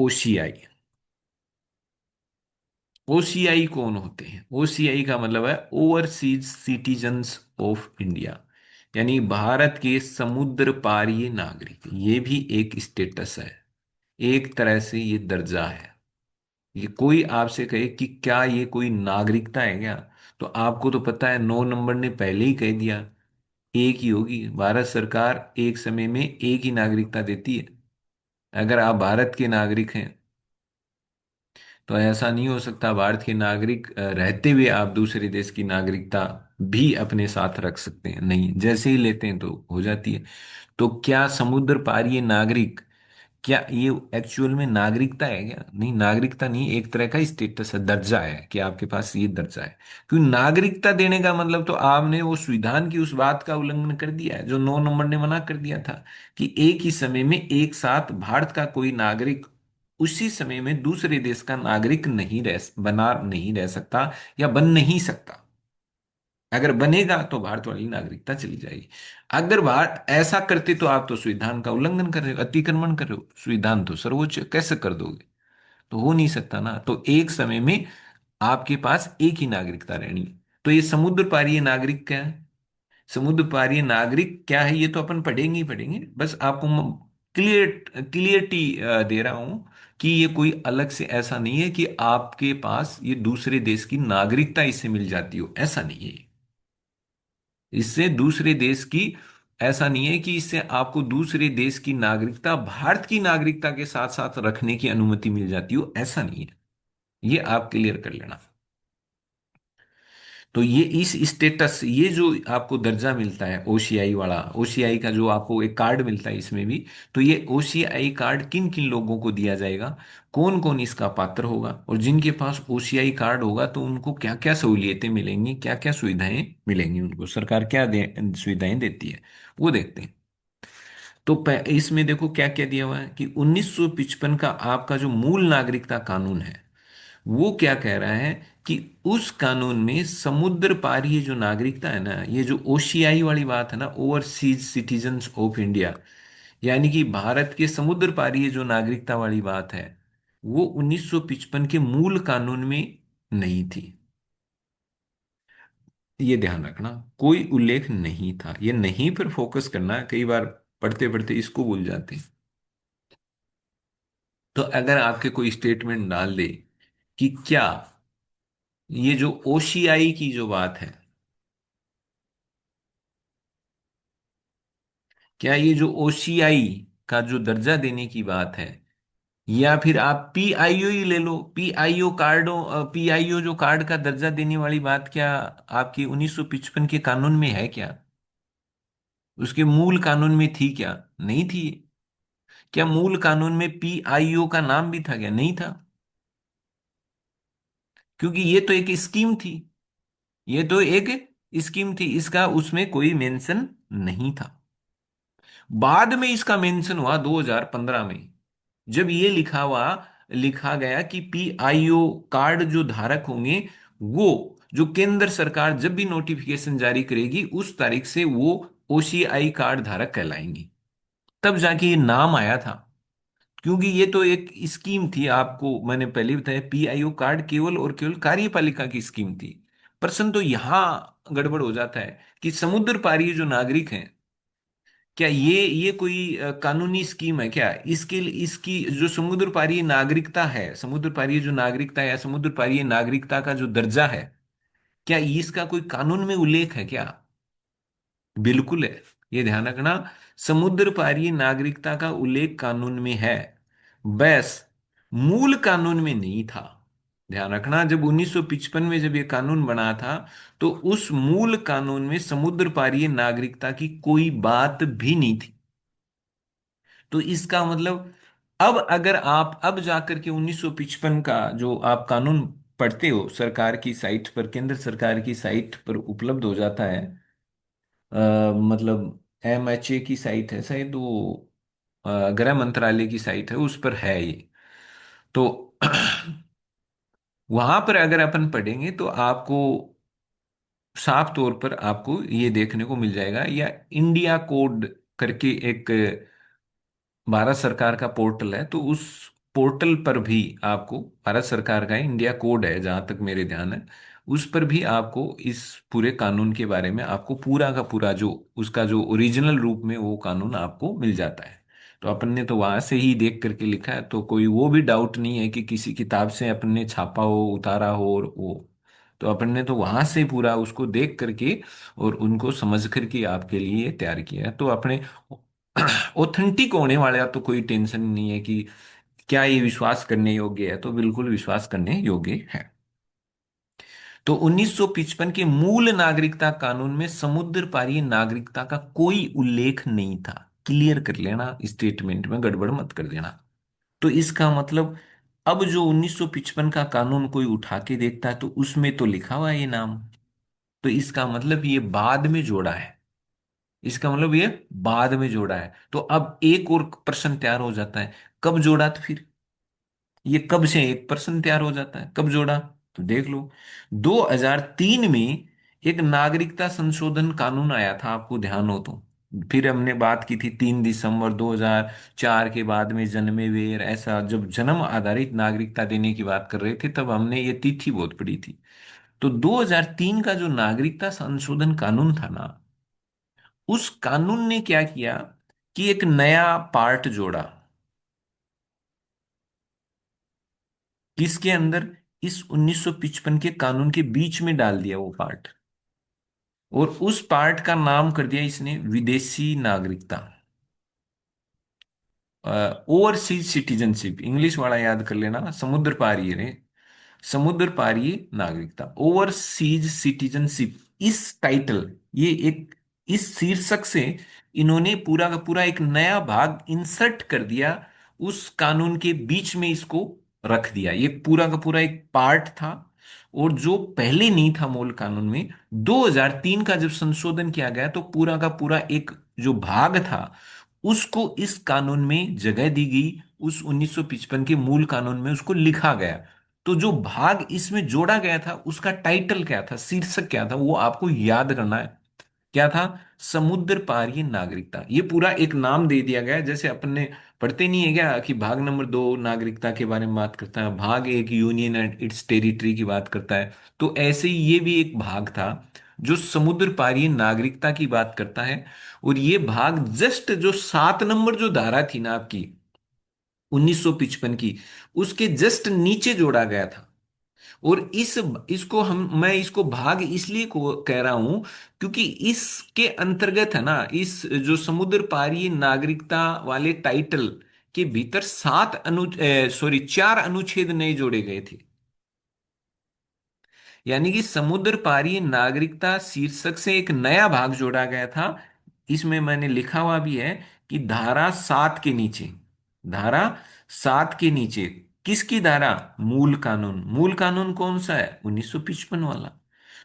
OCI. OCI कौन होते हैं? ओसीआई का मतलब है ओवरसीज सिटीजन्स ऑफ इंडिया, यानी भारत के समुद्र पारीय नागरिक। ये भी एक स्टेटस है, एक तरह से ये दर्जा है। ये कोई आपसे कहे कि क्या ये कोई नागरिकता है क्या, तो आपको तो पता है 9 नंबर ने पहले ही कह दिया, एक ही होगी। भारत सरकार एक समय में एक ही नागरिकता देती है। अगर आप भारत के नागरिक हैं तो ऐसा नहीं हो सकता भारत के नागरिक रहते हुए आप दूसरे देश की नागरिकता भी अपने साथ रख सकते हैं। नहीं, जैसे ही लेते हैं तो हो जाती है। तो क्या समुद्र पारीय नागरिक, क्या ये एक्चुअल में नागरिकता है क्या? नहीं, नागरिकता नहीं, एक तरह का स्टेटस है, दर्जा है कि आपके पास ये दर्जा है। क्योंकि नागरिकता देने का मतलब तो आपने वो संविधान की उस बात का उल्लंघन कर दिया है जो 9 नंबर ने मना कर दिया था, कि एक ही समय में एक साथ भारत का कोई नागरिक उसी समय में दूसरे देश का नागरिक नहीं रह सकता, या बन नहीं सकता। अगर बनेगा तो भारत वाली नागरिकता चली जाएगी। अगर भारत ऐसा करते तो आप तो संविधान का उल्लंघन कर रहे हो, अतिक्रमण कर रहे हो। संविधान तो सर्वोच्च है, कैसे कर दोगे? तो हो नहीं सकता ना। तो एक समय में आपके पास एक ही नागरिकता रहनी है। तो ये समुद्र पारीय नागरिक क्या है? समुद्र पारीय नागरिक क्या है ये तो अपन पढ़ेंगे ही पढ़ेंगे। बस आपको क्लियर क्लियरिटी दे रहा हूं कि ये कोई अलग से ऐसा नहीं है कि आपके पास ये दूसरे देश की नागरिकता इससे मिल जाती हो, ऐसा नहीं है। इससे दूसरे देश की, ऐसा नहीं है कि इससे आपको दूसरे देश की नागरिकता भारत की नागरिकता के साथ साथ रखने की अनुमति मिल जाती हो, ऐसा नहीं है। ये आप क्लियर कर लेना। तो ये इस स्टेटस, ये जो आपको दर्जा मिलता है ओसीआई वाला, ओसीआई का जो आपको एक कार्ड मिलता है इसमें भी, तो ये ओसीआई कार्ड किन किन लोगों को दिया जाएगा, कौन कौन इसका पात्र होगा, और जिनके पास ओसीआई कार्ड होगा तो उनको क्या क्या सहूलियतें मिलेंगी, क्या क्या सुविधाएं मिलेंगी, उनको सरकार क्या सुविधाएं देती है, वो देखते हैं। तो इसमें देखो क्या क्या दिया हुआ है कि 1955 का आपका जो मूल नागरिकता कानून है वो क्या कह रहा है कि उस कानून में समुद्र पार ये जो नागरिकता है ना, ये जो ओशियाई वाली बात है ना, ओवरसीज सिटीजन्स ऑफ इंडिया, यानी कि भारत के समुद्र पार ये जो नागरिकता वाली बात है, वो 1955 के मूल कानून में नहीं थी। ये ध्यान रखना, कोई उल्लेख नहीं था। ये नहीं पर फोकस करना, कई बार पढ़ते पढ़ते इसको भूल जाते हैं। तो अगर आपके कोई स्टेटमेंट डाल दे कि क्या ये जो ओशियाई की जो बात है, क्या ये जो ओसीआई का जो दर्जा देने की बात है, या फिर आप पीआईओ ही ले लो, पीआईओ जो कार्ड का दर्जा देने वाली बात, क्या आपकी 1955 के कानून में है क्या? उसके मूल कानून में थी क्या? नहीं थी। क्या मूल कानून में पीआईओ का नाम भी था क्या? नहीं था। क्योंकि ये तो एक स्कीम थी, ये तो एक स्कीम थी, इसका उसमें कोई मेंशन नहीं था। बाद में इसका मेंशन हुआ 2015 में, जब ये लिखा गया कि पीआईओ कार्ड जो धारक होंगे, वो जो केंद्र सरकार जब भी नोटिफिकेशन जारी करेगी उस तारीख से वो ओसीआई कार्ड धारक कहलाएंगी। तब जाके ये नाम आया था। क्योंकि ये तो एक स्कीम थी, आपको मैंने पहले भी बताया, पीआईओ कार्ड केवल और केवल कार्यपालिका की स्कीम थी। प्रश्न तो यहां गड़बड़ हो जाता है कि समुद्र पारी जो नागरिक हैं, क्या ये कोई कानूनी स्कीम है क्या? इसकी जो समुद्र पारीय नागरिकता है, समुद्र पारीय जो नागरिकता है या समुद्र पारीय नागरिकता का जो दर्जा है, क्या इसका कोई कानून में उल्लेख है क्या? बिल्कुल है। ये ध्यान रखना, समुद्र पारीय नागरिकता का उल्लेख कानून में है, बस मूल कानून में नहीं था। ध्यान रखना, जब 1955 में जब ये कानून बना था तो उस मूल कानून में समुद्र पारीय नागरिकता की कोई बात भी नहीं थी। तो इसका मतलब, अब अगर आप अब जाकर के 1955 का जो आप कानून पढ़ते हो, सरकार की साइट पर, केंद्र सरकार की साइट पर उपलब्ध हो जाता है। मतलब एमएचए की साइट है शायद वो, गृह मंत्रालय की साइट है, उस पर है ये। तो वहां पर अगर अपन पढ़ेंगे तो आपको साफ तौर पर आपको ये देखने को मिल जाएगा, या इंडिया कोड करके एक भारत सरकार का पोर्टल है, तो उस पोर्टल पर भी आपको, भारत सरकार का इंडिया कोड है जहां तक मेरे ध्यान है, उस पर भी आपको इस पूरे कानून के बारे में आपको पूरा का पूरा जो उसका जो ओरिजिनल रूप में वो कानून आपको मिल जाता है। तो अपन ने तो वहां से ही देख करके लिखा है, तो कोई वो भी डाउट नहीं है कि किसी किताब से अपन ने छापा हो, उतारा हो और वो। तो अपन ने तो वहां से पूरा उसको देख करके और उनको समझ करके आपके लिए तैयार किया है। तो अपने ऑथेंटिक होने वाला तो कोई टेंशन नहीं है कि क्या ये विश्वास करने योग्य है, तो बिल्कुल विश्वास करने योग्य है। तो 1955 के मूल नागरिकता कानून में समुद्र पारी नागरिकता का कोई उल्लेख नहीं था। क्लियर कर लेना, स्टेटमेंट में गड़बड़ मत कर देना। तो इसका मतलब अब जो 1955 का कानून कोई उठा के देखता है तो उसमें तो लिखा हुआ है ये नाम। तो इसका मतलब ये बाद में जोड़ा है। इसका मतलब ये बाद में जोड़ा है। तो अब एक और प्रश्न तैयार हो जाता है, कब जोड़ा? तो फिर ये कब से एक पर्सन तैयार हो जाता है, कब जोड़ा? तो देख लो, 2003 में एक नागरिकता संशोधन कानून आया था, आपको ध्यान हो तो। फिर हमने बात की थी 3 दिसंबर 2004 के बाद में जन्मेवेर, ऐसा जब जन्म आधारित नागरिकता देने की बात कर रहे थे तब हमने ये तिथि बहुत पड़ी थी। तो 2003 का जो नागरिकता संशोधन कानून था ना, उस कानून ने क्या किया कि एक नया पार्ट जोड़ा। किसके अंदर? इस 1955 के कानून के बीच में डाल दिया वो पार्ट। और उस पार्ट का नाम कर दिया इसने विदेशी नागरिकता, ओवरसीज सिटीजनशिप। इंग्लिश वाला याद कर लेना, समुद्र पारी रे, समुद्र पारी नागरिकता, ओवरसीज सिटीजनशिप। इस टाइटल, ये एक, इस शीर्षक से इन्होंने पूरा का पूरा एक नया भाग इंसर्ट कर दिया, उस कानून के बीच में इसको रख दिया। ये पूरा का पूरा एक पार्ट था, और जो पहले नहीं था मूल कानून में। 2003 का जब संशोधन किया गया तो पूरा का पूरा एक जो भाग था उसको इस कानून में जगह दी गई। उस 1955 के मूल कानून में उसको लिखा गया। तो जो भाग इसमें जोड़ा गया था उसका टाइटल क्या था, शीर्षक क्या था, वो आपको याद करना है। क्या था? समुद्र पारी नागरिकता। ये पूरा एक नाम दे दिया गया है। जैसे अपन ने पढ़ते नहीं है क्या कि भाग नंबर 2 नागरिकता के बारे में बात करता है, भाग 1 यूनियन एंड इट्स टेरिटरी की बात करता है। तो ऐसे ही ये भी एक भाग था जो समुद्र पारी नागरिकता की बात करता है। और ये भाग जस्ट जो 7 नंबर जो धारा थी ना आपकी 1955 की, उसके जस्ट नीचे जोड़ा गया था। और इस इसको हम मैं इसको भाग इसलिए को कह रहा हूं क्योंकि इसके अंतर्गत है ना, इस जो समुद्र पारी नागरिकता वाले टाइटल के भीतर 4 अनुच्छेद नए जोड़े गए थे। यानी कि समुद्र पारी नागरिकता शीर्षक से एक नया भाग जोड़ा गया था। इसमें मैंने लिखा हुआ भी है कि धारा 7 के नीचे, धारा 7 के नीचे, किसकी धारा? मूल कानून। मूल कानून कौन सा है? 1955 वाला।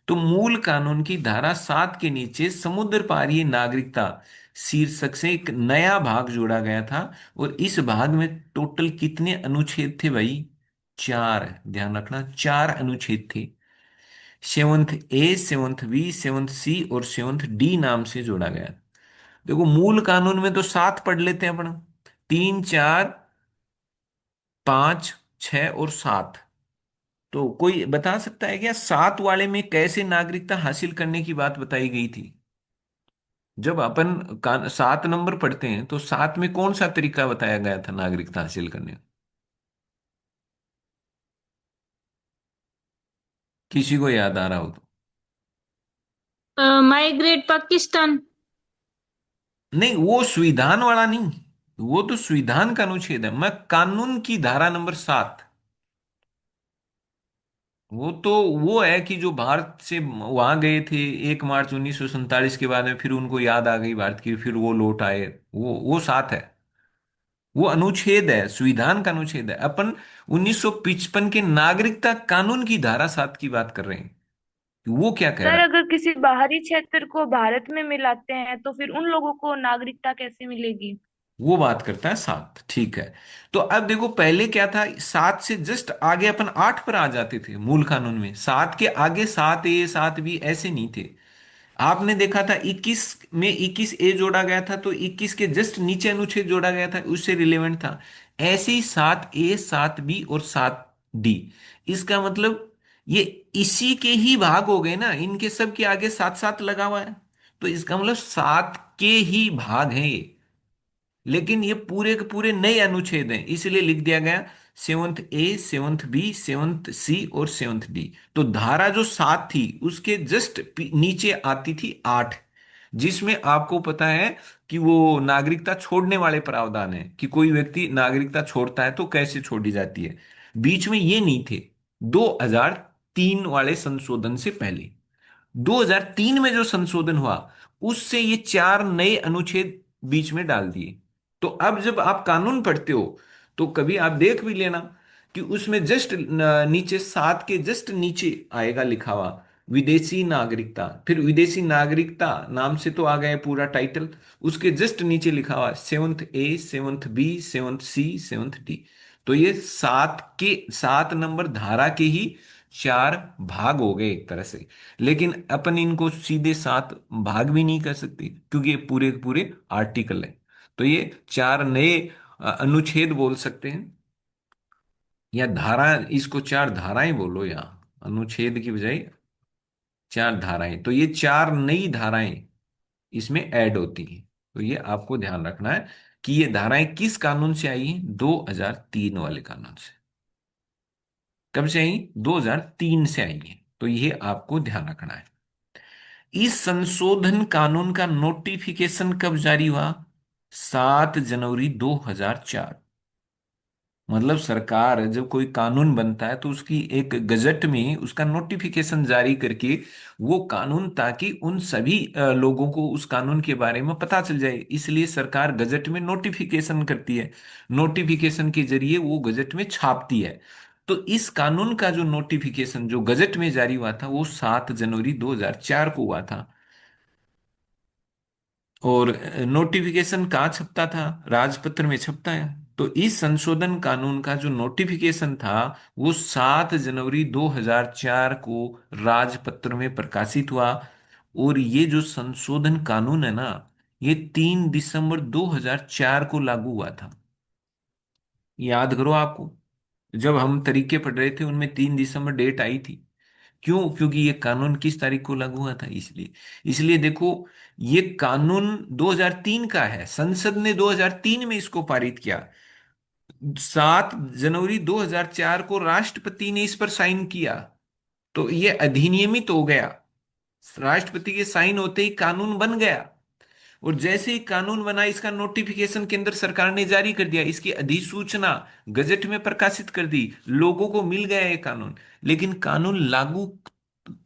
तो मूल कानून की धारा 7 के नीचे समुद्र पारी नागरिकता शीर्षक से एक नया भाग जोड़ा गया था। और इस भाग में टोटल कितने अनुच्छेद थे भाई? 4। ध्यान रखना, 4 अनुच्छेद थे। 7th A, 7th B, 7th C और 7th D नाम से जोड़ा गया। देखो मूल कानून में तो 7 पढ़ लेते हैं अपन, 3, 4, 5, 6 और 7। तो कोई बता सकता है क्या 7 वाले में कैसे नागरिकता हासिल करने की बात बताई गई थी? जब अपन 7 नंबर पढ़ते हैं तो 7 में कौन सा तरीका बताया गया था नागरिकता हासिल करने का? किसी को याद आ रहा हो तो? माइग्रेट पाकिस्तान। नहीं, वो संविधान वाला नहीं, वो तो संविधान का अनुच्छेद है। मैं कानून की धारा नंबर 7। वो तो वो है कि जो भारत से वहां गए थे 1 मार्च 1947 के बाद में, फिर उनको याद आ गई भारत की, फिर वो लौट आए। वो 7 है। वो अनुच्छेद है, संविधान का अनुच्छेद है। अपन 1955 के नागरिकता कानून की धारा 7 की बात कर रहे हैं। वो क्या कह सर रहा है? अगर किसी बाहरी क्षेत्र को भारत में मिलाते हैं तो फिर उन लोगों को नागरिकता कैसे मिलेगी? वो बात करता है 7, ठीक है। तो अब देखो पहले क्या था, 7 से जस्ट आगे अपन 8 पर आ जाते थे मूल कानून में। 7 के आगे 7A 7B ऐसे नहीं थे। आपने देखा था 21 में 21A जोड़ा गया था, तो 21 के जस्ट नीचे अनुच्छेद जोड़ा गया था, उससे रिलेवेंट था। ऐसे ही 7A, 7B और 7D। इसका मतलब ये इसी के ही भाग हो गए ना, इनके सब के आगे सात सात लगा हुआ है, तो इसका मतलब सात के ही भाग हैं ये। लेकिन ये पूरे के पूरे नए अनुच्छेद हैं, इसलिए लिख दिया गया 7th A, 7th B, 7th C और 7th D। तो धारा जो 7 थी उसके जस्ट नीचे आती थी 8, जिसमें आपको पता है कि वो नागरिकता छोड़ने वाले प्रावधान है, कि कोई व्यक्ति नागरिकता छोड़ता है तो कैसे छोड़ी जाती है। बीच में ये नहीं थे 2003 वाले संशोधन से पहले। 2003 में जो संशोधन हुआ उससे ये चार नए अनुच्छेद बीच में डाल दिए। तो अब जब आप कानून पढ़ते हो तो कभी आप देख भी लेना कि उसमें जस्ट नीचे, सात के जस्ट नीचे आएगा लिखा हुआ विदेशी नागरिकता, फिर विदेशी नागरिकता नाम से तो आ गया पूरा टाइटल, उसके जस्ट नीचे लिखा हुआ 7th A, 7th B, 7th C, 7th D। तो ये सात के, 7 नंबर धारा के ही चार भाग हो गए एक तरह से। लेकिन अपन इनको सीधे सात भाग भी नहीं कर सकते क्योंकि ये पूरे के पूरे आर्टिकल है। तो ये चार नए अनुच्छेद बोल सकते हैं, या धारा, इसको चार धाराएं बोलो, या अनुच्छेद की बजाय चार धाराएं। तो ये चार नई धाराएं इसमें ऐड होती हैं। तो ये आपको ध्यान रखना है कि ये धाराएं किस कानून से आई हैं, 2003 वाले कानून से। कब से आई? 2003 से आई हैं। तो ये आपको ध्यान रखना है। इस संशोधन कानून का नोटिफिकेशन कब जारी हुआ? 7 जनवरी 2004। मतलब सरकार जब कोई कानून बनता है तो उसकी एक गजट में उसका नोटिफिकेशन जारी करके वो कानून, ताकि उन सभी लोगों को उस कानून के बारे में पता चल जाए, इसलिए सरकार गजट में नोटिफिकेशन करती है। नोटिफिकेशन के जरिए वो गजट में छापती है। तो इस कानून का जो नोटिफिकेशन जो गजट में जारी हुआ था वो 7 जनवरी 2004 को हुआ था। और नोटिफिकेशन कहाँ छपता था? राजपत्र में छपता है। तो इस संशोधन कानून का जो नोटिफिकेशन था वो 7 जनवरी 2004 को राजपत्र में प्रकाशित हुआ। और ये जो संशोधन कानून है ना, ये 3 दिसंबर 2004 को लागू हुआ था। याद करो आपको, जब हम तरीके पढ़ रहे थे उनमें 3 दिसंबर डेट आई थी। क्यों? क्योंकि ये कानून किस तारीख को लागू हुआ था, इसलिए। इसलिए देखो, ये कानून 2003 का है, संसद ने 2003 में इसको पारित किया। 7 जनवरी 2004 को राष्ट्रपति ने इस पर साइन किया, तो ये अधिनियमित हो गया। राष्ट्रपति के साइन होते ही कानून बन गया। और जैसे ही कानून बना, इसका नोटिफिकेशन केंद्र सरकार ने जारी कर दिया, इसकी अधिसूचना गजट में प्रकाशित कर दी, लोगों को मिल गया ये कानून। लेकिन कानून लागू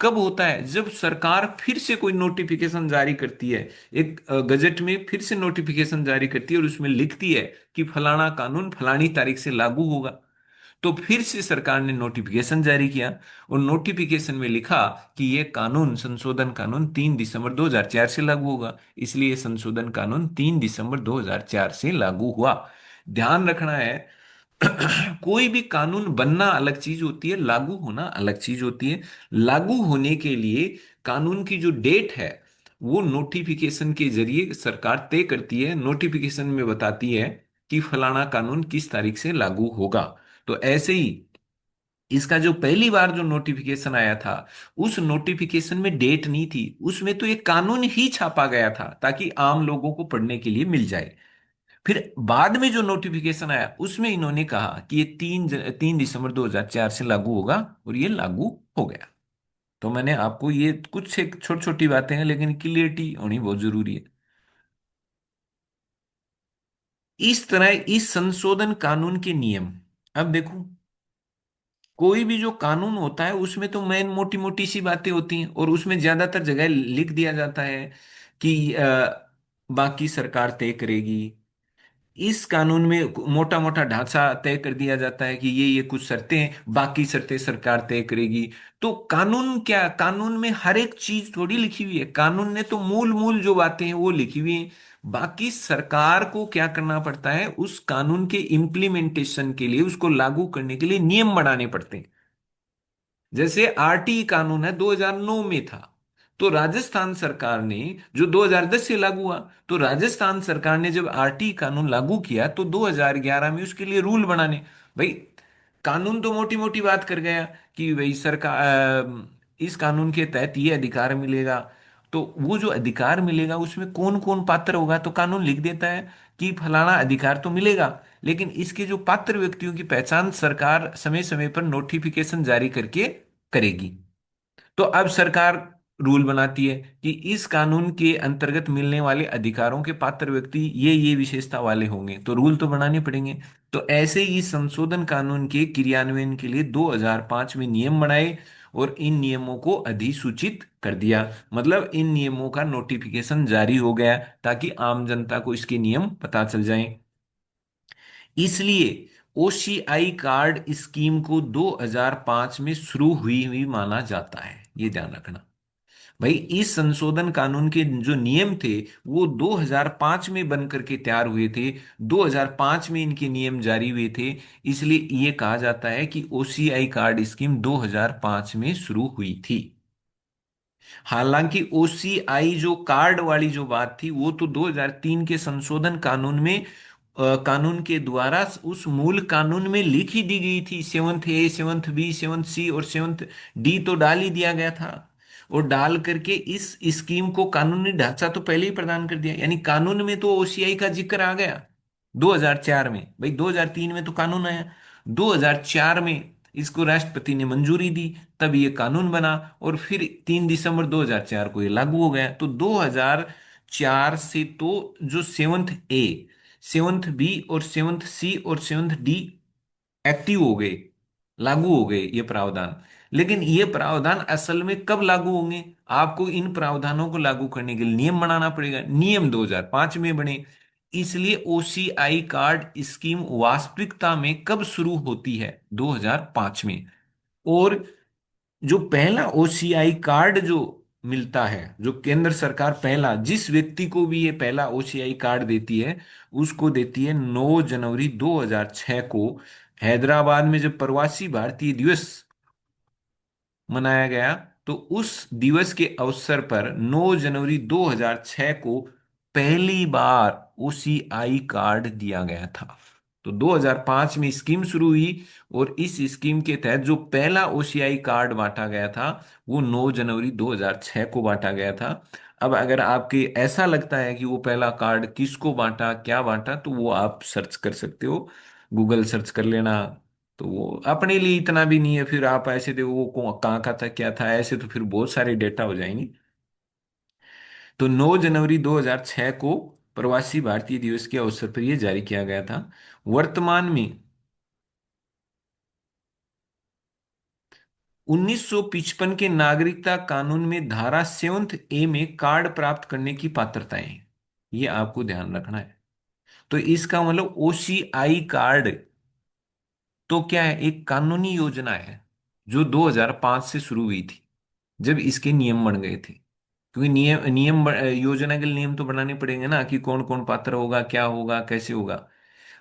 कब होता है? जब सरकार फिर से कोई नोटिफिकेशन जारी करती है, एक गजट में फिर से नोटिफिकेशन जारी करती है और उसमें लिखती है कि फलाना कानून फलानी तारीख से लागू होगा। तो फिर से सरकार ने नोटिफिकेशन जारी किया और नोटिफिकेशन में लिखा कि यह कानून, संशोधन कानून 3 दिसंबर 2004 से लागू होगा। इसलिए यह संशोधन कानून 3 दिसंबर 2004 से लागू हुआ। ध्यान रखना है कोई भी कानून बनना अलग चीज होती है, लागू होना अलग चीज होती है। लागू होने के लिए कानून की जो डेट है वो नोटिफिकेशन के जरिए सरकार तय करती है, नोटिफिकेशन में बताती है कि फलाना कानून किस तारीख से लागू होगा। तो ऐसे ही इसका जो पहली बार जो नोटिफिकेशन आया था, उस नोटिफिकेशन में डेट नहीं थी, उसमें तो एक कानून ही छापा गया था ताकि आम लोगों को पढ़ने के लिए मिल जाए। फिर बाद में जो नोटिफिकेशन आया उसमें इन्होंने कहा कि ये 3 दिसंबर 2004 से लागू होगा, और ये लागू हो गया। तो मैंने आपको ये कुछ एक छोटी छोटी बातें हैं, लेकिन क्लियरिटी होनी बहुत जरूरी है। इस तरह इस संशोधन कानून के नियम। अब देखो, कोई भी जो कानून होता है उसमें तो मेन मोटी मोटी सी बातें होती हैं, और उसमें ज्यादातर जगह लिख दिया जाता है कि बाकी सरकार तय करेगी। इस कानून में मोटा मोटा ढांचा तय कर दिया जाता है कि ये कुछ शर्तें हैं, बाकी शर्तें सरकार तय करेगी। तो कानून क्या, कानून में हर एक चीज थोड़ी लिखी हुई है, कानून ने तो मूल मूल जो बातें हैं वो लिखी हुई हैं। बाकी सरकार को क्या करना पड़ता है, उस कानून के इम्प्लीमेंटेशन के लिए, उसको लागू करने के लिए नियम बनाने पड़ते हैं। जैसे आरटी कानून है, 2009 में था, तो राजस्थान सरकार ने, जो 2010 से लागू हुआ, तो राजस्थान सरकार ने जब आरटी कानून लागू किया तो 2011 में उसके लिए रूल बनाने। भाई, कानून तो मोटी मोटी बात कर गया कि भाई सरकार, इस कानून के तहत ये अधिकार मिलेगा। तो वो जो अधिकार मिलेगा उसमें कौन कौन पात्र होगा, तो कानून लिख देता है कि फलाना अधिकार तो मिलेगा, लेकिन इसके जो पात्र व्यक्तियों की पहचान सरकार समय समय पर नोटिफिकेशन जारी करके करेगी। तो अब सरकार रूल बनाती है कि इस कानून के अंतर्गत मिलने वाले अधिकारों के पात्र व्यक्ति ये विशेषता वाले होंगे, तो रूल तो बनाने पड़ेंगे। तो ऐसे ही संशोधन कानून के क्रियान्वयन के लिए 2005 में नियम बनाए और इन नियमों को अधिसूचित कर दिया। मतलब इन नियमों का नोटिफिकेशन जारी हो गया ताकि आम जनता को इसके नियम पता चल जाएं। इसलिए ओसीआई कार्ड स्कीम को 2005 में शुरू हुई हुई माना जाता है, ये ध्यान रखना। भाई, इस संशोधन कानून के जो नियम थे वो 2005 में बन करके तैयार हुए थे, 2005 में इनके नियम जारी हुए थे। इसलिए ये कहा जाता है कि ओसीआई कार्ड स्कीम 2005 में शुरू हुई थी। हालांकि ओसीआई जो कार्ड वाली जो बात थी वो तो 2003 के संशोधन कानून में, कानून के द्वारा उस मूल कानून में लिख ही दी गई थी। सेवंथ ए, सेवंथ बी, सेवंथ सी और सेवंथ डी तो डाल ही दिया गया था। और डाल करके इस स्कीम को कानूनी ढांचा तो पहले ही प्रदान कर दिया, यानी कानून में तो ओसीआई का जिक्र आ गया 2004 में। भाई, 2003 में तो कानून आया, 2004 में इसको राष्ट्रपति ने मंजूरी दी, तब ये कानून बना और फिर 3 दिसंबर 2004 को ये लागू हो गया। तो 2004 से तो जो सेवंथ ए, सेवंथ बी और सेवंथ सी और सेवंथ डी एक्टिव हो गए, लागू हो गए ये प्रावधान। लेकिन ये प्रावधान असल में कब लागू होंगे? आपको इन प्रावधानों को लागू करने के लिए नियम बनाना पड़ेगा। नियम 2005 में बने। इसलिए ओसीआई कार्ड स्कीम वास्तविकता में कब शुरू होती है? 2005 में। और जो पहला ओसीआई कार्ड जो मिलता है, जो केंद्र सरकार पहला जिस व्यक्ति को भी ये पहला ओसीआई कार्ड देती है, उसको देती है 9 जनवरी 2006 को, हैदराबाद में जब प्रवासी भारतीय दिवस मनाया गया। तो उस दिवस के अवसर पर 9 जनवरी 2006 को पहली बार ओसीआई कार्ड दिया गया था। तो 2005 में स्कीम शुरू हुई और इस स्कीम के तहत जो पहला ओसीआई कार्ड बांटा गया था वो 9 जनवरी 2006 को बांटा गया था। अब अगर आपके ऐसा लगता है कि वो पहला कार्ड किसको बांटा, क्या बांटा, तो वो आप सर्च कर सकते हो, गूगल सर्च कर लेना। तो वो अपने लिए इतना भी नहीं है, फिर आप ऐसे देखो वो कहाँ का था, क्या था, ऐसे तो फिर बहुत सारी डेटा हो जाएंगी। तो 9 जनवरी 2006 को प्रवासी भारतीय दिवस के अवसर पर यह जारी किया गया था। वर्तमान में 1955 के नागरिकता कानून में धारा 7 ए में कार्ड प्राप्त करने की पात्रताएं हैं। ये आपको ध्यान रखना है। तो इसका मतलब ओसीआई कार्ड तो क्या है? एक कानूनी योजना है जो 2005 से शुरू हुई थी, जब इसके नियम बन गए थे। क्योंकि योजना के लिए नियम तो बनाने पड़ेंगे ना, कि कौन कौन पात्र होगा, क्या होगा, कैसे होगा।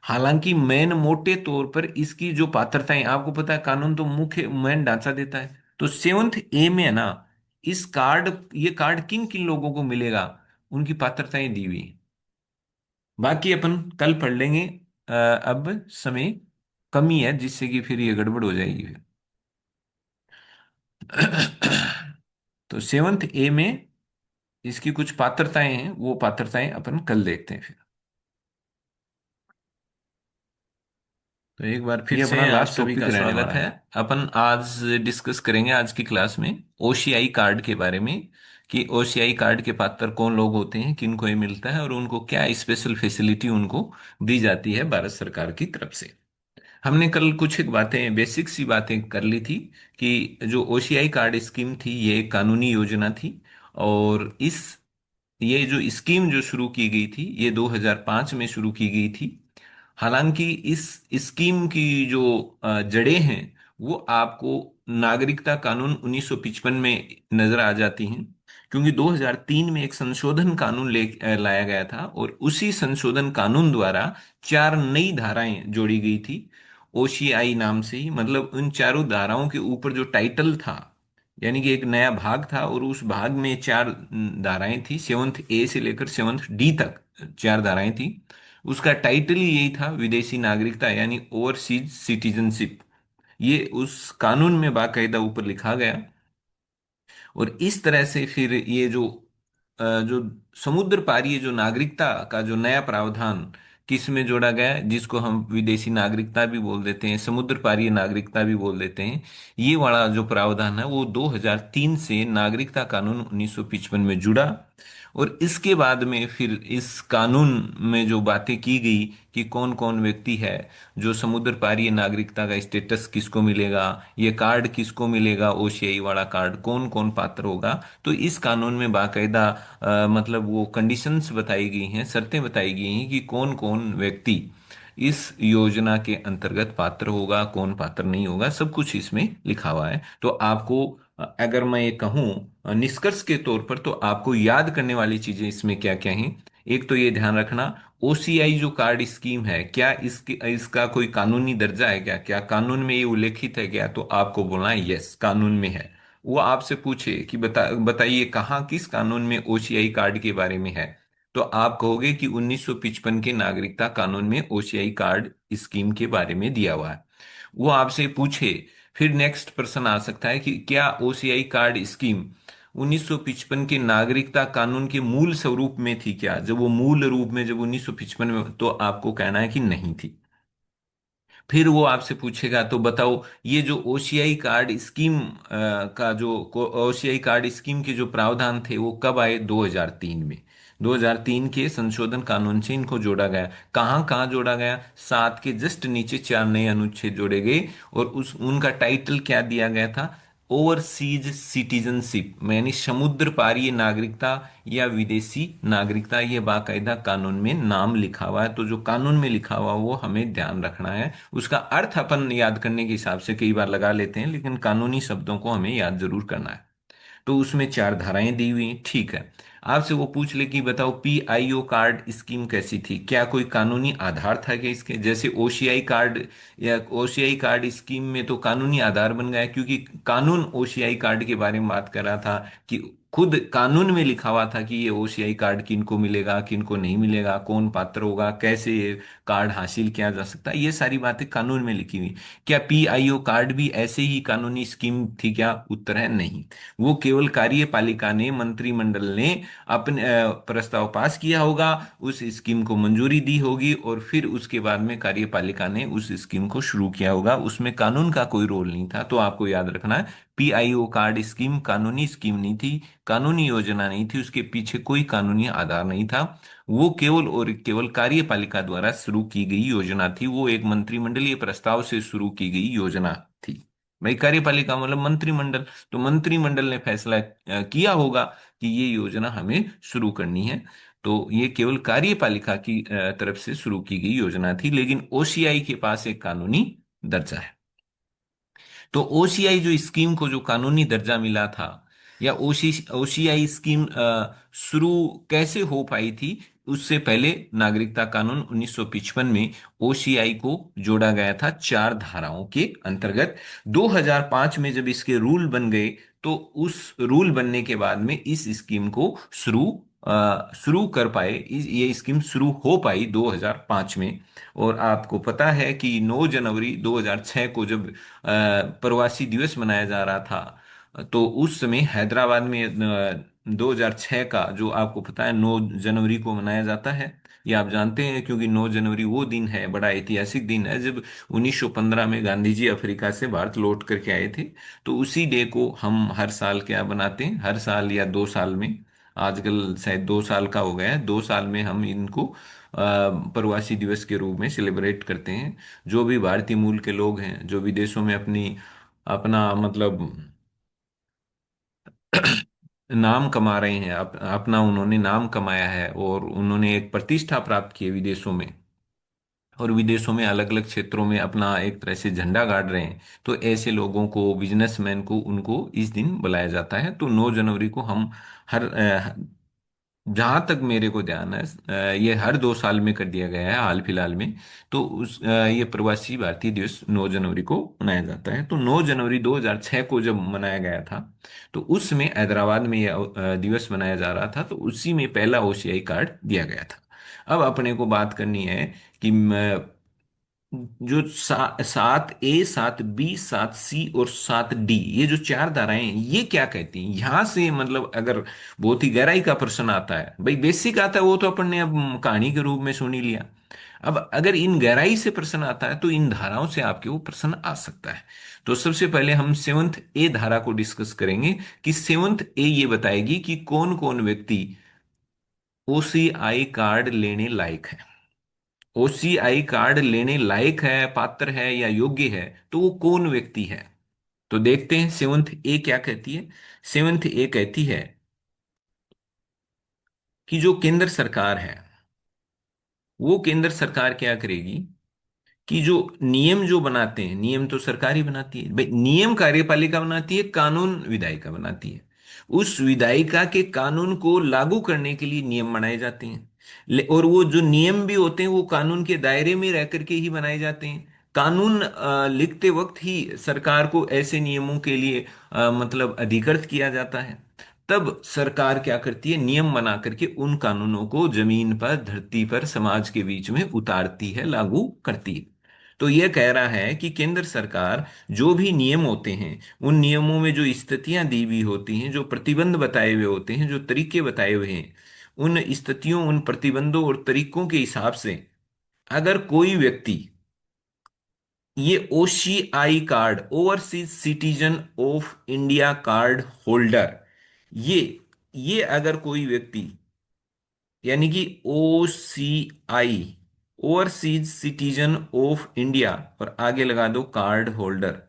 हालांकि मेन मोटे तौर पर इसकी जो पात्रताएं, आपको पता है कानून तो मुख्य मेन ढांचा देता है। तो 7 ए में है ना, इस कार्ड, ये कार्ड किन किन लोगों को मिलेगा, उनकी पात्रताएं दी हुई हैं। बाकी अपन कल पढ़ लेंगे। अब समय कमी है जिससे कि फिर ये गड़बड़ हो जाएगी फिर। तो 7 ए में इसकी कुछ पात्रताएं हैं, वो पात्रताएं अपन कल देखते हैं फिर। तो एक बार फिर ये से अपना आप लास्ट सभी टॉपिक का रहने स्वागत वाला है। है। अपन आज डिस्कस करेंगे आज की क्लास में ओसीआई कार्ड के बारे में, कि ओसीआई कार्ड के पात्र कौन लोग होते हैं, किनको ये मिलता है और उनको क्या स्पेशल फैसिलिटी उनको दी जाती है भारत सरकार की तरफ से। हमने कल कुछ एक बातें, बेसिक सी बातें कर ली थी कि जो ओसीआई कार्ड स्कीम थी ये एक कानूनी योजना थी। और ये जो स्कीम जो शुरू की गई थी ये 2005 में शुरू की गई थी। हालांकि इस स्कीम की जो जड़ें हैं वो आपको नागरिकता कानून 1955 में नजर आ जाती हैं। क्योंकि 2003 में एक संशोधन कानून लाया गया था और उसी संशोधन कानून द्वारा 4 नई धाराएं जोड़ी गई थी ओसीआई नाम से ही। मतलब उन चारों धाराओं के ऊपर जो टाइटल था यानी कि एक नया भाग था और उस भाग में चार धाराएं थी, 7th A से लेकर 7th D तक चार धाराएं थी। उसका टाइटल ही यही था, विदेशी नागरिकता यानी ओवरसीज सिटीजनशिप। ये उस कानून में बाकायदा ऊपर लिखा गया। और इस तरह से फिर ये जो समुद्र पारी जो नागरिकता का जो नया प्रावधान किस में जोड़ा गया है, जिसको हम विदेशी नागरिकता भी बोल देते हैं, समुद्र पारी नागरिकता भी बोल देते हैं, ये वाला जो प्रावधान है वो 2003 से नागरिकता कानून 1955 में जुड़ा। और इसके बाद में फिर इस कानून में जो बातें की गई कि कौन कौन व्यक्ति है जो समुद्र पारी नागरिकता का स्टेटस किसको मिलेगा, ये कार्ड किसको मिलेगा, ओसीआई वाला कार्ड कौन कौन पात्र होगा, तो इस कानून में बाकायदा मतलब वो कंडीशंस बताई गई हैं, शर्तें बताई गई हैं कि कौन कौन व्यक्ति इस योजना के अंतर्गत पात्र होगा, कौन पात्र नहीं होगा, सब कुछ इसमें लिखा हुआ है। तो आपको अगर मैं ये कहूँ निष्कर्ष के तौर पर, तो आपको याद करने वाली चीजें इसमें क्या क्या हैं। एक तो ये ध्यान रखना, ओसीआई जो कार्ड स्कीम है, क्या इसके इसका कोई कानूनी दर्जा है क्या, क्या कानून में ये उल्लेखित है क्या, तो आपको बोलना है यस कानून में है। वो आपसे पूछे कि बताइए कहाँ किस कानून में ओसीआई कार्ड के बारे में है, तो आप कहोगे कि 1955 के नागरिकता कानून में ओसीआई कार्ड स्कीम के बारे में दिया हुआ है। वो आपसे पूछे, फिर नेक्स्ट प्रश्न आ सकता है कि क्या ओसीआई कार्ड स्कीम 1955 के नागरिकता कानून के मूल स्वरूप में थी क्या, जब वो मूल रूप में जब 1955 में, तो आपको कहना है कि नहीं थी। फिर वो आपसे पूछेगा तो बताओ ये जो ओसीआई कार्ड स्कीम का जो ओसीआई कार्ड स्कीम के जो प्रावधान थे वो कब आए, 2003 में। 2003 के संशोधन कानून से इनको जोड़ा गया। कहाँ कहाँ जोड़ा गया, 7 के जस्ट नीचे चार नए अनुच्छेद जोड़े गए। और उस उनका टाइटल क्या दिया गया था, ओवरसीज सिटीजनशिप, यानी समुद्र पारीय नागरिकता या विदेशी नागरिकता, ये बाकायदा कानून में नाम लिखा हुआ है। तो जो कानून में लिखा हुआ वो हमें ध्यान रखना है। उसका अर्थ अपन याद करने के हिसाब से कई बार लगा लेते हैं, लेकिन कानूनी शब्दों को हमें याद जरूर करना है। तो उसमें चार धाराएं दी हुई हैं, ठीक है। आपसे वो पूछ ले कि बताओ पीआईओ कार्ड स्कीम कैसी थी, क्या कोई कानूनी आधार था क्या इसके, जैसे ओसीआई कार्ड या ओसीआई कार्ड स्कीम में तो कानूनी आधार बन गया, क्योंकि कानून ओसीआई कार्ड के बारे में बात कर रहा था कि खुद कानून में लिखा हुआ था कि ये ओसीआई कार्ड किनको मिलेगा किनको नहीं मिलेगा, कौन पात्र होगा, कैसे ये कार्ड हासिल किया जा सकता है, ये सारी बातें कानून में लिखी हुई। क्या पीआईओ कार्ड भी ऐसे ही कानूनी स्कीम थी क्या, उत्तर है नहीं। वो केवल कार्यपालिका ने, मंत्रिमंडल ने अपने प्रस्ताव पास किया होगा, उस स्कीम को मंजूरी दी होगी और फिर उसके बाद में कार्यपालिका ने उस स्कीम को शुरू किया होगा, उसमें कानून का कोई रोल नहीं था। तो आपको याद रखना है पीआईओ कार्ड स्कीम कानूनी स्कीम नहीं थी, कानूनी योजना नहीं थी, उसके पीछे कोई कानूनी आधार नहीं था। वो केवल और केवल कार्यपालिका द्वारा शुरू की गई योजना थी, वो एक मंत्रिमंडलीय प्रस्ताव से शुरू की गई योजना थी। भाई कार्यपालिका मतलब मंत्रिमंडल, तो मंत्रिमंडल ने फैसला किया होगा कि ये योजना हमें शुरू करनी है। तो ये केवल कार्यपालिका की तरफ से शुरू की गई योजना थी, लेकिन ओसीआई के पास एक कानूनी दर्जा है। तो ओसीआई जो स्कीम को जो कानूनी दर्जा मिला था, या ओसीआई स्कीम शुरू कैसे हो पाई थी, उससे पहले नागरिकता कानून 1955 में ओसीआई को जोड़ा गया था चार धाराओं के अंतर्गत। 2005 में जब इसके रूल बन गए, तो उस रूल बनने के बाद में इस स्कीम को शुरू कर पाए, ये स्कीम शुरू हो पाई 2005 में। और आपको पता है कि 9 जनवरी 2006 को जब प्रवासी दिवस मनाया जा रहा था, तो उस समय हैदराबाद में 2006 का जो आपको पता है 9 जनवरी को मनाया जाता है, ये आप जानते हैं, क्योंकि 9 जनवरी वो दिन है, बड़ा ऐतिहासिक दिन है, जब 1915 में गांधी जी अफ्रीका से भारत लौट करके आए थे। तो उसी डे को हम हर साल क्या बनाते हैं, हर साल या 2 साल में, आजकल शायद 2 साल का हो गया है, 2 साल में हम इनको प्रवासी दिवस के रूप में सेलिब्रेट करते हैं। जो भी भारतीय मूल के लोग हैं जो विदेशों में अपनी अपना मतलब नाम कमा रहे हैं, अपना उन्होंने नाम कमाया है और उन्होंने एक प्रतिष्ठा प्राप्त की है विदेशों में, और विदेशों में अलग अलग क्षेत्रों में अपना एक तरह से झंडा गाड़ रहे हैं, तो ऐसे लोगों को, बिजनेसमैन को, उनको इस दिन बुलाया जाता है। तो 9 जनवरी को हम हर जहां तक मेरे को ध्यान है, ये हर 2 साल में कर दिया गया है हाल फिलहाल में। तो ये प्रवासी भारतीय दिवस 9 जनवरी को मनाया जाता है। तो 9 जनवरी 2006 को जब मनाया गया था, तो उसमें हैदराबाद में यह दिवस मनाया जा रहा था, तो उसी में पहला ओसीआई कार्ड दिया गया था। अब अपने को बात करनी है कि जो 7A, 7B, 7C और 7D, ये जो चार धाराएं हैं, ये क्या कहती हैं यहां से, मतलब अगर बहुत ही गहराई का प्रश्न आता है, भाई बेसिक आता है वो तो अपन ने अब कहानी के रूप में सुन ही लिया। अब अगर इन गहराई से प्रश्न आता है तो इन धाराओं से आपके वो प्रश्न आ सकता है। तो सबसे पहले हम 7th A धारा को डिस्कस करेंगे कि 7th A ये बताएगी कि कौन कौन व्यक्ति ओसीआई कार्ड लेने लायक है। ओसीआई कार्ड लेने लायक है, पात्र है या योग्य है, तो वो कौन व्यक्ति है। तो देखते हैं 7th A क्या कहती है। 7th A कहती है कि जो केंद्र सरकार है, वो केंद्र सरकार क्या करेगी कि जो नियम जो बनाते हैं, नियम तो सरकार ही बनाती है भाई, नियम कार्यपालिका बनाती है, कानून विधायिका बनाती है। उस विधायिका के कानून को लागू करने के लिए नियम बनाए जाते हैं। और वो जो नियम भी होते हैं वो कानून के दायरे में रह करके ही बनाए जाते हैं। कानून लिखते वक्त ही सरकार को ऐसे नियमों के लिए मतलब अधिकृत किया जाता है। तब सरकार क्या करती है, नियम बना करके उन कानूनों को जमीन पर, धरती पर, समाज के बीच में उतारती है, लागू करती है। तो यह कह रहा है कि केंद्र सरकार जो भी नियम होते हैं, उन नियमों में जो स्थितियां दी हुई होती हैं, जो प्रतिबंध बताए हुए होते हैं, जो तरीके बताए हुए हैं, उन स्थितियों, उन प्रतिबंधों और तरीकों के हिसाब से अगर कोई व्यक्ति ये OCI card, overseas citizen of India card holder, ये ये अगर कोई व्यक्ति, यानी कि OCI, overseas citizen of India, और आगे लगा दो कार्ड होल्डर।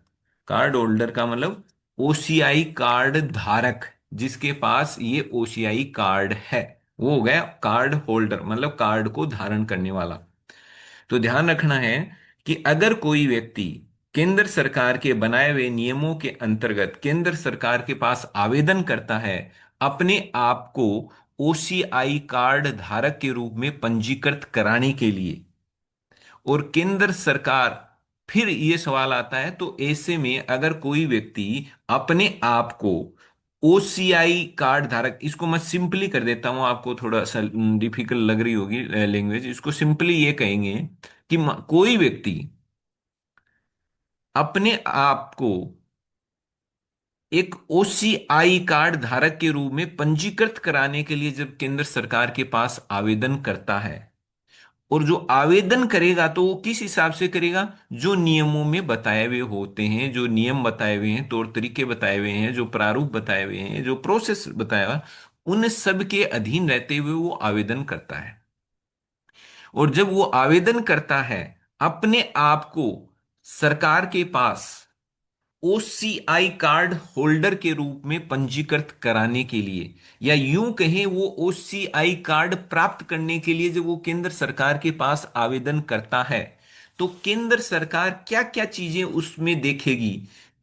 कार्ड होल्डर का मतलब ओसीआई कार्ड धारक, जिसके पास ये ओसीआई कार्ड है, वो हो गया कार्ड होल्डर, मतलब कार्ड को धारण करने वाला। तो ध्यान रखना है कि अगर कोई व्यक्ति केंद्र सरकार के बनाए हुए नियमों के अंतर्गत केंद्र सरकार के पास आवेदन करता है अपने आप को ओसीआई कार्ड धारक के रूप में पंजीकृत कराने के लिए, और केंद्र सरकार, फिर ये सवाल आता है, तो ऐसे में अगर कोई व्यक्ति अपने आप को ओसीआई कार्ड धारक, इसको मैं सिंपली कर देता हूं, आपको थोड़ा सा डिफिकल्ट लग रही होगी लैंग्वेज, इसको सिंपली ये कहेंगे कि कोई व्यक्ति अपने आप को एक ओसीआई कार्ड धारक के रूप में पंजीकृत कराने के लिए जब केंद्र सरकार के पास आवेदन करता है, और जो आवेदन करेगा तो वो किस हिसाब से करेगा, जो नियमों में बताए हुए होते हैं, जो नियम बताए हुए हैं, तौर तरीके बताए हुए हैं, जो प्रारूप बताए हुए हैं, जो प्रोसेस बताया हुआ, उन सब के अधीन रहते हुए वो आवेदन करता है। और जब वो आवेदन करता है अपने आप को सरकार के पास ओसीआई कार्ड होल्डर के रूप में पंजीकृत कराने के लिए, या यूं कहें वो ओसीआई कार्ड प्राप्त करने के लिए जब वो केंद्र सरकार के पास आवेदन करता है, तो केंद्र सरकार क्या क्या चीजें उसमें देखेगी,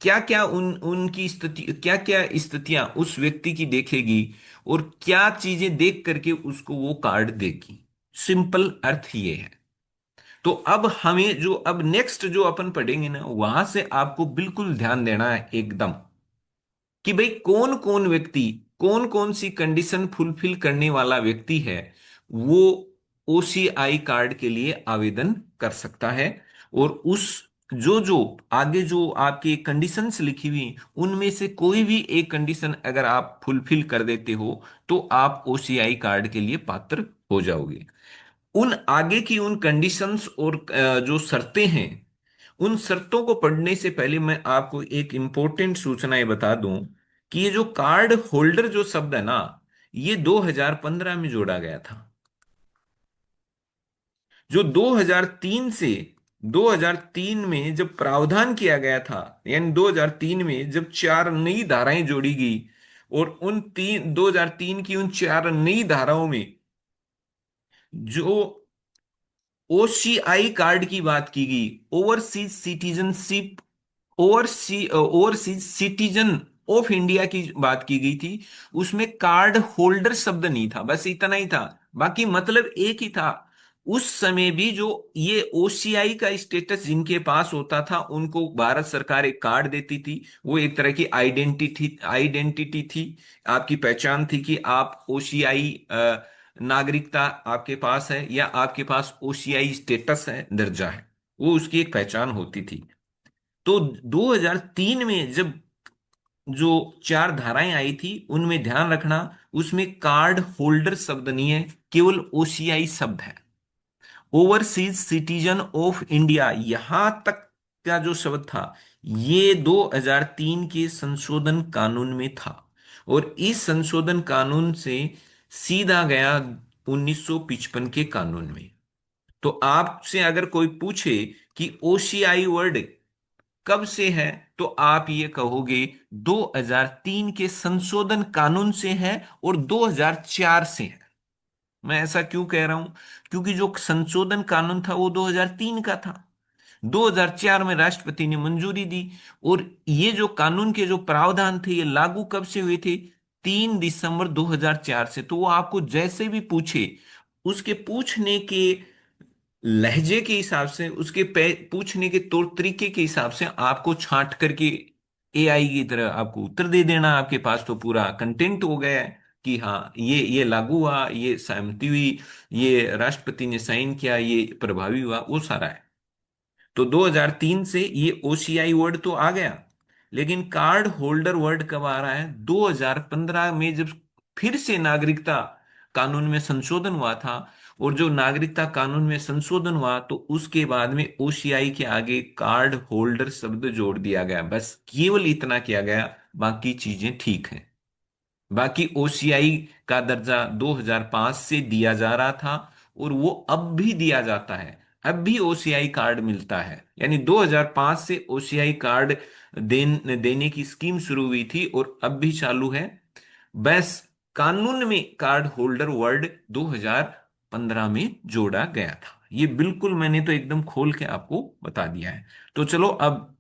क्या क्या उनकी स्थिति, क्या क्या स्थितियां उस व्यक्ति की देखेगी, और क्या चीजें देख करके उसको वो कार्ड देगी। सिंपल अर्थ ये है। तो अब हमें जो अब नेक्स्ट जो अपन पढ़ेंगे ना, वहां से आपको बिल्कुल ध्यान देना है एकदम, कि भाई कौन कौन व्यक्ति, कौन कौन सी कंडीशन फुलफिल करने वाला व्यक्ति है, वो ओसीआई कार्ड के लिए आवेदन कर सकता है। और उस जो जो आगे जो आपकी कंडीशंस लिखी हुई, उनमें से कोई भी एक कंडीशन अगर आप फुलफिल कर देते हो, तो आप ओसीआई कार्ड के लिए पात्र हो जाओगे। उन आगे की उन कंडीशंस और जो शर्तें हैं, उन शर्तों को पढ़ने से पहले मैं आपको एक इंपॉर्टेंट सूचना ये बता दूं कि ये जो कार्ड होल्डर जो शब्द है ना, ये 2015 में जोड़ा गया था। जो 2003 से 2003 में जब प्रावधान किया गया था, यानी 2003 में जब चार नई धाराएं जोड़ी गई, और उन 2003 की उन चार नई धाराओं में जो ओसीआई कार्ड की बात की गई, overseas citizenship, overseas citizen of India की बात की गई थी, उसमें कार्ड होल्डर शब्द नहीं था, बस इतना ही था। बाकी मतलब एक ही था। उस समय भी जो ये ओसीआई का स्टेटस जिनके पास होता था, उनको भारत सरकार एक कार्ड देती थी। वो एक तरह की आइडेंटिटी थी, आपकी पहचान थी कि आप ओसीआई नागरिकता आपके पास है, या आपके पास ओसीआई स्टेटस है, दर्जा है। वो उसकी एक पहचान होती थी। तो 2003 में जब जो चार धाराएं आई थी, उनमें ध्यान रखना, उसमें कार्ड होल्डर शब्द नहीं है, केवल ओसीआई शब्द है। ओवरसीज सिटीजन ऑफ इंडिया यहां तक का जो शब्द था, ये 2003 के संशोधन कानून में था। और इस संशोधन कानून से सीधा गया 1955 के कानून में। तो आपसे अगर कोई पूछे कि ओसीआई वर्ड कब से है, तो आप ये कहोगे 2003 के संशोधन कानून से है और 2004 से है। मैं ऐसा क्यों कह रहा हूं? क्योंकि जो संशोधन कानून था वो 2003 का था, 2004 में राष्ट्रपति ने मंजूरी दी। और ये जो कानून के जो प्रावधान थे, ये लागू कब से हुए थे? 3 दिसंबर 2004 से। तो वो आपको जैसे भी पूछे, उसके पूछने के लहजे के हिसाब से, उसके पूछने के तौर तरीके के हिसाब से आपको छांट करके एआई की तरह आपको उत्तर दे देना। आपके पास तो पूरा कंटेंट हो गया है कि हाँ, ये लागू हुआ, ये सहमति हुई, ये राष्ट्रपति ने साइन किया, ये प्रभावी हुआ, वो सारा है। तो 2003 से ये ओसीआई वर्ड तो आ गया, लेकिन कार्ड होल्डर वर्ड कब आ रहा है? 2015 में, जब फिर से नागरिकता कानून में संशोधन हुआ था। और जो नागरिकता कानून में संशोधन हुआ, तो उसके बाद में ओसीआई के आगे कार्ड होल्डर शब्द जोड़ दिया गया, बस केवल इतना किया गया, बाकी चीजें ठीक हैं। बाकी ओसीआई का दर्जा 2005 से दिया जा रहा था, और वो अब भी दिया जाता है। अब भी ओसीआई कार्ड मिलता है, यानी 2005 से ओसीआई कार्ड देने की स्कीम शुरू हुई थी, और अब भी चालू है। बस कानून में कार्ड होल्डर वर्ड 2015 में जोड़ा गया था। ये बिल्कुल मैंने तो एकदम खोल के आपको बता दिया है। तो चलो अब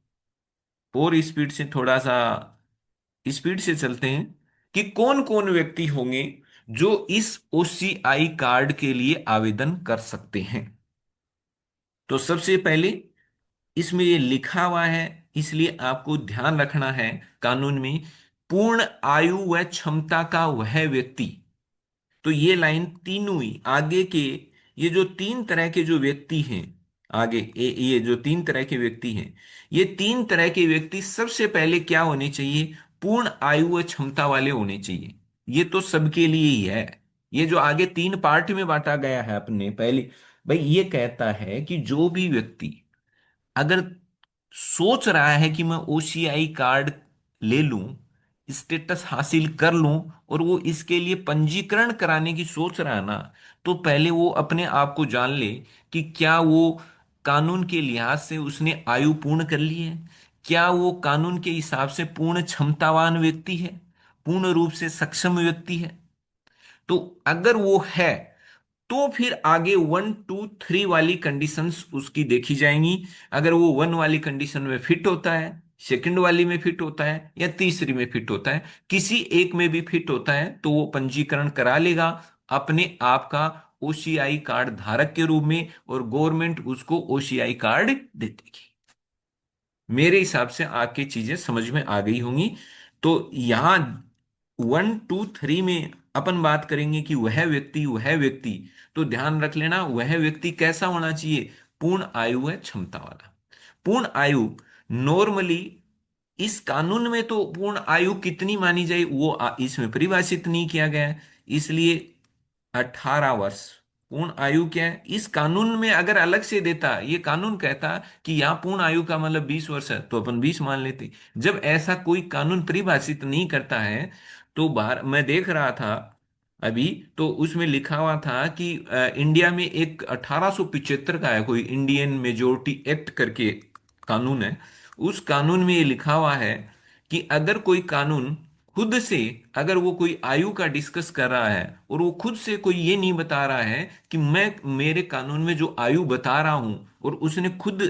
और स्पीड से, थोड़ा सा स्पीड से चलते हैं कि कौन कौन व्यक्ति होंगे जो इस ओसीआई कार्ड के लिए आवेदन कर सकते हैं। तो सबसे पहले, इसमें ये लिखा हुआ है, इसलिए आपको ध्यान रखना है, कानून में पूर्ण आयु व क्षमता का वह व्यक्ति। तो ये लाइन तीनों ही आगे के, ये जो तीन तरह के जो व्यक्ति हैं, आगे ये जो तीन तरह के व्यक्ति हैं, ये तीन तरह के व्यक्ति सबसे पहले क्या होने चाहिए? पूर्ण आयु व क्षमता वाले होने चाहिए। ये तो सबके लिए ही है। ये जो आगे तीन पार्ट में बांटा गया है अपने पहले, भाई ये कहता है कि जो भी व्यक्ति अगर सोच रहा है कि मैं ओसीआई कार्ड ले लूं, स्टेटस हासिल कर लूं, और वो इसके लिए पंजीकरण कराने की सोच रहा है ना, तो पहले वो अपने आप को जान ले कि क्या वो कानून के लिहाज से उसने आयु पूर्ण कर ली है, क्या वो कानून के हिसाब से पूर्ण क्षमतावान व्यक्ति है, पूर्ण रूप से सक्षम व्यक्ति है। तो अगर वो है, तो फिर आगे 1 2 3 वाली कंडीशंस उसकी देखी जाएंगी। अगर वो 1 वाली कंडीशन में फिट होता है, सेकंड वाली में फिट होता है, या तीसरी में फिट होता है, किसी एक में भी फिट होता है, तो वो पंजीकरण करा लेगा अपने आप का ओसीआई कार्ड धारक के रूप में, और गवर्नमेंट उसको ओसीआई कार्ड दे देगी। मेरे हिसाब से आपकी चीजें समझ में आ गई होंगी। तो यहां 1 2 3 में अपन बात करेंगे कि वह व्यक्ति, तो ध्यान रख लेना, वह व्यक्ति कैसा होना चाहिए? पूर्ण आयु है, क्षमता वाला। पूर्ण आयु नॉर्मली इस कानून में तो पूर्ण आयु कितनी मानी जाए वो इसमें परिभाषित नहीं किया गया है, इसलिए 18 वर्ष पूर्ण आयु क्या है इस कानून में। अगर अलग से देता, ये कानून कहता कि यहाँ पूर्ण आयु का मतलब 20 वर्ष है, तो अपन 20 मान लेते। जब ऐसा कोई कानून परिभाषित नहीं करता है, तो बाहर मैं देख रहा था अभी, तो उसमें लिखा हुआ था कि इंडिया में एक 1875 का है कोई इंडियन मेजोरिटी एक्ट करके कानून है। उस कानून में ये लिखा हुआ है कि अगर कोई कानून खुद से, अगर वो कोई आयु का डिस्कस कर रहा है, और वो खुद से कोई ये नहीं बता रहा है कि मैं मेरे कानून में जो आयु बता रहा हूं, और उसने खुद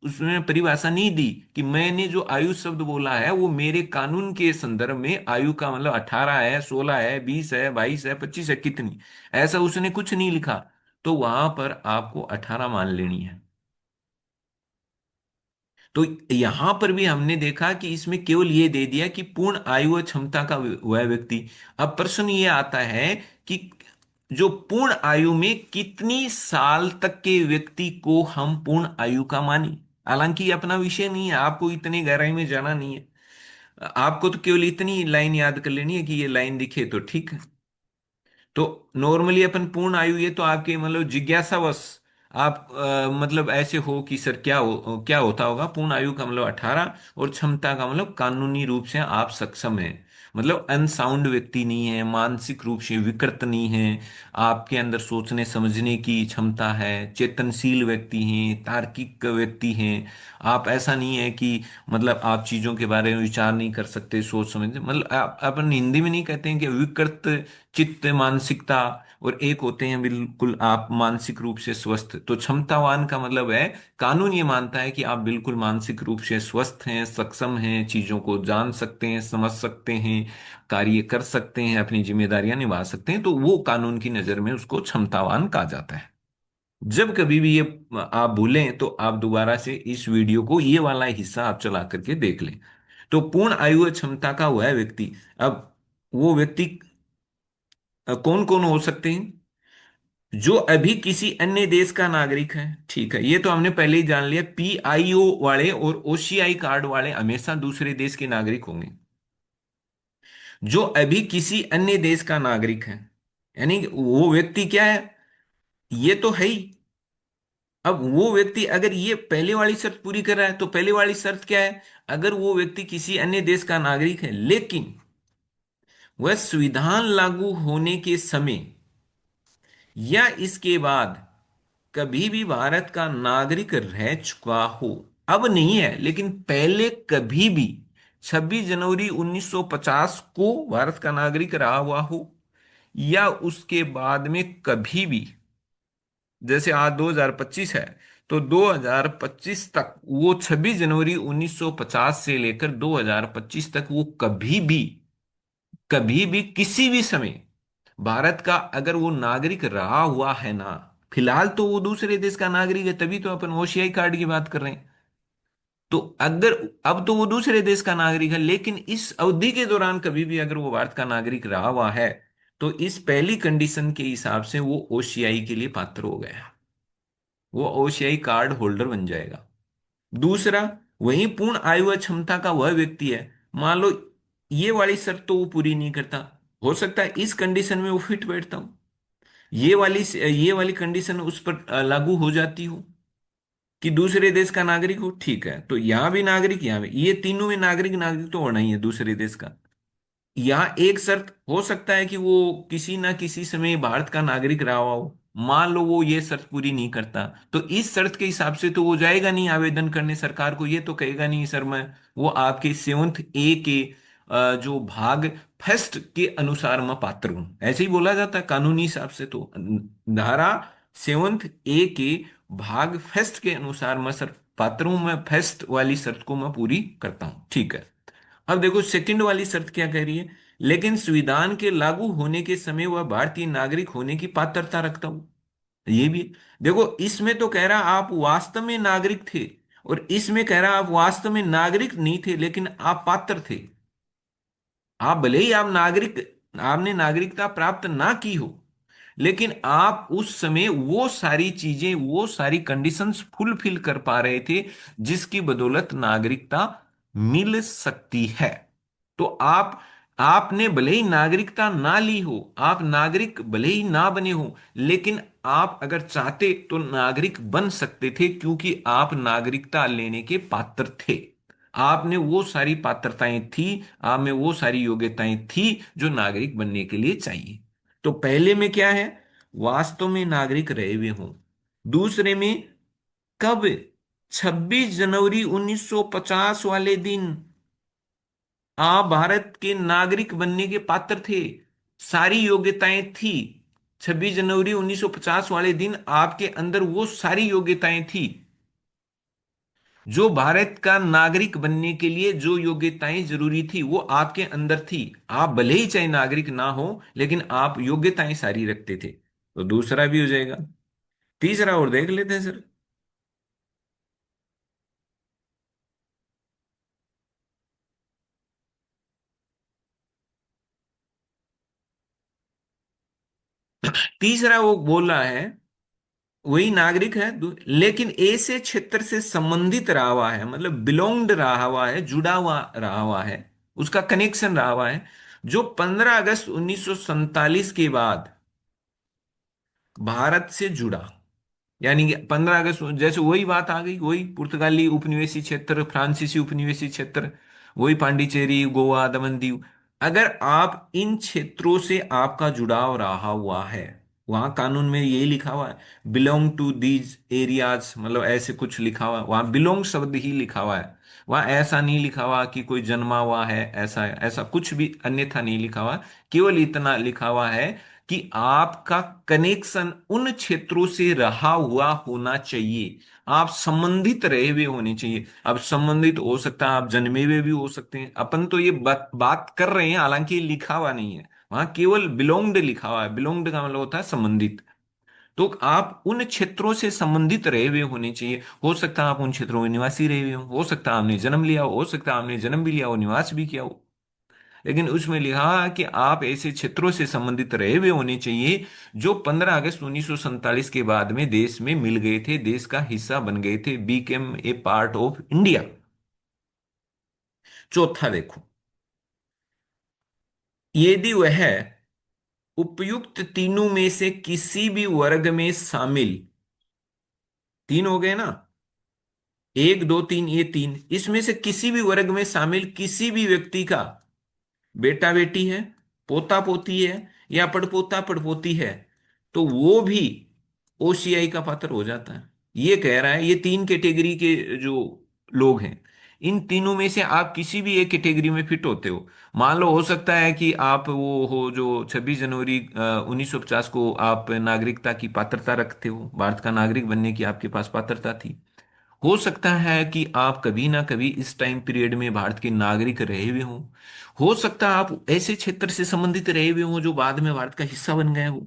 उसमें परिभाषा नहीं दी कि मैंने जो आयु शब्द बोला है वो मेरे कानून के संदर्भ में आयु का मतलब 18 है, 16 है, 20 है, 22 है, 25 है, कितनी, ऐसा उसने कुछ नहीं लिखा। तो वहां पर आपको 18 मान लेनी है। तो यहां पर भी हमने देखा कि इसमें केवल ये दे दिया कि पूर्ण आयु और क्षमता का वह व्यक्ति। अब प्रश्न ये आता है कि जो पूर्ण आयु में कितनी साल तक के व्यक्ति को हम पूर्ण आयु का माने। हालांकि ये अपना विषय नहीं है, आपको इतनी गहराई में जाना नहीं है। आपको तो केवल इतनी लाइन याद कर लेनी है कि ये लाइन दिखे तो ठीक है। तो नॉर्मली अपन पूर्ण आयु, ये तो आपके मतलब जिज्ञासावश आप मतलब ऐसे हो कि सर क्या होता होगा। पूर्ण आयु का मतलब 18, और क्षमता का मतलब कानूनी रूप से आप सक्षम हैं, मतलब अनसाउंड व्यक्ति नहीं है, मानसिक रूप से विकृत नहीं है, आपके अंदर सोचने समझने की क्षमता है, चेतनशील व्यक्ति हैं, तार्किक व्यक्ति हैं। आप ऐसा नहीं है कि मतलब आप चीजों के बारे में विचार नहीं कर सकते, सोच समझ, मतलब आप अपन हिंदी में नहीं कहते हैं कि विकृत चित्त मानसिकता, और एक होते हैं बिल्कुल आप मानसिक रूप से स्वस्थ। तो क्षमतावान का मतलब है, कानून ये मानता है कि आप बिल्कुल मानसिक रूप से स्वस्थ हैं, सक्षम हैं, चीजों को जान सकते हैं, समझ सकते हैं, कार्य कर सकते हैं, अपनी जिम्मेदारियां निभा सकते हैं, तो वो कानून की नजर में उसको क्षमतावान कहा जाता है। जब कभी भी ये आप भूलें तो आप दोबारा से इस वीडियो को, ये वाला हिस्सा आप चला करके देख लें। तो पूर्ण आयु और क्षमता का वह व्यक्ति, अब वो व्यक्ति कौन कौन हो सकते हैं? जो अभी किसी अन्य देश का नागरिक है, ठीक है, ये तो हमने पहले ही जान लिया। पीआईओ वाले और ओसीआई कार्ड वाले हमेशा दूसरे देश के नागरिक होंगे। जो अभी किसी अन्य देश का नागरिक है, यानी कि वो व्यक्ति क्या है, ये तो है ही। अब वो व्यक्ति अगर ये पहले वाली शर्त पूरी कर रहा है, तो पहले वाली शर्त क्या है? अगर वो व्यक्ति किसी अन्य देश का नागरिक है, लेकिन वह संविधान लागू होने के समय या इसके बाद कभी भी भारत का नागरिक रह चुका हो, अब नहीं है लेकिन पहले कभी भी 26 जनवरी 1950 को भारत का नागरिक रहा हुआ हो, या उसके बाद में कभी भी, जैसे आज 2025 है, तो 2025 तक वो 26 जनवरी 1950 से लेकर 2025 तक वो कभी भी किसी भी समय भारत का अगर वो नागरिक रहा हुआ है ना, फिलहाल तो वो दूसरे देश का नागरिक है, तभी तो अपन ओसीआई कार्ड की बात कर रहे हैं। तो अगर अब तो वो दूसरे देश का नागरिक है, लेकिन इस अवधि के दौरान कभी भी अगर वो भारत का नागरिक रहा हुआ है, तो इस पहली कंडीशन के हिसाब से वो ओसीआई के लिए पात्र हो गया, वो ओसीआई कार्ड होल्डर बन जाएगा। दूसरा, वही पूर्ण आयु व क्षमता का वह व्यक्ति है, मान लो ये वाली शर्त तो वो पूरी नहीं करता, हो सकता है इस कंडीशन में वो फिट बैठता हो, ये वाली कंडीशन उस पर लागू हो जाती हो कि दूसरे देश का नागरिक हो, ठीक है, तो यहां भी नागरिक, यहां भी, ये तीनों में नागरिक नागरिक तो होना ही है दूसरे देश का। यहाँ एक शर्त हो सकता है कि वो किसी ना किसी समय भारत का नागरिक रहा हुआ हो, मान लो वो ये शर्त पूरी नहीं करता, तो इस शर्त के हिसाब से तो वो जाएगा नहीं आवेदन करने सरकार को, ये तो कहेगा नहीं सर मैं, वो आपके 7 ए के जो भाग फर्स्ट के अनुसार मैं पात्र हूं, ऐसे ही बोला जाता है कानूनी हिसाब से तो। धारा 7 ए के भाग फर्स्ट के अनुसार मैं सर पात्र हूं, मैं फर्स्ट वाली शर्त को मैं पूरी करता हूं, ठीक है। अब देखो सेकंड वाली शर्त क्या कह रही है, लेकिन संविधान के लागू होने के समय वह भारतीय नागरिक होने की पात्रता रखता हूं, ये भी है। देखो इसमें तो कह रहा आप वास्तव में नागरिक थे, और इसमें कह रहा आप वास्तव में नागरिक नहीं थे लेकिन आप पात्र थे। आप भले ही आप नागरिक, आपने नागरिकता प्राप्त ना की हो, लेकिन आप उस समय वो सारी चीजें, वो सारी कंडीशंस फुलफिल कर पा रहे थे जिसकी बदौलत नागरिकता मिल सकती है। तो आपने भले ही नागरिकता ना ली हो, आप नागरिक भले ही ना बने हो, लेकिन आप अगर चाहते तो नागरिक बन सकते थे, क्योंकि आप नागरिकता लेने के पात्र थे। आपने वो सारी पात्रताएं थी, आप में वो सारी योग्यताएं थी जो नागरिक बनने के लिए चाहिए। तो पहले में क्या है, वास्तव में नागरिक रहे हुए हों। दूसरे में कब, 26 जनवरी 1950 वाले दिन आप भारत के नागरिक बनने के पात्र थे, सारी योग्यताएं थी। 26 जनवरी 1950 वाले दिन आपके अंदर वो सारी योग्यताएं थी। जो भारत का नागरिक बनने के लिए जो योग्यताएं जरूरी थी वो आपके अंदर थी। आप भले ही चाहे नागरिक ना हो, लेकिन आप योग्यताएं सारी रखते थे, तो दूसरा भी हो जाएगा। तीसरा और देख लेते हैं सर। तीसरा वो बोल रहा है, वही नागरिक है लेकिन ऐसे क्षेत्र से संबंधित रहा हुआ है, मतलब बिलोंग्ड रहा हुआ है, जुड़ा हुआ रहा हुआ है, उसका कनेक्शन रहा हुआ है, जो 15 अगस्त 1947 के बाद भारत से जुड़ा। यानी कि 15 अगस्त जैसे वही बात आ गई, वही पुर्तगाली उपनिवेशी क्षेत्र, फ्रांसीसी उपनिवेशी क्षेत्र, वही पांडिचेरी, गोवा, दमन दीव। अगर आप इन क्षेत्रों से आपका जुड़ाव रहा हुआ है, वहां कानून में यही लिखा हुआ है, बिलोंग टू दीज एरियाज, मतलब ऐसे कुछ लिखा हुआ है, वहां बिलोंग शब्द ही लिखा हुआ है। वहां ऐसा नहीं लिखा हुआ कि कोई जन्मा हुआ है, ऐसा ऐसा कुछ भी अन्यथा नहीं लिखा हुआ। केवल इतना लिखा हुआ है कि आपका कनेक्शन उन क्षेत्रों से रहा हुआ होना चाहिए, आप संबंधित रहे हुए होने चाहिए। अब संबंधित हो सकता है आप जन्मे हुए भी हो सकते हैं, अपन तो ये बात कर रहे हैं, हालांकि ये लिखा हुआ नहीं है, वहां केवल बिलोंग्ड लिखा हुआ है। बिलोंग्ड का मतलब होता है संबंधित। तो आप उन क्षेत्रों से संबंधित रहे हुए होने चाहिए। हो सकता है आप उन क्षेत्रों में निवासी रहे हुए हो सकता है आपने जन्म लिया हो सकता है आपने जन्म भी लिया हो, निवास भी किया हो, लेकिन उसमें लिखा कि आप ऐसे क्षेत्रों से संबंधित रहे हुए होने चाहिए जो 15 अगस्त 1947 के बाद में देश में मिल गए थे, देश का हिस्सा बन गए थे, Beckham A part of India. चौथा देखो, यदि वह उपयुक्त तीनों में से किसी भी वर्ग में शामिल, तीन हो गए ना, एक दो तीन, ये तीन, इसमें से किसी भी वर्ग में शामिल किसी भी व्यक्ति का बेटा बेटी है, पोता पोती है, या पड़पोता पड़पोती है, तो वो भी ओसीआई का पात्र हो जाता है। ये कह रहा है ये तीन कैटेगरी के जो लोग हैं, इन तीनों में से आप किसी भी एक कैटेगरी में फिट होते हो। मान लो हो सकता है कि आप वो हो जो 26 जनवरी 1950 को आप नागरिकता की पात्रता रखते हो, भारत का नागरिक बनने की आपके पास पात्रता थी। हो सकता है कि आप कभी ना कभी इस टाइम पीरियड में भारत के नागरिक रहे हुए हों। हो सकता है आप ऐसे क्षेत्र से संबंधित रहे हुए हों जो बाद में भारत का हिस्सा बन गए हो।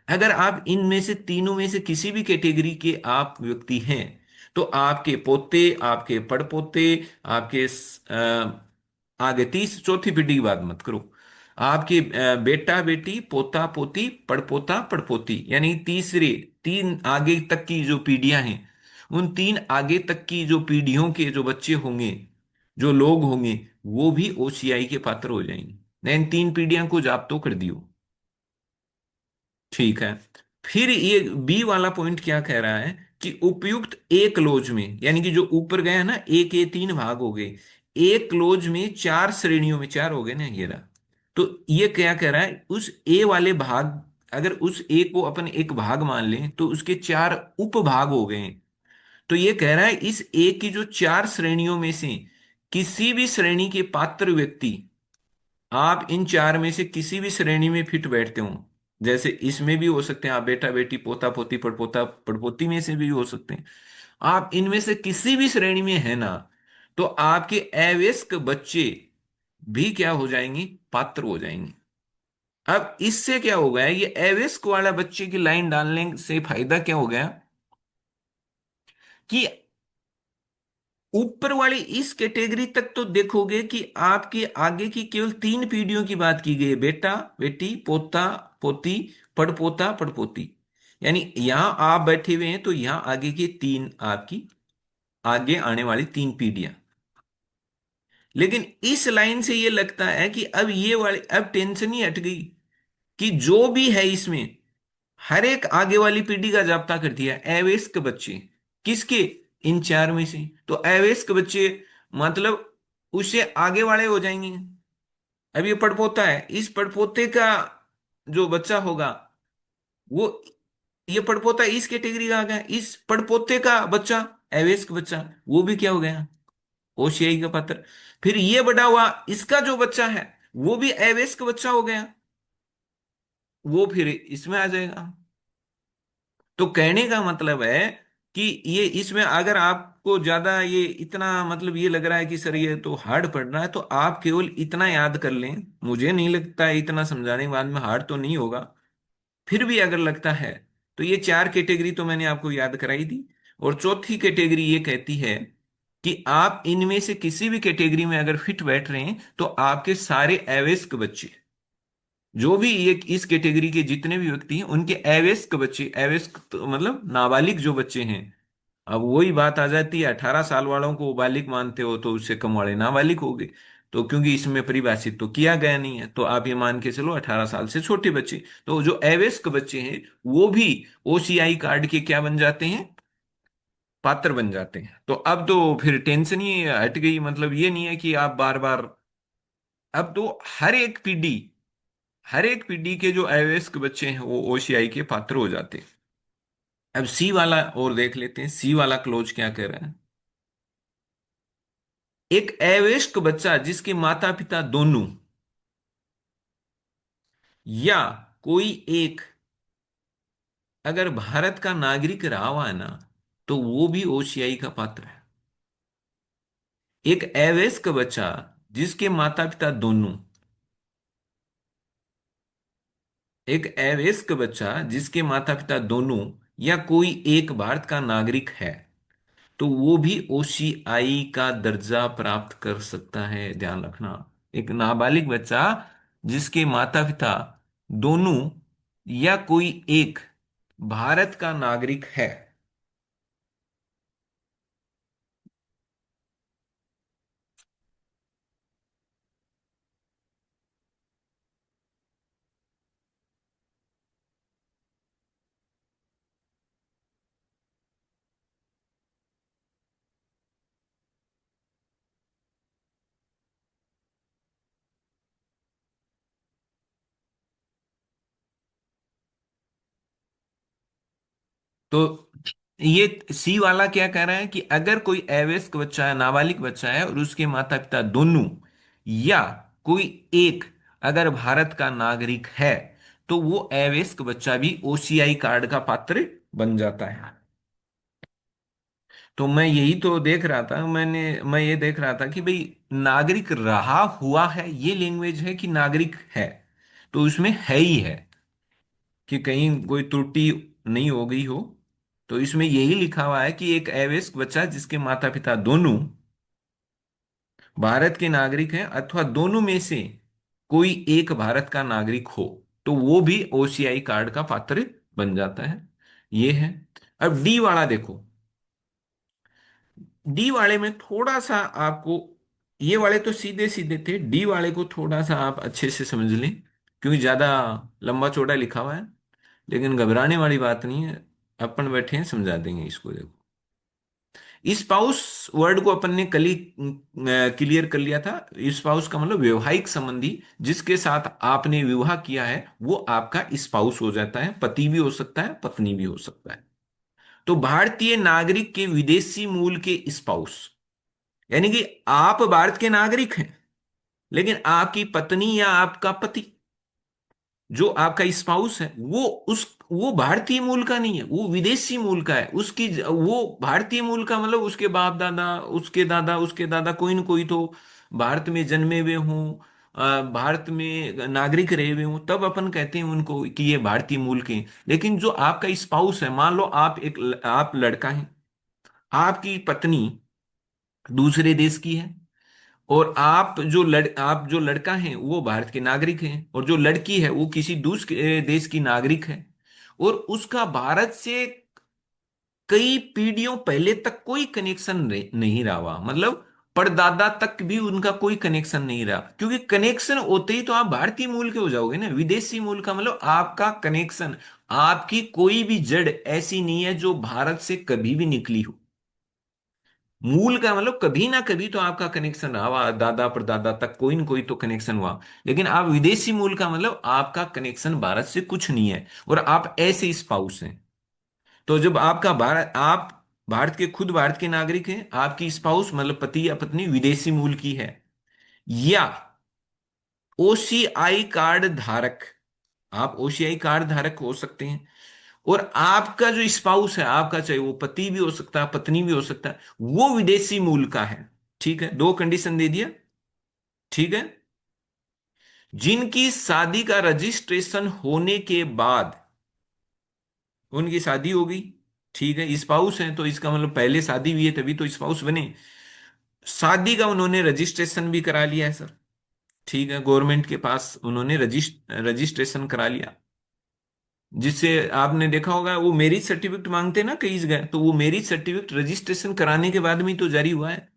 अगर आप इनमें से तीनों में से किसी भी कैटेगरी के आप व्यक्ति हैं, तो आपके पोते, आपके पड़पोते, आपके आगे तीस चौथी पीढ़ी की बात मत करो, आपके बेटा बेटी पोता पोती पड़पोता पड़पोती, यानी तीसरे तीन आगे तक की जो पीढ़ियां हैं, उन तीन आगे तक की जो पीढ़ियों के जो बच्चे होंगे, जो लोग होंगे, वो भी ओसीआई के पात्र हो जाएंगे। इन तीन पीढ़ियों को जाप तो कर दियो। ठीक है। फिर ये बी वाला पॉइंट क्या कह रहा है कि उपयुक्त एक क्लोज में, यानी कि जो ऊपर गया ना, एक ए तीन भाग हो गए, एक क्लोज में चार श्रेणियों में, चार हो गए ना ये रहा। तो ये क्या कह रहा है, उस ए वाले भाग, अगर उस ए को अपन एक भाग मान लें तो उसके चार उपभाग हो गए। तो ये कह रहा है इस ए की जो चार श्रेणियों में से किसी भी श्रेणी के पात्र व्यक्ति, आप इन चार में से किसी भी श्रेणी में फिट बैठते हो। जैसे इसमें भी हो सकते हैं आप बेटा बेटी पोता पोती पड़पोता पड़पोती में से भी हो सकते हैं। आप इनमें से किसी भी श्रेणी में है ना, तो आपके अवयस्क बच्चे भी क्या हो जाएंगे, पात्र हो जाएंगे। अब इससे क्या हो गया, ये अवयस्क वाला बच्चे की लाइन डालने से फायदा क्या हो गया कि ऊपर वाली इस कैटेगरी तक तो देखोगे कि आपके आगे की केवल तीन पीढ़ियों की बात की गई है, बेटा बेटी पोता पोती पड़पोता पड़पोती। यानी यहां आप बैठे हुए हैं तो यहां आगे की तीन आपकी आगे आने वाली तीन पीढ़ियां। लेकिन इस लाइन से ये लगता है कि अब ये वाली अब टेंशन ही हट गई कि जो भी है इसमें हर एक आगे वाली पीढ़ी का जाब्ता कर दिया अवयस्क बच्चे। किसके, इन चार में से। तो अवयस्क बच्चे मतलब उससे आगे वाले हो जाएंगे। अब ये पड़पोता है, इस पड़पोते का जो बच्चा होगा वो, ये पड़पोता इस कैटेगरी का आ गया, इस पड़पोते का बच्चा अवयस्क बच्चा, वो भी क्या हो गया, ओसीआई का पात्र। फिर ये बड़ा हुआ, इसका जो बच्चा है वो भी अवयस्क बच्चा हो गया, वो फिर इसमें आ जाएगा। तो कहने का मतलब है कि ये इसमें अगर आपको ज्यादा ये इतना मतलब ये लग रहा है कि सर ये तो हार्ड पड़ रहा है, तो आप केवल इतना याद कर लें। मुझे नहीं लगता है इतना समझाने के बाद में हार्ड तो नहीं होगा। फिर भी अगर लगता है तो ये चार कैटेगरी तो मैंने आपको याद कराई दी। और चौथी कैटेगरी ये कहती है कि आप इनमें से किसी भी कैटेगरी में अगर फिट बैठ रहे हैं तो आपके सारे अवयस्क बच्चे, जो भी ये इस कैटेगरी के जितने भी व्यक्ति हैं उनके अवयस्क बच्चे, अवयस्क तो मतलब नाबालिग जो बच्चे हैं। अब वही बात आ जाती है, 18 साल वालों को बालिग मानते हो तो उससे कम वाले नाबालिग हो गए। तो क्योंकि इसमें परिभाषित तो किया गया नहीं है, तो आप ये मान के चलो 18 साल से छोटे बच्चे। तो जो अवयस्क बच्चे हैं वो भी ओसीआई कार्ड के क्या बन जाते हैं, पात्र बन जाते हैं। तो अब तो फिर टेंशन ही हट गई, मतलब ये नहीं है कि आप बार बार, अब तो हर एक पीढ़ी, हर एक पीढ़ी के जो अवयस्क बच्चे हैं वो ओसीआई के पात्र हो जाते हैं। अब सी वाला और देख लेते हैं, सी वाला क्लोज क्या कह रहा है। एक अवयस्क बच्चा जिसके माता पिता दोनों या कोई एक अगर भारत का नागरिक रहा हुआ है ना, तो वो भी ओसीआई का पात्र है। एक अवयस्क बच्चा जिसके माता पिता दोनों, एक अवयस्क बच्चा जिसके माता पिता दोनों या कोई एक भारत का नागरिक है, तो वो भी ओसीआई का दर्जा प्राप्त कर सकता है, ध्यान रखना। एक नाबालिग बच्चा जिसके माता पिता दोनों या कोई एक भारत का नागरिक है। तो ये सी वाला क्या कह रहा है कि अगर कोई अवयस्क बच्चा है, नाबालिग बच्चा है और उसके माता पिता दोनों या कोई एक अगर भारत का नागरिक है, तो वो अवयस्क बच्चा भी ओसीआई कार्ड का पात्र बन जाता है। तो मैं यही तो देख रहा था, मैं ये देख रहा था कि भाई नागरिक रहा हुआ है ये लैंग्वेज है कि नागरिक है, तो उसमें है ही है कि कहीं कोई त्रुटि नहीं हो गई हो। तो इसमें यही लिखा हुआ है कि एक अवयस्क बच्चा जिसके माता पिता दोनों भारत के नागरिक हैं अथवा दोनों में से कोई एक भारत का नागरिक हो, तो वो भी ओसीआई कार्ड का पात्र बन जाता है। ये है। अब डी वाला देखो। डी वाले में थोड़ा सा आपको, ये वाले तो सीधे सीधे थे, डी वाले को थोड़ा सा आप अच्छे से समझ लें, क्योंकि ज्यादा लंबा चौड़ा लिखा हुआ है। लेकिन घबराने वाली बात नहीं है, अपन बैठे हैं समझा देंगे इसको। देखो, स्पाउस वर्ड को अपन ने कल ही क्लियर कर लिया था। स्पाउस का मतलब वैवाहिक संबंधी, जिसके साथ आपने विवाह किया है वो आपका स्पाउस हो जाता है। पति भी हो सकता है, पत्नी भी हो सकता है। तो भारतीय नागरिक के विदेशी मूल के स्पाउस, यानी कि आप भारत के नागरिक हैं लेकिन आपकी पत्नी या आपका पति जो आपका स्पाउस है वो भारतीय मूल का नहीं है, वो विदेशी मूल का है। वो भारतीय मूल का मतलब उसके बाप दादा, उसके दादा, उसके दादा कोई न कोई तो भारत में जन्मे हुए हों, भारत में नागरिक रहे हुए हों, तब अपन कहते हैं उनको कि ये भारतीय मूल के हैं। लेकिन जो आपका स्पाउस है, मान लो आप लड़का हैं, आपकी पत्नी दूसरे देश की है, और आप जो लड़का है वो भारत के नागरिक हैं, और जो लड़की है वो किसी दूसरे देश की नागरिक है, और उसका भारत से कई पीढ़ियों पहले तक कोई कनेक्शन नहीं रहा हुआ, मतलब परदादा तक भी उनका कोई कनेक्शन नहीं रहा। क्योंकि कनेक्शन होते ही तो आप भारतीय मूल के हो जाओगे ना। विदेशी मूल का मतलब आपका कनेक्शन, आपकी कोई भी जड़ ऐसी नहीं है जो भारत से कभी भी निकली हो। मूल का मतलब कभी ना कभी तो आपका कनेक्शन रहा हुआ, दादा परदादा तक कोई ना कोई तो कनेक्शन हुआ। लेकिन आप विदेशी मूल का मतलब आपका कनेक्शन भारत से कुछ नहीं है, और आप ऐसे स्पाउस हैं। तो जब आपका भारत, आप भारत के, खुद भारत के नागरिक हैं, आपकी स्पाउस मतलब पति या पत्नी विदेशी मूल की है, या ओसीआई कार्ड धारक, आप ओसीआई कार्ड धारक हो सकते हैं। और आपका जो स्पाउस है, आपका चाहे वो पति भी हो सकता है, पत्नी भी हो सकता है, वो विदेशी मूल का है। ठीक है, दो कंडीशन दे दिया। ठीक है। जिनकी शादी का रजिस्ट्रेशन होने के बाद उनकी शादी हो गई। ठीक है, स्पाउस है तो इसका मतलब पहले शादी हुई है तभी तो स्पाउस बने। शादी का उन्होंने रजिस्ट्रेशन भी करा लिया है सर। ठीक है, गवर्नमेंट के पास उन्होंने रजिस्ट्रेशन करा लिया। जिससे आपने देखा होगा वो मैरिज सर्टिफिकेट मांगते हैं ना कई जगह, तो वो मैरिज सर्टिफिकेट रजिस्ट्रेशन कराने के बाद में ही तो जारी हुआ है।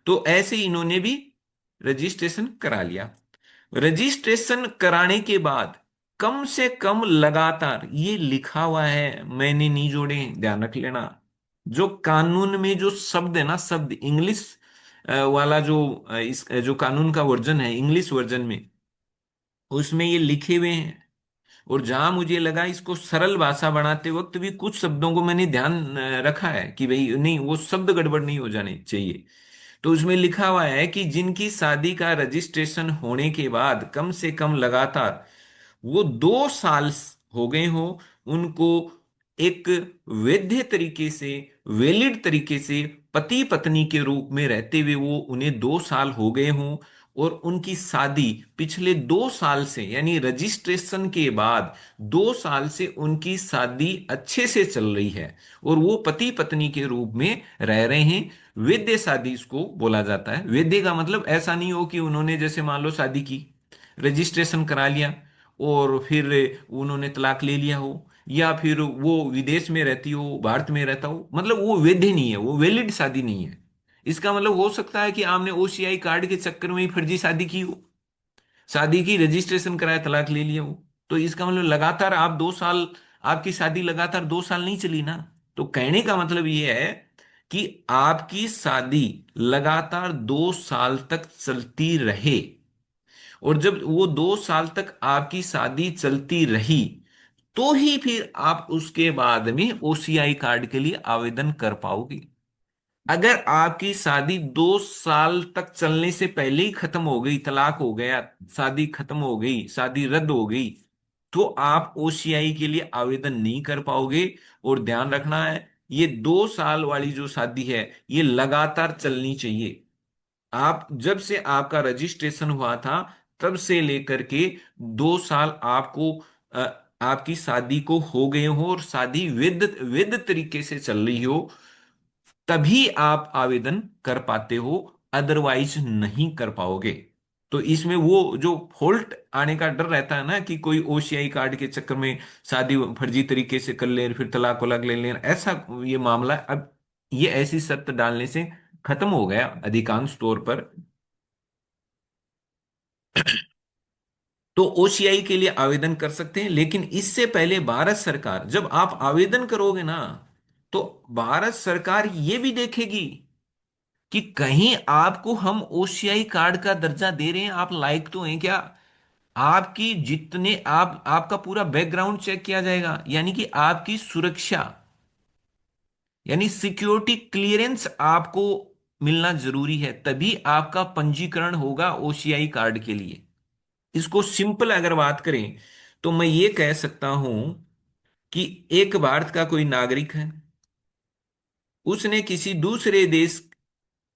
तो ऐसे ही इन्होंने भी रजिस्ट्रेशन करा लिया। रजिस्ट्रेशन कराने के बाद कम से कम लगातार, ये लिखा हुआ है, मैंने नहीं जोड़े, ध्यान रख लेना। जो कानून में जो शब्द है ना, शब्द इंग्लिश वाला जो इस जो कानून का वर्जन है इंग्लिश वर्जन में, उसमें ये लिखे हुए हैं। और जहां मुझे लगा इसको सरल भाषा बनाते वक्त भी कुछ शब्दों को मैंने ध्यान रखा है कि भाई नहीं, वो शब्द गड़बड़ नहीं हो जाने चाहिए। तो उसमें लिखा हुआ है कि जिनकी शादी का रजिस्ट्रेशन होने के बाद कम से कम लगातार वो 2 साल हो गए हो, उनको एक वैध तरीके से, वैलिड तरीके से पति पत्नी के रूप में रहते हुए वो उन्हें 2 साल हो गए हों, और उनकी शादी पिछले 2 साल से, यानी रजिस्ट्रेशन के बाद 2 साल से उनकी शादी अच्छे से चल रही है और वो पति पत्नी के रूप में रह रहे हैं। वैध शादी इसको बोला जाता है। वैध का मतलब ऐसा नहीं हो कि उन्होंने जैसे मान लो शादी की, रजिस्ट्रेशन करा लिया और फिर उन्होंने तलाक ले लिया हो, या फिर वो विदेश में रहती हो, भारत में रहता हो, मतलब वो वैध नहीं है, वो वैलिड शादी नहीं है। इसका मतलब हो सकता है कि आपने ओसीआई कार्ड के चक्कर में ही फर्जी शादी की हो, शादी की, रजिस्ट्रेशन कराया, तलाक ले लिया हो। तो इसका मतलब लगातार आप 2 साल, आपकी शादी लगातार 2 साल नहीं चली ना। तो कहने का मतलब ये है कि आपकी शादी लगातार 2 साल तक चलती रहे, और जब वो 2 साल तक आपकी शादी चलती रही, तो ही फिर आप उसके बाद में ओसीआई कार्ड के लिए आवेदन कर पाओगे। अगर आपकी शादी 2 साल तक चलने से पहले ही खत्म हो गई, तलाक हो गया, शादी खत्म हो गई, शादी रद्द हो गई, तो आप ओसीआई के लिए आवेदन नहीं कर पाओगे। और ध्यान रखना है, ये 2 साल वाली जो शादी है ये लगातार चलनी चाहिए। आप जब से आपका रजिस्ट्रेशन हुआ था तब से लेकर के 2 साल आपको अ, आपकी शादी को हो गए हो और शादी वैध वैध तरीके से चल रही हो, तभी आप आवेदन कर पाते हो, अदरवाइज नहीं कर पाओगे। तो इसमें वो जो फॉल्ट आने का डर रहता है ना कि कोई ओसीआई कार्ड के चक्कर में शादी फर्जी तरीके से कर ले, फिर तलाक वलाक ले लें, ऐसा ये मामला अब ये ऐसी शर्त डालने से खत्म हो गया अधिकांश तौर पर। तो ओसीआई के लिए आवेदन कर सकते हैं, लेकिन इससे पहले भारत सरकार, जब आप आवेदन करोगे ना, तो भारत सरकार ये भी देखेगी कि कहीं आपको हम ओसीआई कार्ड का दर्जा दे रहे हैं, आप लायक तो हैं क्या। आपकी जितने आप आपका पूरा बैकग्राउंड चेक किया जाएगा, यानी कि आपकी सुरक्षा, यानी सिक्योरिटी क्लियरेंस आपको मिलना जरूरी है, तभी आपका पंजीकरण होगा ओसीआई कार्ड के लिए। इसको सिंपल अगर बात करें तो मैं ये कह सकता हूं कि एक भारत का कोई नागरिक है, उसने किसी दूसरे देश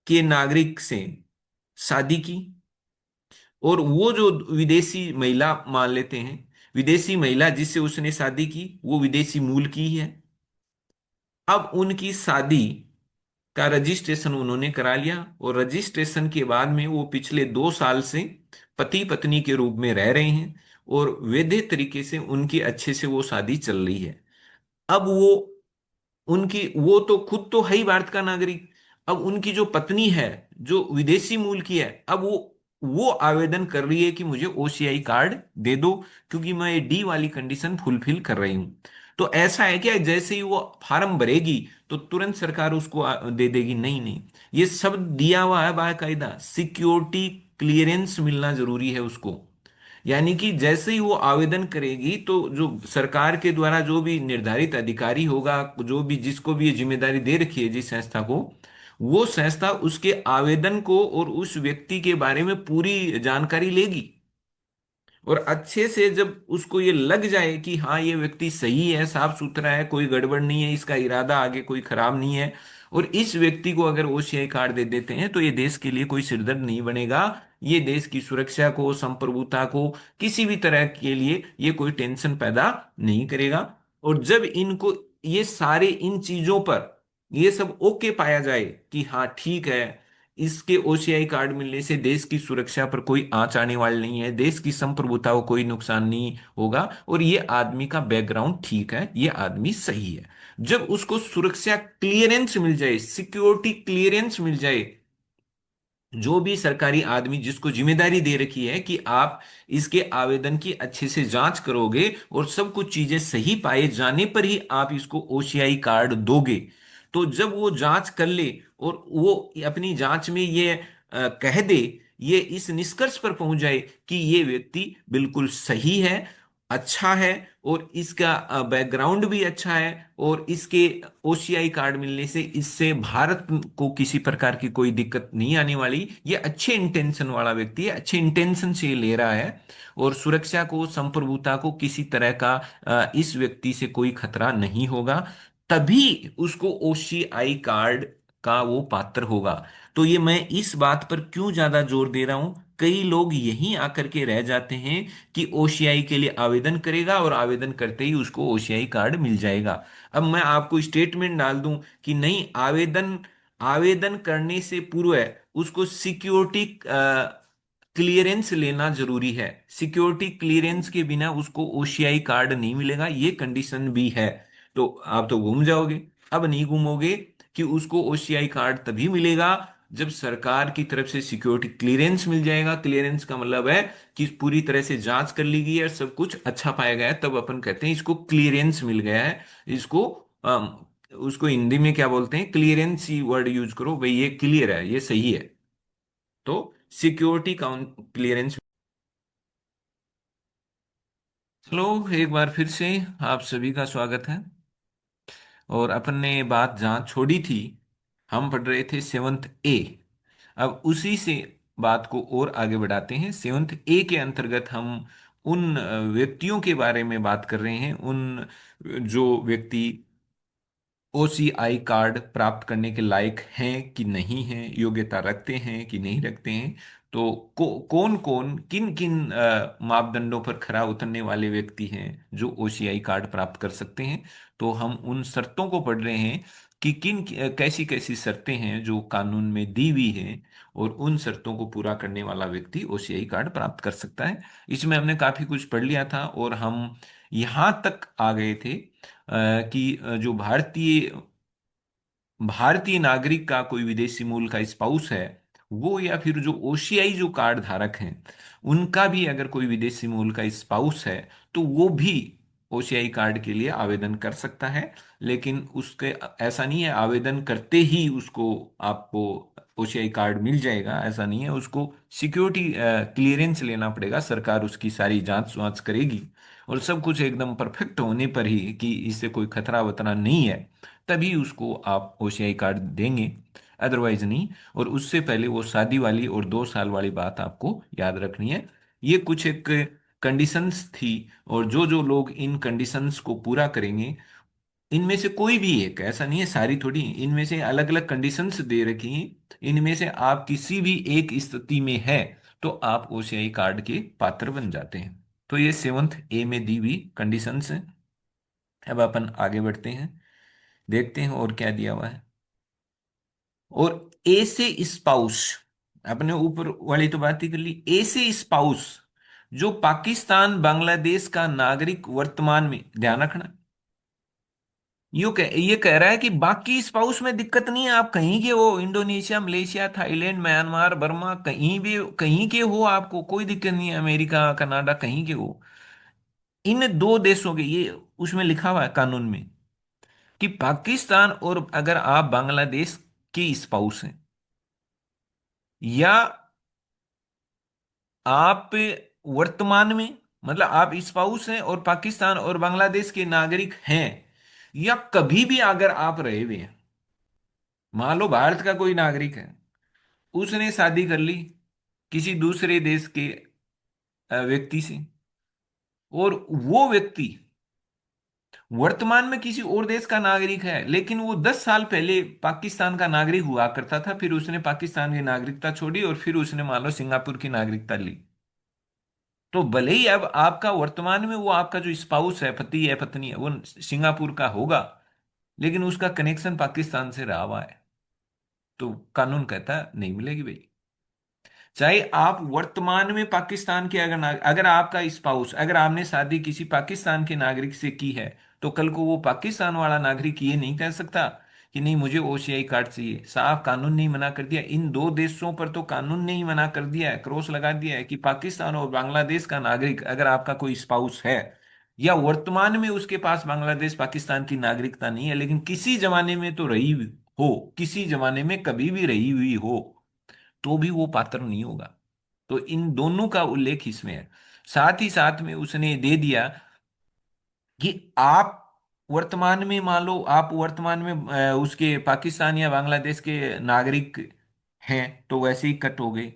के नागरिक से शादी की, और वो जो विदेशी महिला मान लेते हैं, विदेशी महिला जिससे उसने शादी की वो विदेशी मूल की ही है। अब उनकी शादी का रजिस्ट्रेशन उन्होंने करा लिया, और रजिस्ट्रेशन के बाद में वो पिछले 2 साल से पति पत्नी के रूप में रह रहे हैं, और वैध तरीके से उनकी अच्छे से वो शादी चल रही है। अब वो तो खुद तो है ही भारत का नागरिक। अब उनकी जो पत्नी है, जो विदेशी मूल की है, अब वो आवेदन कर रही है कि मुझे ओसीआई कार्ड दे दो, क्योंकि मैं ये डी वाली कंडीशन फुलफिल कर रही हूं। तो ऐसा है क्या जैसे ही वो फार्म भरेगी तो तुरंत सरकार उसको दे देगी? नहीं नहीं, ये सब दिया हुआ है बाकायदा, सिक्योरिटी क्लियरेंस मिलना जरूरी है उसको। यानी कि जैसे ही वो आवेदन करेगी तो जो सरकार के द्वारा जो भी निर्धारित अधिकारी होगा, जो भी जिसको भी ये जिम्मेदारी दे रखी है जिस संस्था को, वो संस्था उसके आवेदन को और उस व्यक्ति के बारे में पूरी जानकारी लेगी, और अच्छे से जब उसको ये लग जाए कि हाँ ये व्यक्ति सही है, साफ सुथरा है, कोई गड़बड़ नहीं है, इसका इरादा आगे कोई खराब नहीं है, और इस व्यक्ति को अगर ओसीआई कार्ड दे देते हैं, तो ये देश के लिए कोई सिरदर्द नहीं बनेगा। ये देश की सुरक्षा को, संप्रभुता को, किसी भी तरह के लिए ये कोई टेंशन पैदा नहीं करेगा। और जब इनको ये सारे इन चीजों पर ये सब ओके पाया जाए कि हाँ ठीक है, इसके ओसीआई कार्ड मिलने से देश की सुरक्षा पर कोई आंच आने वाली नहीं है, देश की संप्रभुता को कोई नुकसान नहीं होगा, और ये आदमी का बैकग्राउंड ठीक है, ये आदमी सही है, जब उसको सुरक्षा क्लियरेंस मिल जाए, सिक्योरिटी क्लियरेंस मिल जाए, जो भी सरकारी आदमी जिसको जिम्मेदारी दे रखी है कि आप इसके आवेदन की अच्छे से जांच करोगे और सब कुछ चीजें सही पाए जाने पर ही आप इसको ओसीआई कार्ड दोगे, तो जब वो जांच कर ले और वो अपनी जांच में ये कह दे, ये इस निष्कर्ष पर पहुंच जाए कि ये व्यक्ति बिल्कुल सही है, अच्छा है, और इसका बैकग्राउंड भी अच्छा है, और इसके ओसीआई कार्ड मिलने से इससे भारत को किसी प्रकार की कोई दिक्कत नहीं आने वाली, ये अच्छे इंटेंशन वाला व्यक्ति है, अच्छे इंटेंशन से ये ले रहा है, और सुरक्षा को, संप्रभुता को किसी तरह का इस व्यक्ति से कोई खतरा नहीं होगा, तभी उसको ओसीआई कार्ड का वो पात्र होगा। तो ये मैं इस बात पर क्यों ज्यादा जोर दे रहा हूं, कई लोग यहीं आकर के रह जाते हैं कि ओसीआई के लिए आवेदन करेगा और आवेदन करते ही उसको ओसीआई कार्ड मिल जाएगा। अब मैं आपको स्टेटमेंट डाल दूं कि नहीं, आवेदन आवेदन करने से पूर्व उसको सिक्योरिटी क्लियरेंस लेना जरूरी है, सिक्योरिटी क्लियरेंस के बिना उसको ओसीआई कार्ड नहीं मिलेगा, ये कंडीशन भी है। तो आप तो घूम जाओगे, अब नहीं घूमोगे, कि उसको ओसीआई कार्ड तभी मिलेगा जब सरकार की तरफ से सिक्योरिटी क्लियरेंस मिल जाएगा। क्लियरेंस का मतलब है कि पूरी तरह से जांच कर ली गई है, सब कुछ अच्छा पाया गया है, तब अपन कहते हैं इसको क्लियरेंस मिल गया है। इसको उसको हिंदी में क्या बोलते हैं, क्लियरेंस ही वर्ड यूज करो भाई, ये क्लियर है, ये सही है, तो सिक्योरिटी काउंट क्लियरेंस। हेलो, एक बार फिर से आप सभी का स्वागत है। और अपन ने बात जहाँ छोड़ी थी, हम पढ़ रहे थे सेवंथ ए। अब उसी से बात को और आगे बढ़ाते हैं। सेवंथ ए के अंतर्गत हम उन व्यक्तियों के बारे में बात कर रहे हैं, उन जो व्यक्ति ओसीआई कार्ड प्राप्त करने के लायक हैं कि नहीं हैं, योग्यता रखते हैं कि नहीं रखते हैं। तो कौन कौन, किन किन मापदंडों पर खरा उतरने वाले व्यक्ति हैं जो ओसीआई कार्ड प्राप्त कर सकते हैं। तो हम उन शर्तों को पढ़ रहे हैं कि कैसी कैसी शर्तें हैं जो कानून में दी हुई हैं, और उन शर्तों को पूरा करने वाला व्यक्ति ओसीआई कार्ड प्राप्त कर सकता है। इसमें हमने काफी कुछ पढ़ लिया था, और हम यहाँ तक आ गए थे कि जो भारतीय भारतीय नागरिक का कोई विदेशी मूल का स्पाउस है, वो, या फिर जो ओसीआई जो कार्ड धारक हैं, उनका भी अगर कोई विदेशी मूल का स्पाउस है, तो वो भी ओसीआई कार्ड के लिए आवेदन कर सकता है। लेकिन उसके ऐसा नहीं है आवेदन करते ही उसको, आपको ओसीआई कार्ड मिल जाएगा, ऐसा नहीं है। उसको सिक्योरिटी क्लियरेंस लेना पड़ेगा, सरकार उसकी सारी जांच वांच करेगी, और सब कुछ एकदम परफेक्ट होने पर ही, कि इससे कोई खतरा वतरा नहीं है, तभी उसको आप ओसीआई कार्ड देंगे, अदरवाइज नहीं। और उससे पहले वो शादी वाली और 2 साल वाली बात आपको याद रखनी है। ये कुछ एक कंडीशंस थी, और जो जो लोग इन कंडीशंस को पूरा करेंगे, इनमें से कोई भी एक, ऐसा नहीं है सारी थोड़ी, इनमें से अलग अलग कंडीशंस दे रखी हैं, इनमें से आप किसी भी एक स्थिति में है, तो आप ओसीआई कार्ड के पात्र बन जाते हैं। तो ये सेवंथ ए में दी हुई कंडीशंस हैं। अब अपन आगे बढ़ते हैं, देखते हैं और क्या दिया हुआ है। और ए से स्पाउस, अपने ऊपर वाली तो बात ही कर ली। ए से स्पाउस जो पाकिस्तान बांग्लादेश का नागरिक वर्तमान में, ध्यान रखना, ये कह रहा है कि बाकी स्पाउस में दिक्कत नहीं है, आप कहीं के हो, Indonesia, Malaysia, Thailand, Myanmar, Burma, कहीं भी कहीं के हो, आपको कोई दिक्कत नहीं है, अमेरिका, कनाडा, कहीं के हो, इन दो देशों के, ये उसमें लिखा हुआ है कानून में, कि पाकिस्तान, और अगर आप बांग्लादेश के स्पाउस हैं, या आप वर्तमान में, मतलब आप स्पाउस हैं और पाकिस्तान और बांग्लादेश के नागरिक हैं, या कभी भी अगर आप रहे हुए हैं, मान लो भारत का कोई नागरिक है, उसने शादी कर ली किसी दूसरे देश के व्यक्ति से, और वो व्यक्ति वर्तमान में किसी और देश का नागरिक है, लेकिन वो 10 साल पहले पाकिस्तान का नागरिक हुआ करता था, फिर उसने पाकिस्तान की नागरिकता छोड़ी और फिर उसने मान लो सिंगापुर की नागरिकता ली। तो भले ही अब आपका वर्तमान में वो आपका जो स्पाउस है, पति है, पत्नी है, वो सिंगापुर का होगा, लेकिन उसका कनेक्शन पाकिस्तान से रहा हुआ है, तो कानून कहता है नहीं मिलेगी भाई। चाहे आप वर्तमान में पाकिस्तान के अगर अगर आपका स्पाउस, अगर आपने शादी किसी पाकिस्तान के नागरिक से की है, तो कल को वो पाकिस्तान वाला नागरिक ये नहीं कह सकता कि नहीं मुझे ओसीआई कार्ड चाहिए। साफ कानून नहीं मना कर दिया, इन दो देशों पर तो कानून ने ही मना कर दिया है, क्रॉस लगा दिया है कि पाकिस्तान और बांग्लादेश का नागरिक अगर आपका कोई स्पाउस है, या वर्तमान में उसके पास बांग्लादेश पाकिस्तान की नागरिकता नहीं है, लेकिन किसी जमाने में तो रही हो, किसी जमाने में कभी भी रही हुई हो, तो भी वो पात्र नहीं होगा। तो इन दोनों का उल्लेख इसमें है। साथ ही साथ में उसने दे दिया कि आप वर्तमान में मान लो आप वर्तमान में उसके पाकिस्तान या बांग्लादेश के नागरिक हैं, तो वैसे ही कट हो गए।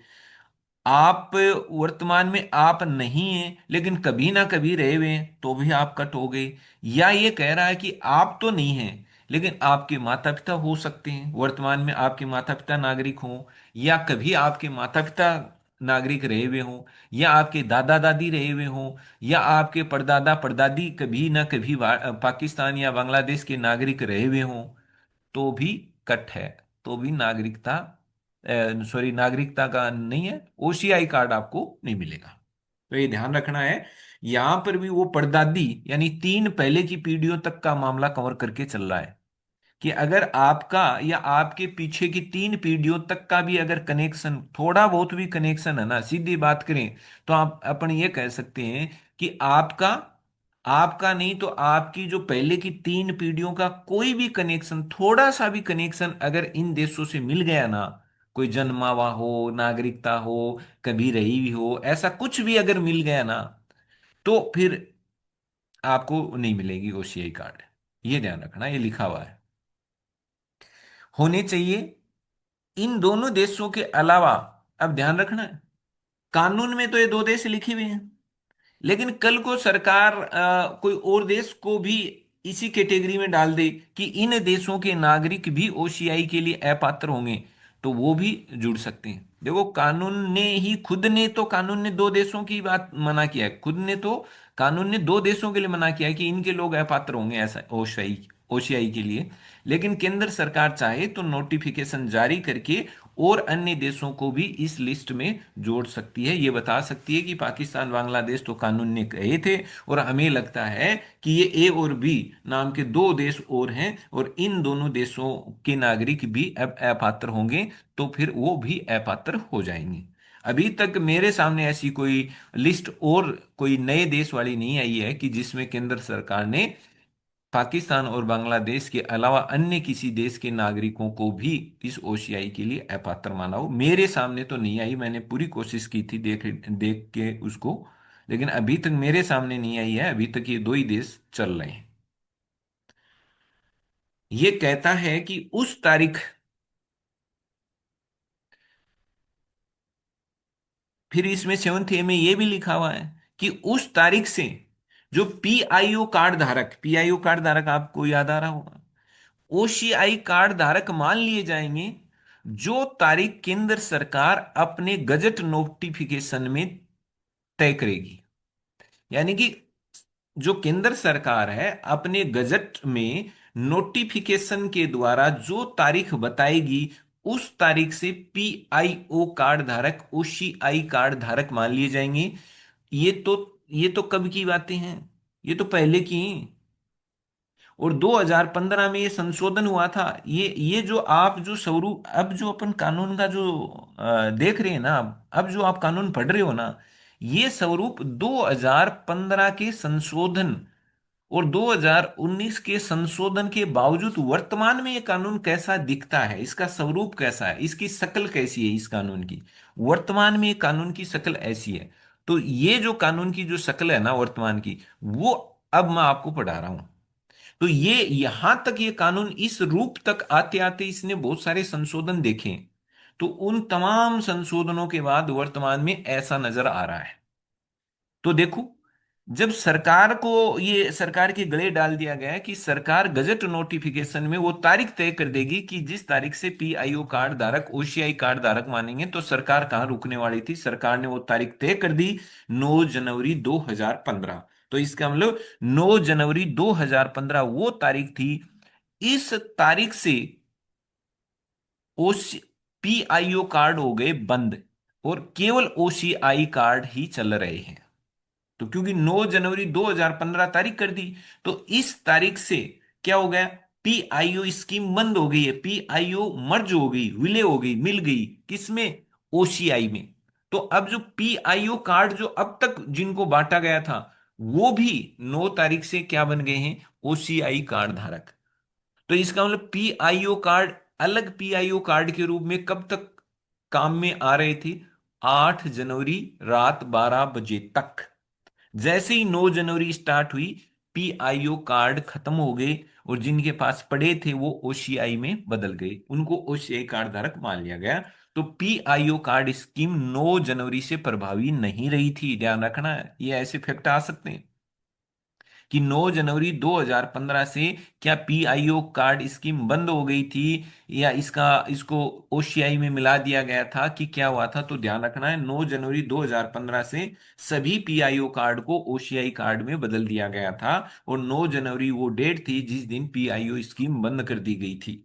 आप वर्तमान में आप नहीं हैं, लेकिन कभी ना कभी रहे हुए हैं, तो भी आप कट हो गए। या ये कह रहा है कि आप तो नहीं हैं, लेकिन आपके माता पिता हो सकते हैं, वर्तमान में आपके माता पिता नागरिक हों, या कभी आपके माता पिता नागरिक रहे हुए हों, या आपके दादा दादी रहे हुए हों, या आपके परदादा परदादी कभी ना कभी पाकिस्तान या बांग्लादेश के नागरिक रहे हुए हों, तो भी कट है, तो भी नागरिकता, सॉरी नागरिकता का नहीं है, ओसीआई कार्ड आपको नहीं मिलेगा। तो ये ध्यान रखना है। यहां पर भी वो परदादी यानी तीन पहले की पीढ़ियों तक का मामला कवर करके चल रहा है कि अगर आपका या आपके पीछे की तीन पीढ़ियों तक का भी अगर कनेक्शन, थोड़ा बहुत भी कनेक्शन है ना, सीधी बात करें तो आप अपन ये कह सकते हैं कि आपका आपका नहीं तो आपकी जो पहले की तीन पीढ़ियों का कोई भी कनेक्शन, थोड़ा सा भी कनेक्शन अगर इन देशों से मिल गया ना, कोई जन्मा हुआ हो, नागरिकता हो, कभी रही हुई हो, ऐसा कुछ भी अगर मिल गया ना, तो फिर आपको नहीं मिलेगी ओसीआई कार्ड। ये ध्यान रखना, ये लिखा हुआ है। होने चाहिए इन दोनों देशों के अलावा। अब ध्यान रखना है, कानून में तो ये दो देश लिखे हुए हैं, लेकिन कल को सरकार कोई और देश को भी इसी कैटेगरी में डाल दे कि इन देशों के नागरिक भी ओसीआई के लिए अपात्र होंगे, तो वो भी जुड़ सकते हैं। देखो कानून ने ही, खुद ने तो, कानून ने दो देशों की बात मना किया है, खुद ने तो कानून ने दो देशों के लिए मना किया है कि इनके लोग अपात्र होंगे ऐसा ओसीआई ओसीआई के लिए। लेकिन केंद्र सरकार चाहे तो नोटिफिकेशन जारी करके और अन्य देशों को भी इस लिस्ट में जोड़ सकती है। ये बता सकती है कि पाकिस्तान बांग्लादेश तो कानून ने कहे थे, और हमें लगता है कि ये ए और बी नाम के दो देश और हैं, और इन दोनों देशों के नागरिक भी अब अपात्र होंगे, तो फिर वो भी अपात्र हो जाएंगे। अभी तक मेरे सामने ऐसी कोई लिस्ट और कोई नए देश वाली नहीं आई है कि जिसमें केंद्र सरकार ने पाकिस्तान और बांग्लादेश के अलावा अन्य किसी देश के नागरिकों को भी इस ओसीआई के लिए अपात्र माना हो। मेरे सामने तो नहीं आई, मैंने पूरी कोशिश की थी देख देख के उसको, लेकिन अभी तक मेरे सामने नहीं आई है। अभी तक ये दो ही देश चल रहे हैं। ये कहता है कि उस तारीख, फिर इसमें सेवंथ ए में ये भी लिखा हुआ है कि उस तारीख से जो पीआईओ कार्ड धारक, पीआईओ कार्ड धारक आपको याद आ रहा होगा, ओसीआई कार्ड धारक मान लिए जाएंगे जो तारीख केंद्र सरकार अपने गजट नोटिफिकेशन में तय करेगी। यानी कि जो केंद्र सरकार है अपने गजट में नोटिफिकेशन के द्वारा जो तारीख बताएगी, उस तारीख से पीआईओ कार्ड धारक ओसीआई कार्ड धारक मान लिए जाएंगे। ये तो ये तो कब की बातें हैं, ये तो पहले की हैं। और 2015 में ये संशोधन हुआ था। ये जो आप जो स्वरूप, अब जो अपन कानून का जो देख रहे हैं ना, अब जो आप कानून पढ़ रहे हो ना, ये स्वरूप 2015 के संशोधन और 2019 के संशोधन के बावजूद वर्तमान में ये कानून कैसा दिखता है, इसका स्वरूप कैसा है, इसकी शक्ल कैसी है, इस कानून की वर्तमान में ये कानून की शक्ल ऐसी है। तो ये जो कानून की जो शक्ल है ना वर्तमान की, वो अब मैं आपको पढ़ा रहा हूं। तो ये यहां तक ये कानून इस रूप तक आते आते इसने बहुत सारे संशोधन देखे। तो उन तमाम संशोधनों के बाद वर्तमान में ऐसा नजर आ रहा है। तो देखो, जब सरकार को ये सरकार के गले डाल दिया गया कि सरकार गजट नोटिफिकेशन में वो तारीख तय कर देगी कि जिस तारीख से पीआईओ कार्ड धारक ओसीआई कार्ड धारक मानेंगे, तो सरकार कहाँ रुकने वाली थी, सरकार ने वो तारीख तय कर दी, 9 जनवरी 2015। तो इसका मतलब 9 जनवरी 2015 वो तारीख थी। इस तारीख से ओसी पीआईओ कार्ड हो गए बंद, और केवल ओसीआई कार्ड ही चल रहे हैं। तो क्योंकि 9 जनवरी 2015 तारीख कर दी, तो इस तारीख से क्या हो गया, पीआईओ स्कीम बंद हो गई है, पीआईओ मर्ज हो गई, विलय हो गई, मिल गई किसमें, ओसीआई में। तो अब जो पीआईओ कार्ड जो अब तक जिनको बांटा गया था, वो भी 9 तारीख से क्या बन गए हैं, ओसीआई कार्ड धारक। तो इसका मतलब पीआईओ कार्ड अलग पीआईओ कार्ड के रूप में कब तक काम में आ रहे थे, 8 जनवरी रात 12 बजे तक। जैसे ही 9 जनवरी स्टार्ट हुई, पीआईओ कार्ड खत्म हो गए, और जिनके पास पड़े थे वो ओसीआई में बदल गए, उनको ओसीआई कार्ड धारक मान लिया गया। तो पीआईओ कार्ड स्कीम 9 जनवरी से प्रभावी नहीं रही थी, ध्यान रखना है, ये ऐसे फैक्ट आ सकते हैं कि 9 जनवरी 2015 से क्या पीआईओ कार्ड स्कीम बंद हो गई थी, या इसको ओसीआई में मिला दिया गया था, कि क्या हुआ था। तो ध्यान रखना है, 9 जनवरी 2015 से सभी पीआईओ कार्ड को ओसीआई कार्ड में बदल दिया गया था, और 9 जनवरी वो डेट थी जिस दिन पीआईओ स्कीम बंद कर दी गई थी।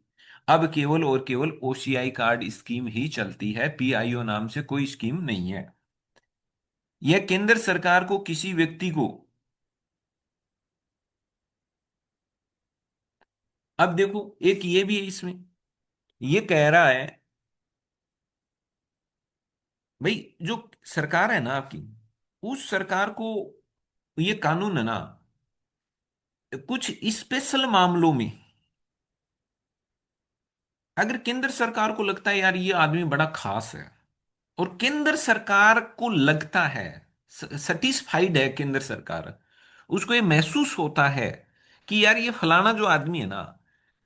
अब केवल और केवल ओसीआई कार्ड स्कीम ही चलती है, पीआईओ नाम से कोई स्कीम नहीं है। यह केंद्र सरकार को किसी व्यक्ति को, अब देखो एक ये भी है इसमें, ये कह रहा है भाई, जो सरकार है ना आपकी, उस सरकार को, ये कानून है ना, कुछ स्पेशल मामलों में अगर केंद्र सरकार को लगता है यार ये आदमी बड़ा खास है, और केंद्र सरकार को लगता है, सेटिस्फाइड है केंद्र सरकार, उसको ये महसूस होता है कि यार ये फलाना जो आदमी है ना,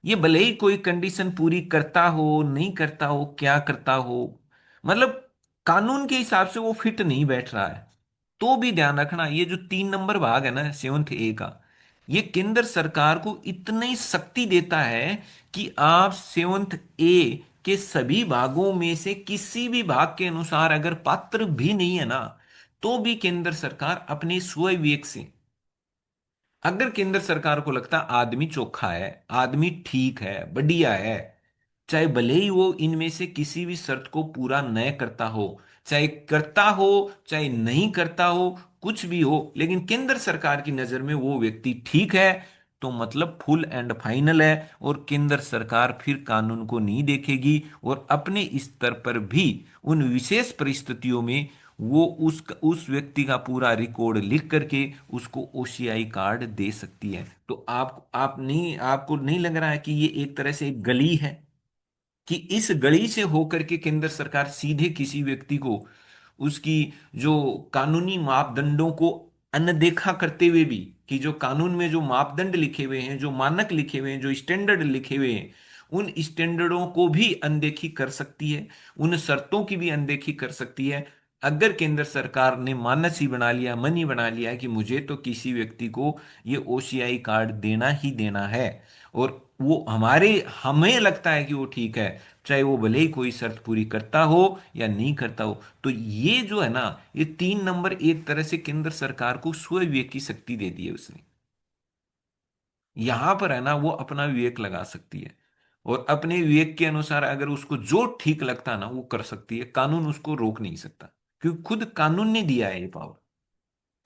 ये भले ही कोई कंडीशन पूरी करता हो, नहीं करता हो, क्या करता हो, मतलब कानून के हिसाब से वो फिट नहीं बैठ रहा है, तो भी ध्यान रखना, ये जो 3 नंबर भाग है ना, 7A का, ये केंद्र सरकार को इतनी शक्ति देता है कि आप 7A के सभी भागों में से किसी भी भाग के अनुसार अगर पात्र भी नहीं है ना, तो भी केंद्र सरकार अपने स्वयं विवेक से, अगर केंद्र सरकार को लगता आदमी चोखा है, आदमी ठीक है, बढ़िया है, चाहे भले ही वो इनमें से किसी भी शर्त को पूरा न करता हो, चाहे करता हो, चाहे नहीं करता हो, कुछ भी हो, लेकिन केंद्र सरकार की नजर में वो व्यक्ति ठीक है, तो मतलब फुल एंड फाइनल है, और केंद्र सरकार फिर कानून को नहीं देखेगी, और अपने स्तर पर भी उन विशेष परिस्थितियों में वो उस व्यक्ति का पूरा रिकॉर्ड लिख करके उसको ओसीआई कार्ड दे सकती है। तो आप नहीं, आपको नहीं लग रहा है कि ये एक तरह से एक गली है, कि इस गली से होकर के केंद्र सरकार सीधे किसी व्यक्ति को उसकी जो कानूनी मापदंडों को अनदेखा करते हुए भी, कि जो कानून में जो मापदंड लिखे हुए हैं, जो मानक लिखे हुए हैं, जो स्टैंडर्ड लिखे हुए हैं, उन स्टैंडर्डों को भी अनदेखी कर सकती है, उन शर्तों की भी अनदेखी कर सकती है। अगर केंद्र सरकार ने मानस ही बना लिया, मन ही बना लिया कि मुझे तो किसी व्यक्ति को ये ओसीआई कार्ड देना ही देना है, और वो हमें लगता है कि वो ठीक है, चाहे वो भले ही कोई शर्त पूरी करता हो या नहीं करता हो, तो ये जो है ना, ये 3 नंबर एक तरह से केंद्र सरकार को स्वयं विवेक की शक्ति दे दी है उसने। यहां पर है ना वो अपना विवेक लगा सकती है, और अपने विवेक के अनुसार अगर उसको जो ठीक लगता है ना वो कर सकती है, कानून उसको रोक नहीं सकता, क्योंकि खुद कानून ने दिया है ये पावर।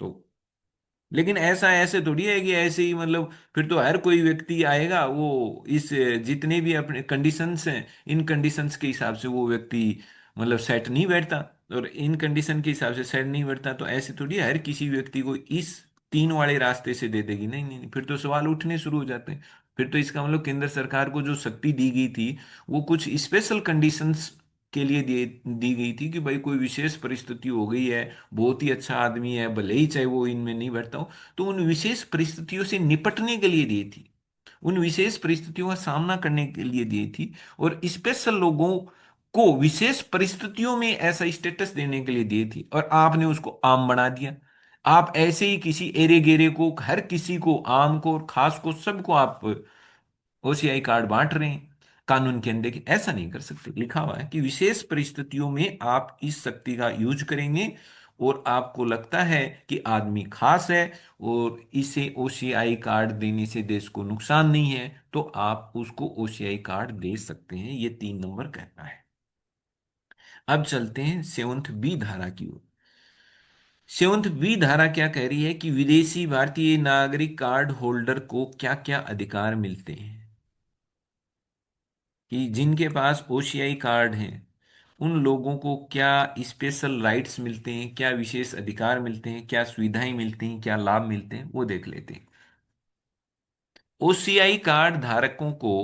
तो लेकिन ऐसा ऐसे थोड़ी है कि ऐसे ही मतलब फिर तो हर कोई व्यक्ति आएगा, वो इस जितने भी अपने कंडीशंस हैं, इन कंडीशंस के हिसाब से वो व्यक्ति मतलब सेट नहीं बैठता, और इन कंडीशन के हिसाब से सेट नहीं बैठता, तो ऐसे थोड़ी है हर किसी व्यक्ति को इस 3 वाले रास्ते से दे देगी, नहीं नहीं नहीं, फिर तो सवाल उठने शुरू हो जाते हैं। फिर तो इसका मतलब केंद्र सरकार को जो शक्ति दी गई थी, वो कुछ स्पेशल कंडीशंस के लिए दी गई थी, कि भाई कोई विशेष परिस्थिति हो गई है, बहुत ही अच्छा आदमी है, भले ही चाहे वो इनमें नहीं बैठता हो, तो उन विशेष परिस्थितियों से निपटने के लिए दी थी, उन विशेष परिस्थितियों का सामना करने के लिए दी थी, और स्पेशल लोगों को विशेष परिस्थितियों में ऐसा स्टेटस देने के लिए दी थी, और आपने उसको आम बना दिया। आप ऐसे ही किसी एरे गेरे को, हर किसी को, आम को और खास को, सबको आप ओसीआई कार्ड बांट रहे हैं कानून के अंदर। कि ऐसा नहीं कर सकते, लिखा हुआ है कि विशेष परिस्थितियों में आप इस शक्ति का यूज करेंगे, और आपको लगता है कि आदमी खास है और इसे ओसीआई कार्ड देने से देश को नुकसान नहीं है, तो आप उसको ओसीआई कार्ड दे सकते हैं। ये 3 नंबर कहता है। अब चलते हैं सेवंथ बी धारा की ओर। सेवंथ बी धारा क्या कह रही है कि विदेशी भारतीय नागरिक कार्ड होल्डर को क्या क्या अधिकार मिलते हैं। कि जिनके पास ओसीआई कार्ड हैं उन लोगों को क्या स्पेशल राइट्स मिलते हैं, क्या विशेष अधिकार मिलते हैं, क्या सुविधाएं मिलती हैं, क्या लाभ मिलते हैं, वो देख लेते हैं। ओसीआई कार्ड धारकों को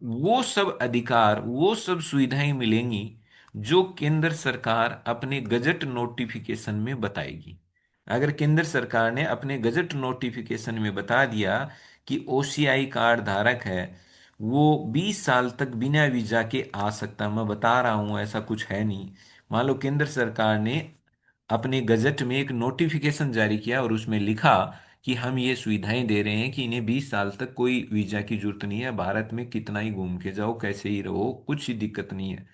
वो सब अधिकार, वो सब सुविधाएं मिलेंगी जो केंद्र सरकार अपने गजट नोटिफिकेशन में बताएगी। अगर केंद्र सरकार ने अपने गजट नोटिफिकेशन में बता दिया कि ओसीआई कार्ड धारक है, वो 20 साल तक बिना वीजा के आ सकता, मैं बता रहा हूं ऐसा कुछ है नहीं। मान लो केंद्र सरकार ने अपने गजट में एक नोटिफिकेशन जारी किया और उसमें लिखा कि हम ये सुविधाएं दे रहे हैं कि इन्हें 20 साल तक कोई वीजा की जरूरत नहीं है, भारत में कितना ही घूम के जाओ, कैसे ही रहो, कुछ ही दिक्कत नहीं है।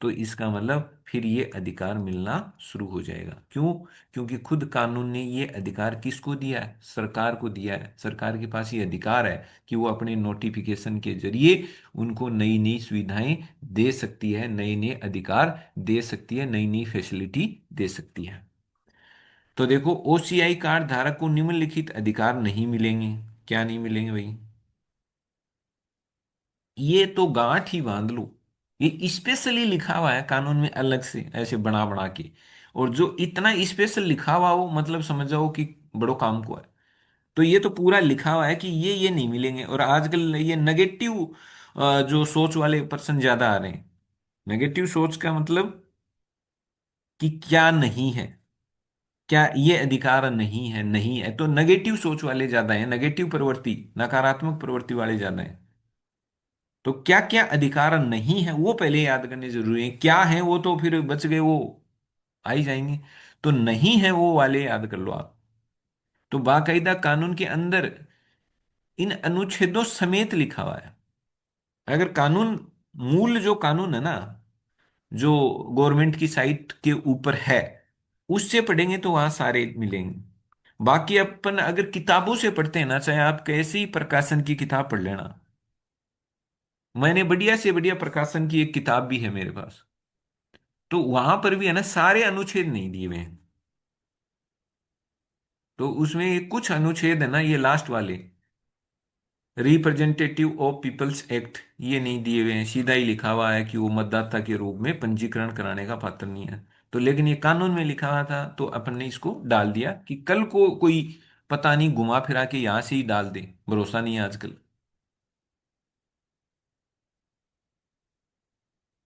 तो इसका मतलब फिर ये अधिकार मिलना शुरू हो जाएगा। क्यों? क्योंकि खुद कानून ने ये अधिकार किसको दिया है? सरकार को दिया है। सरकार के पास ये अधिकार है कि वो अपने नोटिफिकेशन के जरिए उनको नई नई सुविधाएं दे सकती है, नए नए अधिकार दे सकती है, नई नई फैसिलिटी दे सकती है। तो देखो, ओसीआई कार्ड धारक को निम्नलिखित अधिकार नहीं मिलेंगे। क्या नहीं मिलेंगे भाई? ये तो गांठ ही बांध लो। ये स्पेशली लिखा हुआ है कानून में, अलग से ऐसे बना बना के। और जो इतना स्पेशल लिखा हुआ हो, मतलब समझ जाओ कि बड़ो काम को है। तो ये तो पूरा लिखा हुआ है कि ये नहीं मिलेंगे। और आजकल ये नेगेटिव जो सोच वाले पर्सन ज्यादा आ रहे हैं। नेगेटिव सोच का मतलब कि क्या नहीं है, क्या ये अधिकार नहीं है, नहीं है, तो नेगेटिव सोच वाले ज्यादा हैं, नेगेटिव प्रवृत्ति, नकारात्मक प्रवृत्ति वाले ज्यादा हैं। तो क्या क्या अधिकार नहीं है वो पहले याद करने जरूरी है। क्या है वो तो फिर बच गए, वो आ ही जाएंगे। तो नहीं है वो वाले याद कर लो आप। तो बाकायदा कानून के अंदर इन अनुच्छेदों समेत लिखा हुआ है। अगर कानून, मूल जो कानून है ना, जो गवर्नमेंट की साइट के ऊपर है, उससे पढ़ेंगे तो वहां सारे मिलेंगे। बाकी अपन अगर किताबों से पढ़ते हैं ना, चाहे आप कैसी प्रकाशन की किताब पढ़ लेना, मैंने बढ़िया से बढ़िया प्रकाशन की एक किताब भी है मेरे पास, तो वहां पर भी है ना सारे अनुच्छेद नहीं दिए हुए हैं। तो उसमें ये कुछ अनुच्छेद है ना, ये लास्ट वाले, रिप्रेजेंटेटिव ऑफ पीपल्स एक्ट, ये नहीं दिए हुए हैं। सीधा ही लिखा हुआ है कि वो मतदाता के रूप में पंजीकरण कराने का पात्र नहीं है। तो लेकिन ये कानून में लिखा हुआ था, तो अपन ने इसको डाल दिया कि कल को कोई पता नहीं घुमा फिरा के यहां से ही डाल दे, भरोसा नहीं है आजकल।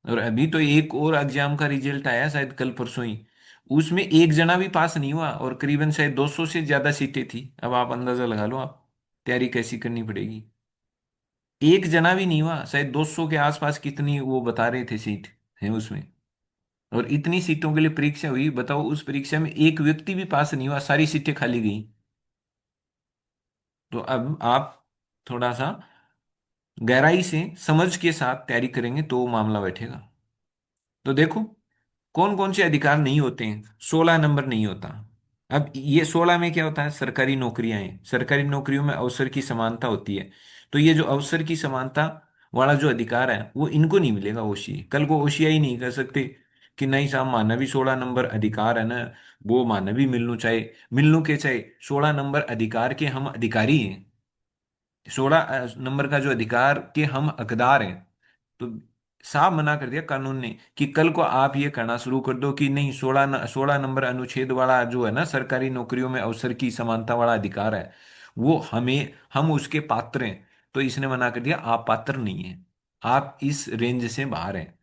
और अभी तो एक और एग्जाम का रिजल्ट आया शायद कल परसों ही, उसमें एक जना भी पास नहीं हुआ और करीबन शायद 200 से ज्यादा सीटें थी। अब आप अंदाजा लगा लो, आप तैयारी कैसी करनी पड़ेगी। एक जना भी नहीं हुआ, शायद 200 के आसपास कितनी वो बता रहे थे सीट है उसमें। और इतनी सीटों के लिए परीक्षा हुई, बताओ, उस परीक्षा में एक व्यक्ति भी पास नहीं हुआ, सारी सीटें खाली गई। तो अब आप थोड़ा सा गहराई से समझ के साथ तैयारी करेंगे तो मामला बैठेगा। तो देखो, कौन कौन से अधिकार नहीं होते हैं। 16 नंबर नहीं होता। अब ये 16 में क्या होता है? सरकारी नौकरियां हैं, सरकारी नौकरियों में अवसर की समानता होती है। तो ये जो अवसर की समानता वाला जो अधिकार है वो इनको नहीं मिलेगा। ओसीआई कल को ओसीआई नहीं कर सकते कि नहीं साहब, मानवी 16 नंबर अधिकार है ना, वो मानवी मिलनू चाहे, मिलनू के चाहे 16 नंबर अधिकार के हम अधिकारी हैं, 16 नंबर का जो अधिकार के हम हकदार हैं। तो साफ मना कर दिया कानून ने कि कल को आप ये करना शुरू कर दो कि नहीं, 16 नंबर अनुच्छेद वाला जो है ना, सरकारी नौकरियों में अवसर की समानता वाला अधिकार है, वो हमें, हम उसके पात्र हैं। तो इसने मना कर दिया, आप पात्र नहीं हैं, आप इस रेंज से बाहर हैं।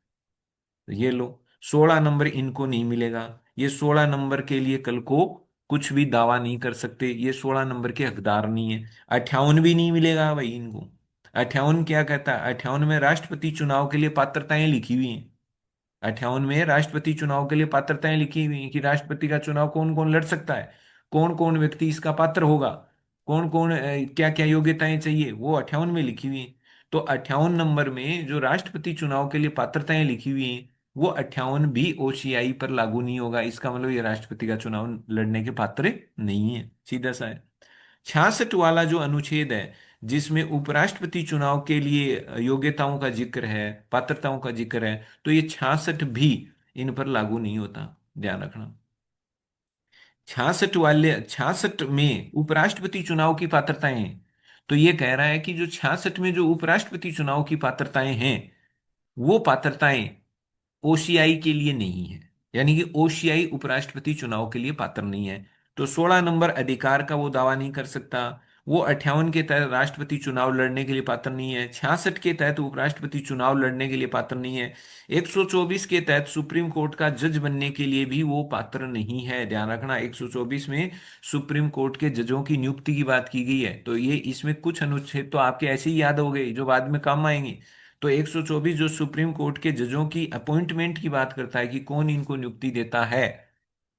तो ये लो, 16 नंबर इनको नहीं मिलेगा। ये 16 नंबर के लिए कल को कुछ भी दावा नहीं कर सकते, ये 16 नंबर के हकदार नहीं है। 58 भी नहीं मिलेगा भाई इनको। 58 क्या कहता है? 58 में राष्ट्रपति चुनाव के लिए पात्रताएं लिखी हुई हैं। 58 में राष्ट्रपति चुनाव के लिए पात्रताएं लिखी हुई हैं कि राष्ट्रपति का चुनाव कौन कौन लड़ सकता है। कौन कौन व्यक्ति इसका पात्र होगा, कौन कौन क्या क्या योग्यताएं चाहिए, वो 58 में लिखी हुई है। तो 58 नंबर में जो राष्ट्रपति चुनाव के लिए पात्रताएं लिखी हुई हैं, वो 58 भी ओसीआई पर लागू नहीं होगा। इसका मतलब ये राष्ट्रपति का चुनाव लड़ने के पात्र नहीं है, सीधा सा है। 66 वाला जो अनुच्छेद है, जिसमें उपराष्ट्रपति चुनाव के लिए योग्यताओं का जिक्र है, पात्रताओं का जिक्र है, तो ये 66 भी इन पर लागू नहीं होता, ध्यान रखना। 66 में उपराष्ट्रपति चुनाव की पात्रताएं हैं। तो ये कह रहा है कि जो 66 में जो उपराष्ट्रपति चुनाव की पात्रताएं हैं, वो पात्रताएं ओसीआई के लिए नहीं है, यानी कि ओसीआई उपराष्ट्रपति चुनाव के लिए पात्र नहीं है। तो 16 नंबर अधिकार का वो दावा नहीं कर सकता। वो 58 के तहत राष्ट्रपति चुनाव लड़ने के लिए पात्र नहीं है। 66 के तहत उपराष्ट्रपति चुनाव लड़ने के लिए पात्र नहीं है। 124 के तहत सुप्रीम कोर्ट का जज बनने के लिए भी वो पात्र नहीं है, ध्यान रखना। 124 में सुप्रीम कोर्ट के जजों की नियुक्ति की बात की गई है। तो ये इसमें कुछ अनुच्छेद तो आपके ऐसे ही याद हो गए जो बाद में काम आएंगे। तो 124 जो सुप्रीम कोर्ट के जजों की अपॉइंटमेंट की बात करता है कि कौन इनको नियुक्ति देता है,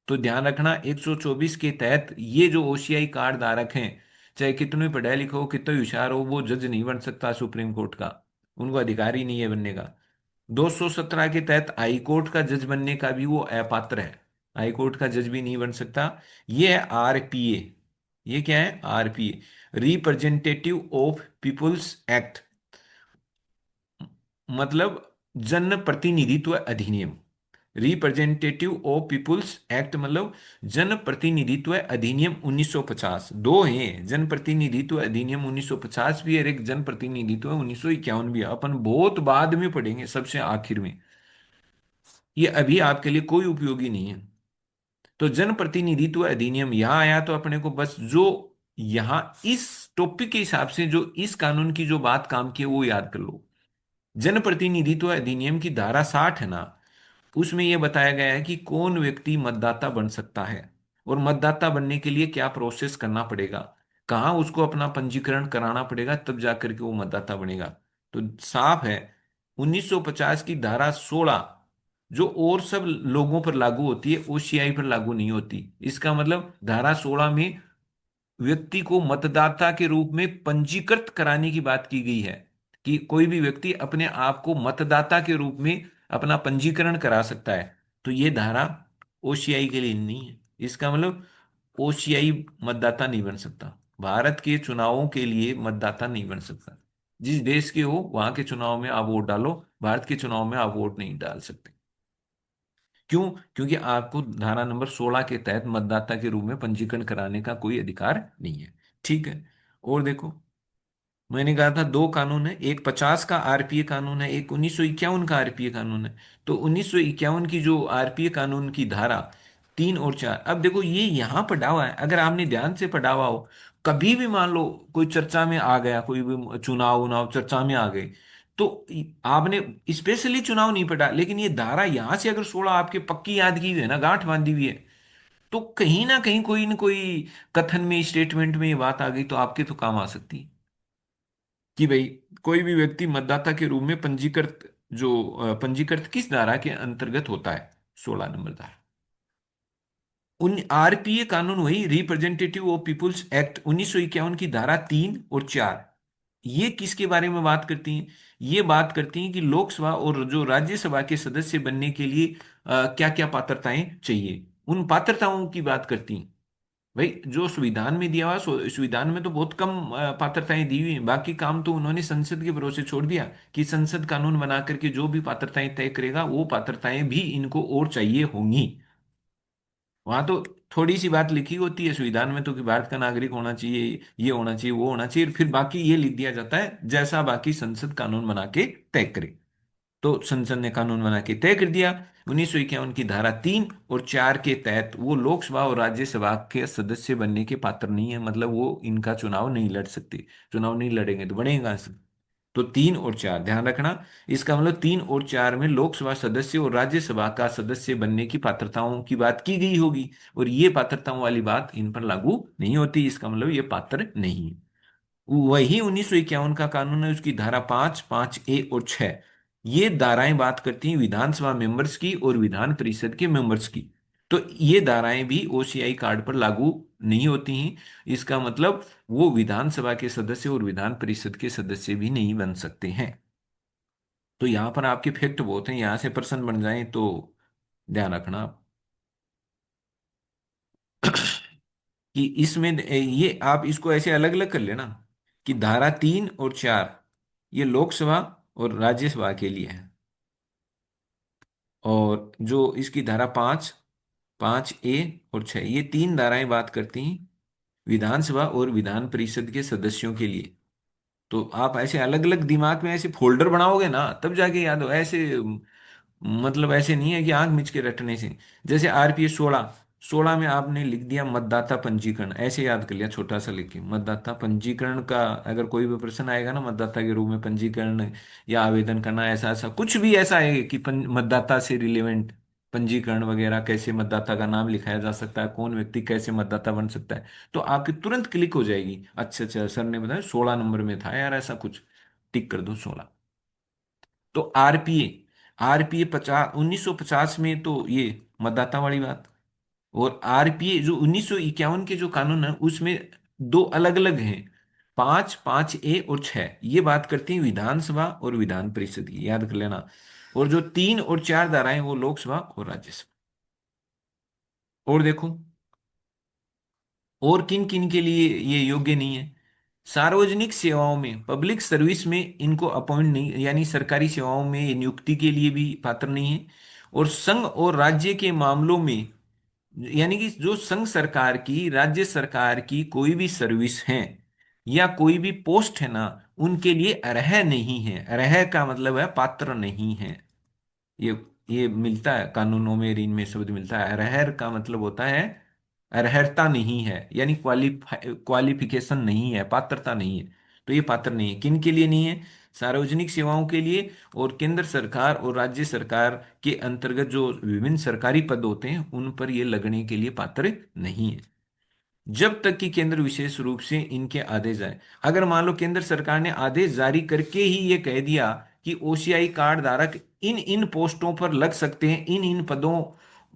तो ध्यान रखना 124 के तहत ये जो ओसीआई कार्ड धारक हैं, चाहे कितने पढ़े लिखे हो, कितने होशियार हो, वो जज नहीं बन सकता सुप्रीम कोर्ट का, उनको अधिकार ही नहीं है बनने का। 217 के तहत हाई कोर्ट का जज बनने का भी वो अपात्र है, हाई कोर्ट का जज भी नहीं बन सकता। ये है आरपीए। ये क्या है? RPA, representative of people's act, मतलब जन प्रतिनिधित्व अधिनियम। रिप्रेजेंटेटिव ऑफ पीपुल्स एक्ट मतलब जन प्रतिनिधित्व अधिनियम 1950। दो हैं, जन प्रतिनिधित्व अधिनियम 1950 भी है और एक जन प्रतिनिधित्व 1951 भी है। अपन बहुत बाद में पढ़ेंगे, सबसे आखिर में, ये अभी आपके लिए कोई उपयोगी नहीं है। तो जन प्रतिनिधित्व अधिनियम यहां आया तो अपने को बस जो यहां इस टॉपिक के हिसाब से जो इस कानून की जो बात काम की है वो याद कर लो। जन प्रतिनिधित्व अधिनियम की धारा 60 है ना, उसमें यह बताया गया है कि कौन व्यक्ति मतदाता बन सकता है और मतदाता बनने के लिए क्या प्रोसेस करना पड़ेगा, कहाँ उसको अपना पंजीकरण कराना पड़ेगा, तब जाकर के वो मतदाता बनेगा। तो साफ है, 1950 की धारा 16 जो और सब लोगों पर लागू होती है, ओसीआई पर लागू नहीं होती। इसका मतलब धारा 16 में व्यक्ति को मतदाता के रूप में पंजीकृत कराने की बात की गई है, कि कोई भी व्यक्ति अपने आप को मतदाता के रूप में अपना पंजीकरण करा सकता है। तो ये धारा ओसीआई के लिए नहीं है। इसका मतलब ओसीआई मतदाता नहीं बन सकता, भारत के चुनावों के लिए मतदाता नहीं बन सकता। जिस देश के हो वहां के चुनाव में आप वोट डालो, भारत के चुनाव में आप वोट नहीं डाल सकते। क्यों? क्योंकि आपको धारा नंबर 16 के तहत मतदाता के रूप में पंजीकरण कराने का कोई अधिकार नहीं है। ठीक है। और देखो, मैंने कहा था दो कानून है, एक 50 का आरपीए कानून है, एक 1951 का आरपीए कानून है। तो 1951 की जो आरपीए कानून की धारा 3 और 4, अब देखो ये यहां पढ़ा हुआ है, अगर आपने ध्यान से पढ़ा हुआ हो, कभी भी मान लो कोई चर्चा में आ गया, कोई भी चुनाव उनाव चर्चा में आ गए, तो आपने स्पेशली चुनाव नहीं पढ़ा, लेकिन ये धारा यहां से अगर 16 आपके पक्की याद की हुई है ना, गांठ बांधी हुई है, तो कहीं ना कहीं कोई ना कोई कथन में, स्टेटमेंट में ये बात आ गई तो आपके तो काम आ सकती है कि भाई कोई भी व्यक्ति मतदाता के रूप में पंजीकृत, जो पंजीकृत किस धारा के अंतर्गत होता है? 16 नंबर धारा। उन आरपीए कानून वही रिप्रेजेंटेटिव ऑफ पीपुल्स एक्ट 1951 की धारा 3 और 4, ये किसके बारे में बात करती हैं? ये बात करती हैं कि लोकसभा और जो राज्यसभा के सदस्य बनने के लिए क्या क्या पात्रताएं चाहिए, उन पात्रताओं की बात करती हैं। भाई जो संविधान में दिया हुआ, संविधान में तो बहुत कम पात्रताएं दी हुई हैं, बाकी काम तो उन्होंने संसद के भरोसे छोड़ दिया कि संसद कानून बना करके जो भी पात्रताएं तय करेगा, वो पात्रताएं भी इनको और चाहिए होंगी। वहां तो थोड़ी सी बात लिखी होती है संविधान में तो, कि भारत का नागरिक होना चाहिए, ये होना चाहिए, वो होना चाहिए, फिर बाकी ये लिख दिया जाता है जैसा बाकी संसद कानून बना के तय करे। तो संसद ने कानून बना के तय कर दिया। 1951 की धारा 3 और 4 के तहत वो लोकसभा और राज्यसभा के सदस्य बनने के पात्र नहीं है, मतलब वो इनका चुनाव नहीं लड़ सकते। चुनाव नहीं लड़ेंगे तो बनेगा। तो 3 और 4 ध्यान रखना। इसका मतलब 3 और 4 में लोकसभा सदस्य और राज्यसभा का सदस्य बनने की पात्रताओं की बात की गई होगी, और ये पात्रताओं वाली बात इन पर लागू नहीं होती। इसका मतलब ये पात्र नहीं है। वही 1951 का कानून है, उसकी धारा 5, 5A और 6, ये धाराएं बात करती हैं विधानसभा मेंबर्स की और विधान परिषद के मेंबर्स की। तो ये धाराएं भी ओसीआई कार्ड पर लागू नहीं होती हैं, इसका मतलब वो विधानसभा के सदस्य और विधान परिषद के सदस्य भी नहीं बन सकते हैं। तो यहाँ पर आपके फैक्ट बहुत हैं, यहाँ से प्रश्न बन जाए तो ध्यान रखना आप। कि इसमें ये आप इसको ऐसे अलग अलग कर लेना कि धारा 3 और 4 ये लोकसभा और राज्यसभा के लिए है, और जो इसकी धारा 5, 5A और 6 ये तीन धाराएं बात करती हैं विधानसभा और विधान परिषद के सदस्यों के लिए। तो आप ऐसे अलग अलग दिमाग में ऐसे फोल्डर बनाओगे ना तब जाके याद हो, ऐसे मतलब ऐसे नहीं है कि आंख मिच के रटने से। जैसे आरपीएस 16 में आपने लिख दिया मतदाता पंजीकरण, ऐसे याद कर लिया छोटा सा लिख के मतदाता पंजीकरण का। अगर कोई भी प्रश्न आएगा ना मतदाता के रूप में पंजीकरण या आवेदन करना, ऐसा ऐसा कुछ भी ऐसा है कि मतदाता से रिलेवेंट पंजीकरण वगैरह, कैसे मतदाता का नाम लिखाया जा सकता है, कौन व्यक्ति कैसे मतदाता बन सकता है, तो आपकी तुरंत क्लिक हो जाएगी। अच्छा अच्छा, सर ने बताया 16 नंबर में था यार ऐसा कुछ, टिक कर दो 16। तो आरपीए, आरपीए 1950 में तो ये मतदाता वाली बात। और आरपीए जो 1951 के जो कानून है उसमें दो अलग अलग हैं, 5, 5A और 6, ये बात करती हैं विधानसभा और विधान परिषद की, याद कर लेना। और जो 3 और 4 धाराएं वो लोकसभा और राज्यसभा। और देखो और किन किन के लिए ये योग्य नहीं है। सार्वजनिक सेवाओं में, पब्लिक सर्विस में इनको अपॉइंट नहीं, यानी सरकारी सेवाओं में ये नियुक्ति के लिए भी पात्र नहीं है। और संघ और राज्य के मामलों में, यानी कि जो संघ सरकार की, राज्य सरकार की कोई भी सर्विस है या कोई भी पोस्ट है ना, उनके लिए अर्ह नहीं है। अर्ह का मतलब है पात्र नहीं है। ये ये मिलता है कानूनों में, इनमें शब्द मिलता है। अरहर का मतलब होता है अर्हता नहीं है, यानी क्वालिफिकेशन नहीं है, पात्रता नहीं है। तो ये पात्र नहीं है, किन के लिए नहीं है? सार्वजनिक सेवाओं के लिए, और केंद्र सरकार और राज्य सरकार के अंतर्गत जो विभिन्न सरकारी पद होते हैं उन पर ये लगने के लिए पात्र नहीं है, जब तक कि केंद्र विशेष रूप से इनके आदेश जाए। अगर मान लो केंद्र सरकार ने आदेश जारी करके ही ये कह दिया कि ओसीआई कार्ड धारक इन इन पोस्टों पर लग सकते हैं, इन इन पदों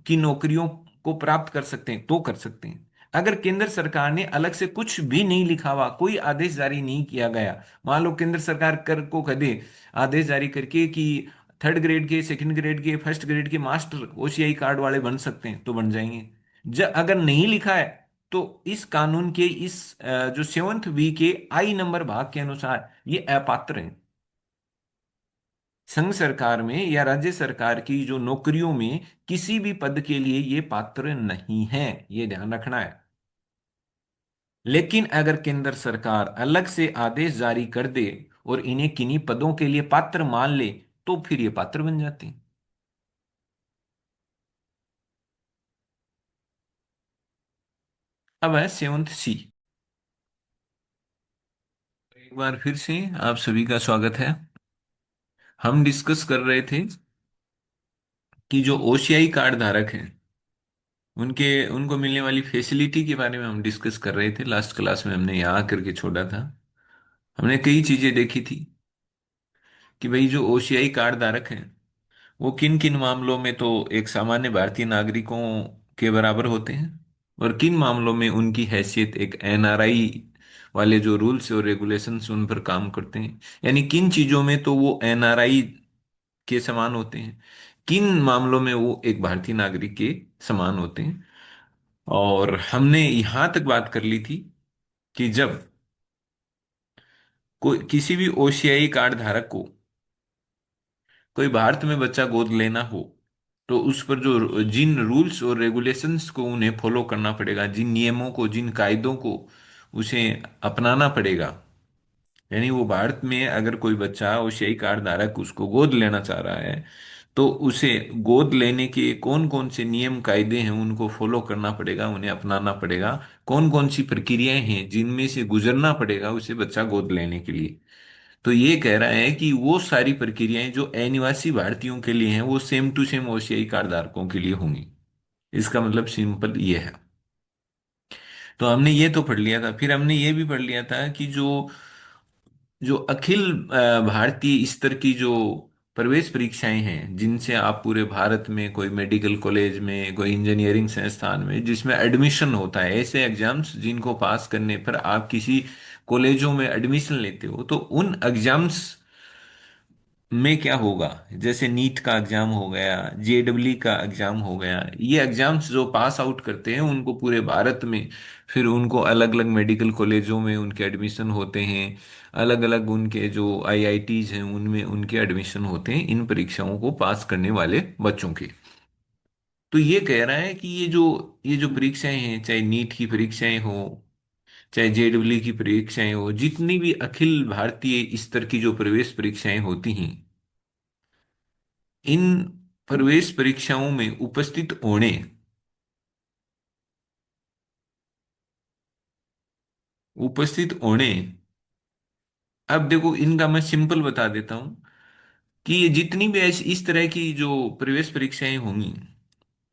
की नौकरियों को प्राप्त कर सकते हैं, तो कर सकते हैं। अगर केंद्र सरकार ने अलग से कुछ भी नहीं लिखा हुआ, कोई आदेश जारी नहीं किया गया, मान लो केंद्र सरकार कर को कह दे आदेश जारी करके कि थर्ड ग्रेड के, सेकंड ग्रेड के, फर्स्ट ग्रेड के मास्टर ओसीआई कार्ड वाले बन सकते हैं, तो बन जाएंगे। जब अगर नहीं लिखा है तो इस कानून के इस जो 7th B के I नंबर भाग के अनुसार ये अपात्र हैं। संघ सरकार में या राज्य सरकार की जो नौकरियों में किसी भी पद के लिए ये पात्र नहीं है, ये ध्यान रखना है। लेकिन अगर केंद्र सरकार अलग से आदेश जारी कर दे और इन्हें किन्हीं पदों के लिए पात्र मान ले, तो फिर ये पात्र बन जाते हैं। अब है 7th C। एक बार फिर से आप सभी का स्वागत है। हम डिस्कस कर रहे थे कि जो ओसीआई कार्ड धारक हैं उनके उनको मिलने वाली फैसिलिटी के बारे में हम डिस्कस कर रहे थे। लास्ट क्लास में हमने यहाँ करके छोड़ा था। हमने कई चीजें देखी थी कि भाई जो ओसीआई कार्ड धारक हैं वो किन किन मामलों में तो एक सामान्य भारतीय नागरिकों के बराबर होते हैं, और किन मामलों में उनकी हैसियत एक एनआरआई वाले जो रूल्स और रेगुलेशंस उन पर काम करते हैं, यानी किन चीजों में तो वो एनआरआई के समान होते हैं, किन मामलों में वो एक भारतीय नागरिक के समान होते हैं। और हमने यहां तक बात कर ली थी कि जब कोई किसी भी ओसीआई कार्ड धारक को कोई भारत में बच्चा गोद लेना हो, तो उस पर जो जिन रूल्स और रेगुलेशंस को उन्हें फॉलो करना पड़ेगा, जिन नियमों को, जिन कायदों को उसे अपनाना पड़ेगा, यानी वो भारत में अगर कोई बच्चा ओसीआई कार्ड धारक उसको गोद लेना चाह रहा है, तो उसे गोद लेने के कौन कौन से नियम कायदे हैं उनको फॉलो करना पड़ेगा, उन्हें अपनाना पड़ेगा। कौन कौन सी प्रक्रियाएं हैं जिनमें से गुजरना पड़ेगा उसे बच्चा गोद लेने के लिए। तो ये कह रहा है कि वो सारी प्रक्रियाएं जो अनिवासी भारतीयों के लिए हैं वो same to same OCI card धारकों के लिए होंगी। इसका मतलब सिंपल ये है। तो हमने ये तो पढ़ लिया था, फिर हमने ये भी पढ़ लिया था कि जो जो अखिल भारतीय स्तर की जो प्रवेश परीक्षाएं हैं जिनसे आप पूरे भारत में कोई मेडिकल कॉलेज में, कोई इंजीनियरिंग संस्थान में जिसमें एडमिशन होता है, ऐसे एग्जाम्स जिनको पास करने पर आप किसी कॉलेजों में एडमिशन लेते हो, तो उन एग्जाम्स में क्या होगा, जैसे नीट का एग्जाम हो गया, जेडब्ल्यू का एग्जाम हो गया, ये एग्जाम्स जो पास आउट करते हैं उनको पूरे भारत में, फिर उनको अलग अलग मेडिकल कॉलेजों में उनके एडमिशन होते हैं, अलग अलग उनके जो आईआईटीज हैं उनमें उनके एडमिशन होते हैं इन परीक्षाओं को पास करने वाले बच्चों के। तो ये कह रहा है कि ये जो परीक्षाएं हैं, चाहे नीट की परीक्षाएं हो, चाहे जेडब्ल्यू की परीक्षाएं हो, जितनी भी अखिल भारतीय स्तर की जो प्रवेश परीक्षाएं होती हैं, इन प्रवेश परीक्षाओं में उपस्थित होने, अब देखो इनका मैं सिंपल बता देता हूं कि ये जितनी भी ऐसी इस तरह की जो प्रवेश परीक्षाएं होंगी,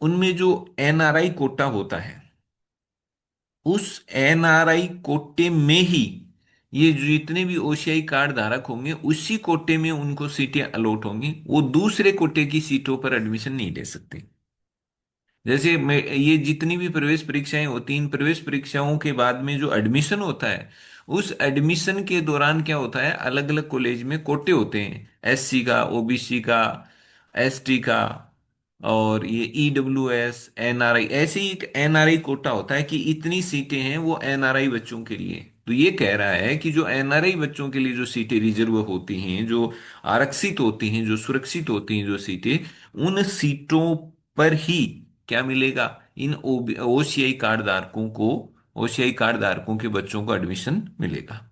उनमें जो एनआरआई कोटा होता है, उस एनआरआई कोटे में ही ये जो जितने भी ओसीआई कार्ड धारक होंगे उसी कोटे में उनको सीटें अलॉट होंगी, वो दूसरे कोटे की सीटों पर एडमिशन नहीं ले सकते। जैसे ये जितनी भी प्रवेश परीक्षाएं होती हैं, इन प्रवेश परीक्षाओं के बाद में जो एडमिशन होता है, उस एडमिशन के दौरान क्या होता है, अलग अलग कॉलेज में कोटे होते हैं, एससी का, ओबीसी का, एसटी का, और ये ईडब्ल्यूएस, एनआरआई, ऐसे ही एक एनआरआई कोटा होता है कि इतनी सीटें हैं वो एनआरआई बच्चों के लिए। तो ये कह रहा है कि जो एनआरआई बच्चों के लिए जो सीटें रिजर्व होती हैं, जो आरक्षित होती हैं, जो सुरक्षित होती हैं जो सीटें, उन सीटों पर ही क्या मिलेगा, इन ओसीआई कार्ड धारकों को, ओसीआई कार्ड धारकों के बच्चों को एडमिशन मिलेगा।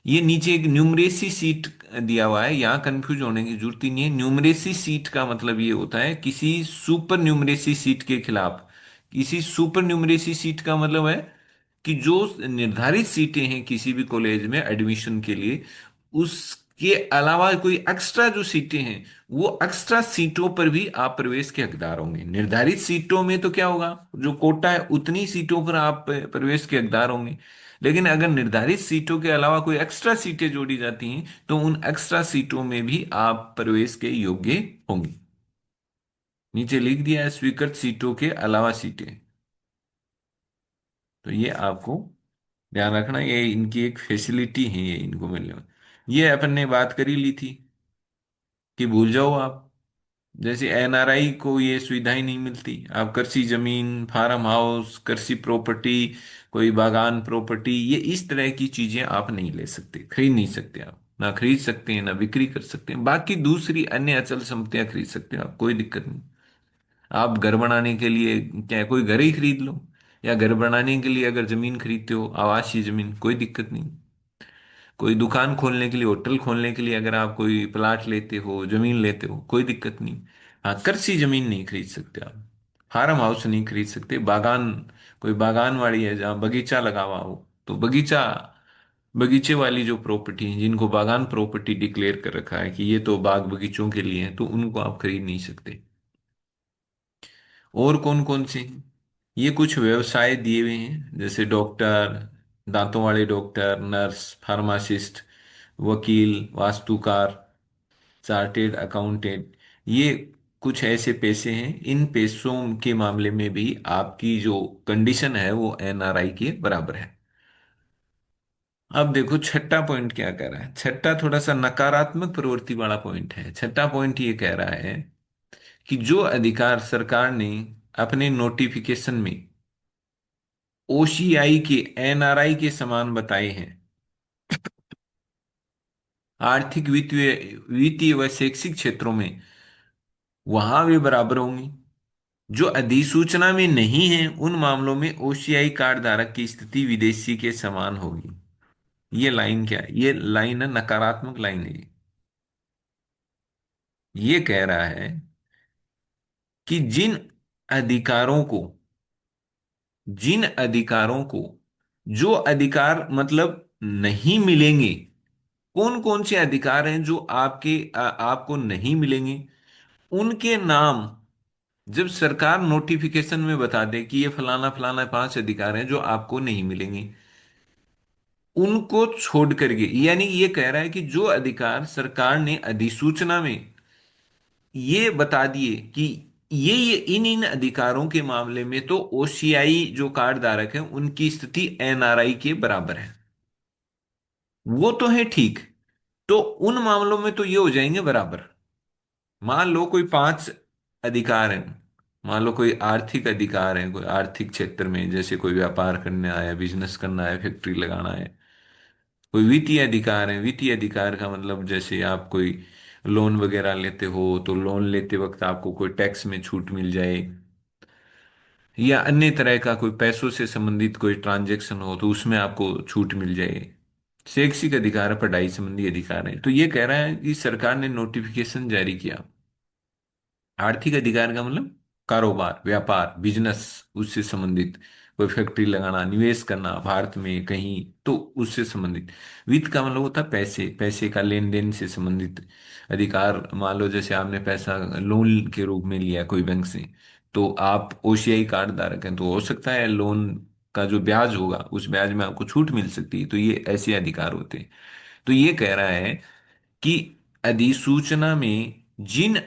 ये नीचे एक न्यूमरेसी सीट दिया हुआ है, यहाँ कंफ्यूज होने की जरूरत ही नहीं है। न्यूमरेसी सीट का मतलब ये होता है किसी सुपर न्यूमरेसी सीट के खिलाफ। किसी सुपर न्यूमरेसी सीट का मतलब है कि जो निर्धारित सीटें हैं किसी भी कॉलेज में एडमिशन के लिए, उसके अलावा कोई एक्स्ट्रा जो सीटें हैं, वो एक्स्ट्रा सीटों पर भी आप प्रवेश के हकदार होंगे। निर्धारित सीटों में तो क्या होगा, जो कोटा है उतनी सीटों पर आप प्रवेश के हकदार होंगे, लेकिन अगर निर्धारित सीटों के अलावा कोई एक्स्ट्रा सीटें जोड़ी जाती हैं तो उन एक्स्ट्रा सीटों में भी आप प्रवेश के योग्य होंगे। नीचे लिख दिया है, स्वीकृत सीटों के अलावा सीटें। तो ये आपको ध्यान रखना, ये इनकी एक फैसिलिटी है, ये इनको मिलने में। ये अपन ने बात करी ली थी कि भूल जाओ आप, जैसे एनआरआई को ये सुविधाएं नहीं मिलती, आप कृषि जमीन, फार्म हाउस, कृषि प्रॉपर्टी, कोई बागान प्रॉपर्टी, ये इस तरह की चीजें आप नहीं ले सकते, खरीद नहीं सकते आप, ना खरीद सकते हैं ना बिक्री कर सकते हैं। बाकी दूसरी अन्य अचल संपत्तियां खरीद सकते हैं आप, कोई दिक्कत नहीं। आप घर बनाने के लिए क्या है, कोई घर ही खरीद लो, या घर बनाने के लिए अगर जमीन खरीदते हो, आवासीय जमीन, कोई दिक्कत नहीं। कोई दुकान खोलने के लिए, होटल खोलने के लिए अगर आप कोई प्लाट लेते हो, जमीन लेते हो, कोई दिक्कत नहीं। हाँ, कृषि जमीन नहीं खरीद सकते आप, फार्म हाउस नहीं खरीद सकते, बागान, कोई बागान वाड़ी है जहाँ बगीचा लगा हुआ हो, तो बगीचा, बगीचे वाली जो प्रॉपर्टी है जिनको बागान प्रॉपर्टी डिक्लेयर कर रखा है कि ये तो बाग बगीचों के लिए है, तो उनको आप खरीद नहीं सकते। और कौन कौन से हैं? ये कुछ व्यवसाय दिए हुए हैं, जैसे डॉक्टर, दांतों वाले डॉक्टर, नर्स, फार्मासिस्ट, वकील, वास्तुकार, चार्टेड अकाउंटेंट, ये कुछ ऐसे पेशे हैं। इन पेशों के मामले में भी आपकी जो कंडीशन है वो एनआरआई के बराबर है। अब देखो छठा पॉइंट क्या कह रहा है, छठा थोड़ा सा नकारात्मक प्रवृत्ति वाला पॉइंट है। छठा पॉइंट ये कह रहा है कि जो अधिकार सरकार ने अपने नोटिफिकेशन में ओसीआई के, एनआरआई के समान बताए हैं, आर्थिक, वित्तीय, वित्तीय व शैक्षिक क्षेत्रों में, वहां वे बराबर होंगे। जो अधिसूचना में नहीं है उन मामलों में ओसीआई कार्ड धारक की स्थिति विदेशी के समान होगी। ये लाइन क्या है, ये लाइन है नकारात्मक लाइन है। ये कह रहा है कि अधिकारों को जिन अधिकारों को, जो अधिकार मतलब नहीं मिलेंगे, कौन कौन से अधिकार हैं जो आपको नहीं मिलेंगे, उनके नाम जब सरकार नोटिफिकेशन में बता दे कि ये फलाना फलाना 5 अधिकार हैं जो आपको नहीं मिलेंगे, उनको छोड़ करके, यानी ये कह रहा है कि जो अधिकार सरकार ने अधिसूचना में ये बता दिए कि ये इन इन अधिकारों के मामले में तो ओसीआई जो कार्ड धारक है उनकी स्थिति एनआरआई के बराबर है, वो तो है ठीक। तो उन मामलों में तो ये हो जाएंगे बराबर। मान लो कोई पांच अधिकार हैं, मान लो कोई आर्थिक अधिकार है, कोई आर्थिक क्षेत्र में जैसे कोई व्यापार करने आया, बिजनेस करना है, फैक्ट्री लगाना है। कोई वित्तीय अधिकार है, वित्तीय अधिकार का मतलब जैसे आप कोई लोन वगैरह लेते हो तो लोन लेते वक्त आपको कोई टैक्स में छूट मिल जाए, या अन्य तरह का कोई पैसों से संबंधित कोई ट्रांजैक्शन हो तो उसमें आपको छूट मिल जाए। शैक्षिक अधिकार है, पढ़ाई संबंधी अधिकार है। तो ये कह रहा है कि सरकार ने नोटिफिकेशन जारी किया। आर्थिक अधिकार का मतलब कारोबार, व्यापार, बिजनेस, उससे संबंधित कोई फैक्ट्री लगाना, निवेश करना भारत में कहीं, तो उससे संबंधित। वित्त का मतलब होता है पैसे, पैसे का लेन देन से संबंधित अधिकार। मान लो जैसे आपने पैसा लोन के रूप में लिया कोई बैंक से, तो आप ओसीआई कार्ड धारक हैं, तो हो सकता है लोन का जो ब्याज होगा उस ब्याज में आपको छूट मिल सकती है। तो ये ऐसे अधिकार होते हैं। तो ये कह रहा है कि अधिसूचना में जिन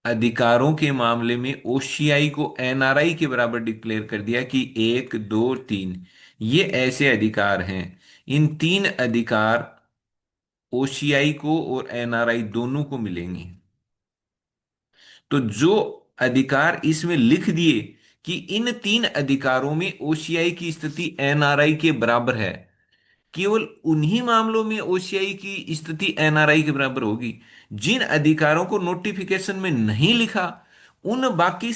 अधिकारों के मामले में ओसीआई को एनआरआई के बराबर डिक्लेयर कर दिया कि एक दो तीन, ये ऐसे अधिकार हैं। इन तीन अधिकार ओसीआई को और एनआरआई दोनों को मिलेंगे। तो जो अधिकार इसमें लिख दिए कि इन तीन अधिकारों में ओसीआई की स्थिति एनआरआई के बराबर है, केवल उन्हीं मामलों में ओसीआई की स्थिति एनआरआई के बराबर होगी। जिन अधिकारों को नोटिफिकेशन में नहीं लिखा, उन बाकी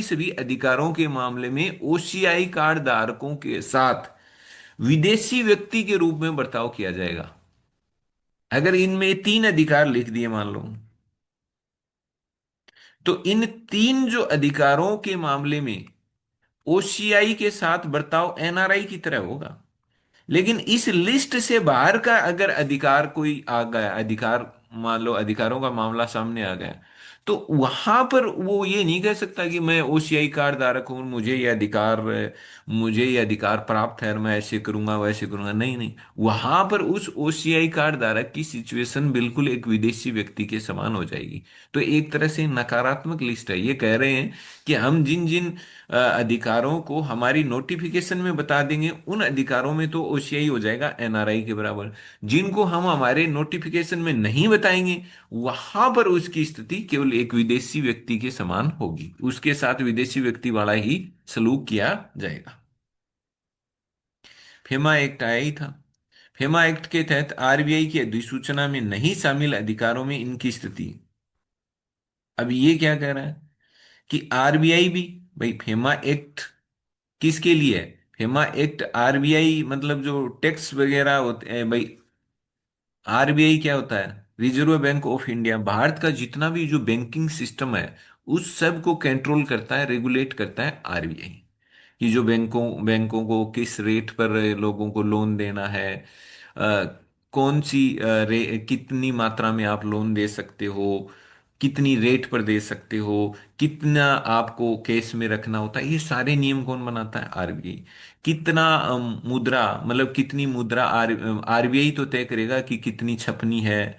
सभी अधिकारों के मामले में ओसीआई कार्ड धारकों के साथ विदेशी व्यक्ति के रूप में बर्ताव किया जाएगा। अगर इनमें तीन अधिकार लिख दिए मान लो, तो इन तीन जो अधिकारों के मामले में ओसीआई के साथ बर्ताव एनआरआई की तरह होगा। लेकिन इस लिस्ट से बाहर का अगर अधिकार कोई आ गया, अधिकार मान लो अधिकारों का मामला सामने आ गया, तो वहां पर वो ये नहीं कह सकता कि मैं ओसीआई कार्ड धारक हूं, मुझे ये अधिकार प्राप्त है और मैं ऐसे करूंगा वैसे करूंगा। नहीं नहीं, वहां पर उस ओसीआई कार्ड धारक की सिचुएशन बिल्कुल एक विदेशी व्यक्ति के समान हो जाएगी। तो एक तरह से नकारात्मक लिस्ट है। ये कह रहे हैं कि हम जिन जिन अधिकारों को हमारी नोटिफिकेशन में बता देंगे उन अधिकारों में तो ओसीआई हो जाएगा एनआरआई के बराबर। जिनको हम हमारे नोटिफिकेशन में नहीं बताएंगे वहां पर उसकी स्थिति केवल एक विदेशी व्यक्ति के समान होगी, उसके साथ विदेशी व्यक्ति वाला ही सलूक किया जाएगा। फेमा एक्ट आया ही था। फेमा एक्ट के तहत आरबीआई की अधिसूचना में नहीं शामिल अधिकारों में इनकी स्थिति। अब ये क्या कह रहा है कि आरबीआई भी, भाई फेमा एक्ट किसके लिए है? फेमा एक्ट आरबीआई मतलब जो टैक्स वगैरह होते हैं भाई। आरबीआई क्या होता है? Reserve bank of India. Bharat का जितना भी जो बैंकिंग सिस्टम है उस सब को कंट्रोल करता है, रेगुलेट करता है आरबीआई। कि जो बैंकों को किस रेट पर लोगों को लोन देना है, कौन सी कितनी मात्रा में आप लोन दे सकते हो, कितनी रेट पर दे सकते हो, कितना आपको केस में रखना होता है, ये सारे नियम कौन बनाता है? आरबीआई। कितना मुद्रा, मतलब कितनी मुद्रा आरबीआई तो तय करेगा कि कितनी छपनी है,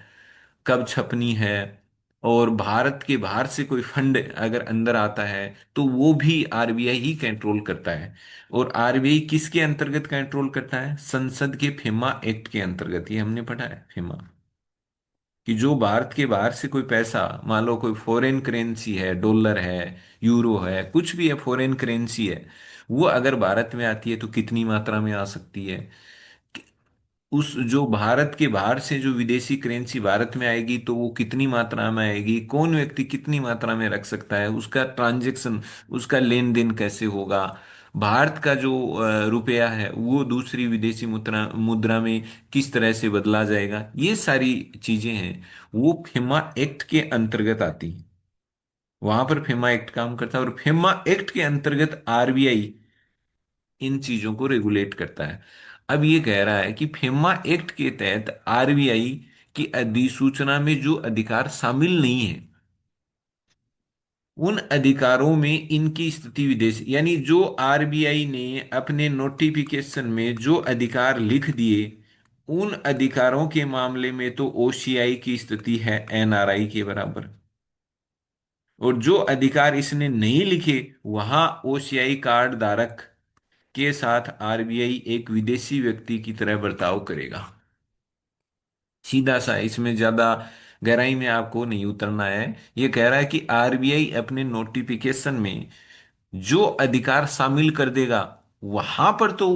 कब छपनी है। और भारत के बाहर से कोई फंड अगर अंदर आता है तो वो भी आरबीआई ही कंट्रोल करता है। और आरबीआई किसके अंतर्गत कंट्रोल करता है? संसद के फेमा एक्ट के अंतर्गत। ये हमने पढ़ा है फेमा, कि जो भारत के बाहर से कोई पैसा, मान लो कोई फॉरेन करेंसी है, डॉलर है, यूरो है, कुछ भी है, फॉरेन करेंसी है, वो अगर भारत में आती है तो कितनी मात्रा में आ सकती है। उस जो भारत के बाहर से जो विदेशी करेंसी भारत में आएगी तो वो कितनी मात्रा में आएगी, कौन व्यक्ति कितनी मात्रा में रख सकता है, उसका ट्रांजैक्शन, उसका लेन देन कैसे होगा। भारत का जो रुपया है वो दूसरी विदेशी मुद्रा मुद्रा में किस तरह से बदला जाएगा, ये सारी चीजें हैं वो फेमा एक्ट के अंतर्गत आती हैं। वहां पर फेमा एक्ट काम करता है और फेमा एक्ट के अंतर्गत आरबीआई इन चीजों को रेगुलेट करता है। अब ये कह रहा है कि फेमा एक्ट के तहत आरबीआई की अधिसूचना में जो अधिकार शामिल नहीं है, उन अधिकारों में इनकी स्थिति विदेशी, यानी जो आरबीआई ने अपने नोटिफिकेशन में जो अधिकार लिख दिए, उन अधिकारों के मामले में तो ओसीआई की स्थिति है एनआरआई के बराबर। और जो अधिकार इसने नहीं लिखे, वहां ओसीआई कार्ड धारक के साथ आरबीआई एक विदेशी व्यक्ति की तरह बर्ताव करेगा। सीधा सा, इसमें ज्यादा गहराई में आपको नहीं उतरना है। ये कह रहा है कि आरबीआई अपने नोटिफिकेशन में जो अधिकार शामिल कर देगा, वहां पर तो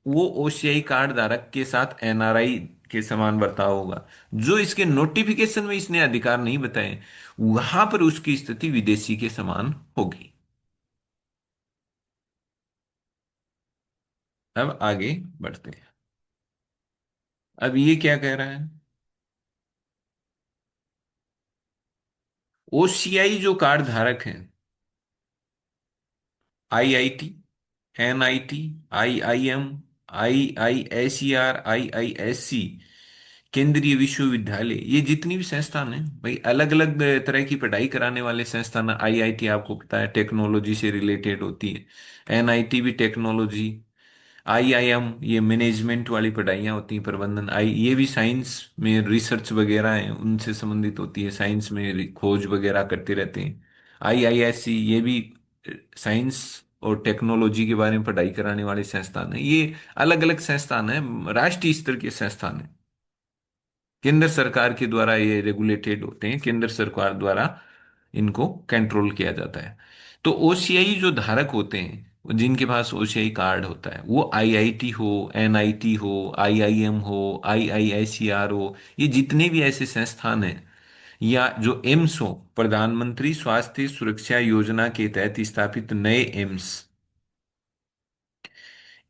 वो ओसीआई कार्ड धारक के साथ एनआरआई के समान बर्ताव होगा। जो इसके नोटिफिकेशन में इसने अधिकार नहीं बताए, वहां पर उसकी स्थिति विदेशी के समान होगी। अब आगे बढ़ते हैं। अब ये क्या कह रहा है? ओसीआई जो कार्ड धारक हैं, IIT, NIT, IIM, IISER, IISc, केंद्रीय विश्वविद्यालय, ये जितनी भी संस्थान है भाई, अलग अलग तरह की पढ़ाई कराने वाले संस्थान। आईआईटी आपको पता है टेक्नोलॉजी से रिलेटेड होती है, एनआईटी भी टेक्नोलॉजी, आईआईएम ये मैनेजमेंट वाली पढ़ाइयाँ होती हैं, प्रबंधन। आई ये भी साइंस में रिसर्च वगैरह है उनसे संबंधित होती है, साइंस में खोज वगैरह करते रहते हैं। आईआईएससी ये भी साइंस और टेक्नोलॉजी के बारे में पढ़ाई कराने वाले संस्थान है। ये अलग अलग संस्थान है, राष्ट्रीय स्तर के संस्थान है, केंद्र सरकार के द्वारा ये रेगुलेटेड होते हैं, केंद्र सरकार द्वारा इनको कंट्रोल किया जाता है। तो ओसीआई जो धारक होते हैं, जिनके पास ओसीआई कार्ड होता है, वो आईआईटी हो, एनआईटी हो, आईआईएम हो, आईआईएसईआर हो, ये जितने भी ऐसे संस्थान हैं, या जो एम्स हो, प्रधानमंत्री स्वास्थ्य सुरक्षा योजना के तहत स्थापित नए एम्स,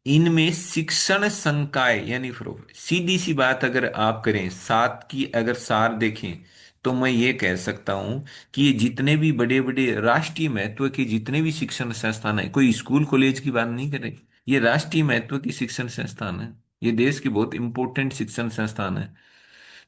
इनमें शिक्षण संकाय यानी सीधी सी बात अगर आप करें, सात की अगर सार देखें, तो मैं ये कह सकता हूं कि ये जितने भी बड़े बड़े राष्ट्रीय महत्व के जितने भी शिक्षण संस्थान है, कोई स्कूल कॉलेज की बात नहीं कर रहे, ये राष्ट्रीय महत्व की शिक्षण संस्थान है, ये देश के बहुत इंपॉर्टेंट शिक्षण संस्थान है।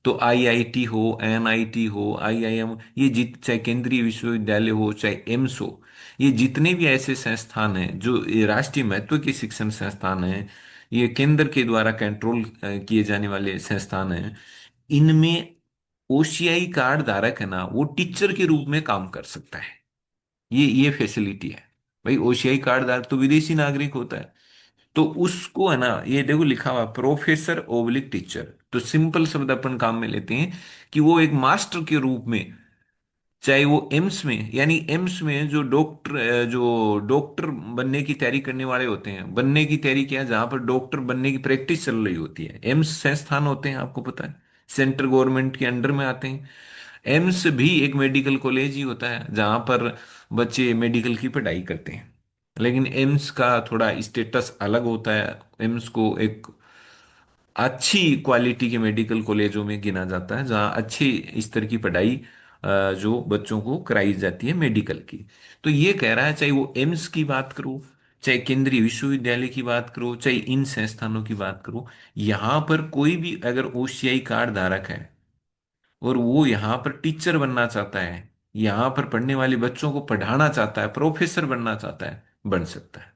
तो आईआईटी हो, एनआईटी हो, आईआईएम, ये जित चाहे केंद्रीय विश्वविद्यालय हो, चाहे एम्स हो, ये जितने भी ऐसे संस्थान हैं जो ये राष्ट्रीय महत्व के शिक्षण संस्थान हैं, ये केंद्र के द्वारा कंट्रोल किए जाने वाले संस्थान हैं, इनमें ओसीआई कार्ड धारक है ना, वो टीचर के रूप में काम कर सकता है। ये फैसिलिटी है। भाई ओसीआई कार्ड धारक तो विदेशी नागरिक होता है, तो उसको है ना, ये देखो लिखा हुआ प्रोफेसर ओब्लिक टीचर, तो सिंपल शब्द अपन काम में लेते हैं कि वो एक मास्टर के रूप में, चाहे वो एम्स में, यानी एम्स में जो डॉक्टर बनने की तैयारी करने वाले होते हैं, बनने की तैयारी क्या, जहां पर डॉक्टर बनने की प्रैक्टिस चल रही होती है, एम्स संस्थान होते हैं, आपको पता है, सेंट्रल गवर्नमेंट के अंडर में आते हैं। एम्स भी एक मेडिकल कॉलेज ही होता है जहां पर बच्चे मेडिकल की पढ़ाई करते हैं, लेकिन एम्स का थोड़ा स्टेटस अलग होता है। एम्स को एक अच्छी क्वालिटी के मेडिकल कॉलेजों में गिना जाता है, जहाँ अच्छी स्तर की पढ़ाई जो बच्चों को कराई जाती है मेडिकल की। तो ये कह रहा है, चाहे वो एम्स की बात करो, चाहे केंद्रीय विश्वविद्यालय की बात करो, चाहे इन संस्थानों की बात करो, यहाँ पर कोई भी अगर ओसीआई कार्ड धारक है और वो यहाँ पर टीचर बनना चाहता है, यहाँ पर पढ़ने वाले बच्चों को पढ़ाना चाहता है, प्रोफेसर बनना चाहता है, बन सकता है,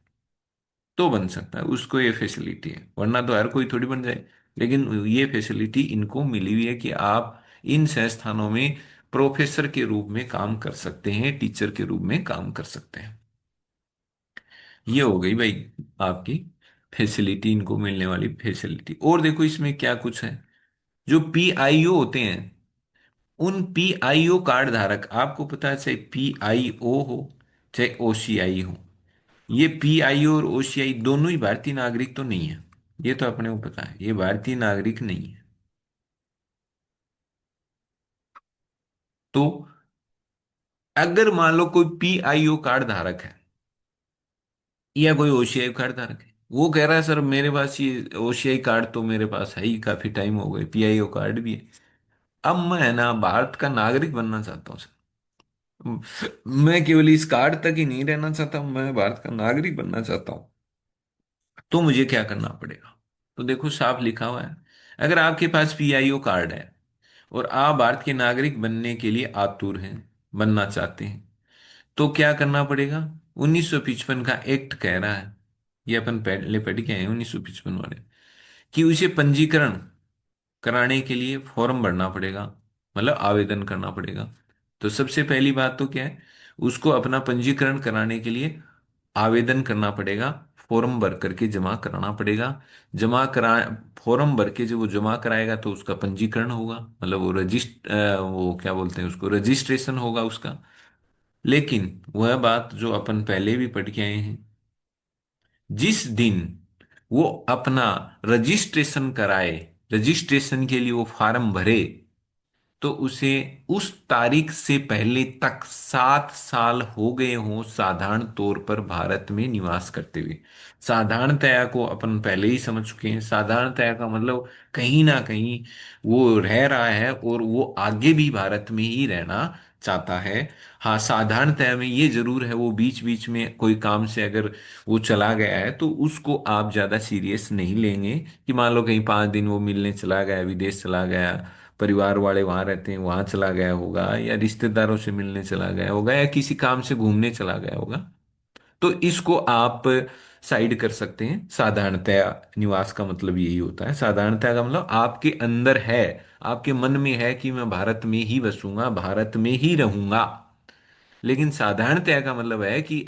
तो बन सकता है, उसको ये फैसिलिटी है, वरना तो हर कोई थोड़ी बन जाए। लेकिन ये फैसिलिटी इनको मिली हुई है कि आप इन संस्थानों में प्रोफेसर के रूप में काम कर सकते हैं, टीचर के रूप में काम कर सकते हैं। ये हो गई भाई आपकी फैसिलिटी, इनको मिलने वाली फैसिलिटी। और देखो इसमें क्या कुछ है, जो पीआईओ होते हैं, उन पीआईओ कार्ड धारक, आपको पता है, चाहे पीआईओ हो चाहे ओसीआई हो, ये पीआईओ और ओसीआई दोनों ही भारतीय नागरिक तो नहीं है। ये तो अपने को पता है, ये भारतीय नागरिक नहीं है। तो अगर मान लो कोई पीआईओ कार्ड धारक है या कोई ओसीआई कार्ड धारक है, वो कह रहा है सर मेरे पास ये ओसीआई कार्ड तो मेरे पास है ही, काफी टाइम हो गए, पीआईओ कार्ड भी है, अब मैं है ना भारत का नागरिक बनना चाहता हूँ सर, मैं केवल इस कार्ड तक ही नहीं रहना चाहता, मैं भारत का नागरिक बनना चाहता हूँ, तो मुझे क्या करना पड़ेगा? तो देखो साफ लिखा हुआ है, अगर आपके पास पीआईओ कार्ड है और आप भारत के नागरिक बनने के लिए आतुर हैं, बनना चाहते हैं, तो क्या करना पड़ेगा? 1955 का एक्ट कह रहा है, ये अपन पहले पढ़ के आए हैं 1955 वाले, कि उसे पंजीकरण कराने के लिए फॉर्म भरना पड़ेगा, मतलब आवेदन करना पड़ेगा। तो सबसे पहली बात तो क्या है, उसको अपना पंजीकरण कराने के लिए आवेदन करना पड़ेगा, फॉर्म भर करके जमा कराना पड़ेगा। जमा करा फॉर्म भर के जब वो जमा कराएगा तो उसका पंजीकरण होगा, मतलब वो क्या बोलते हैं उसको, रजिस्ट्रेशन होगा उसका। लेकिन वह बात जो अपन पहले भी पढ़ के आए हैं, जिस दिन वो अपना रजिस्ट्रेशन कराए, रजिस्ट्रेशन के लिए वो फॉर्म भरे, तो उसे उस तारीख से पहले तक 7 साल हो गए हों साधारण तौर पर भारत में निवास करते हुए। साधारणतया को अपन पहले ही समझ चुके हैं, साधारणतया का मतलब कहीं ना कहीं वो रह रहा है और वो आगे भी भारत में ही रहना चाहता है। हाँ, साधारणतया में ये जरूर है, वो बीच बीच में कोई काम से अगर वो चला गया है तो उसको आप ज्यादा सीरियस नहीं लेंगे, कि मान लो कहीं 5 दिन वो मिलने चला गया, विदेश चला गया, परिवार वाले वहां रहते हैं वहां चला गया होगा, या रिश्तेदारों से मिलने चला गया होगा, या किसी काम से घूमने चला गया होगा, तो इसको आप साइड कर सकते हैं। साधारणतया निवास का मतलब यही होता है, साधारणतया का मतलब आपके अंदर है, आपके मन में है कि मैं भारत में ही बसूंगा, भारत में ही रहूंगा। लेकिन साधारणतया का मतलब है कि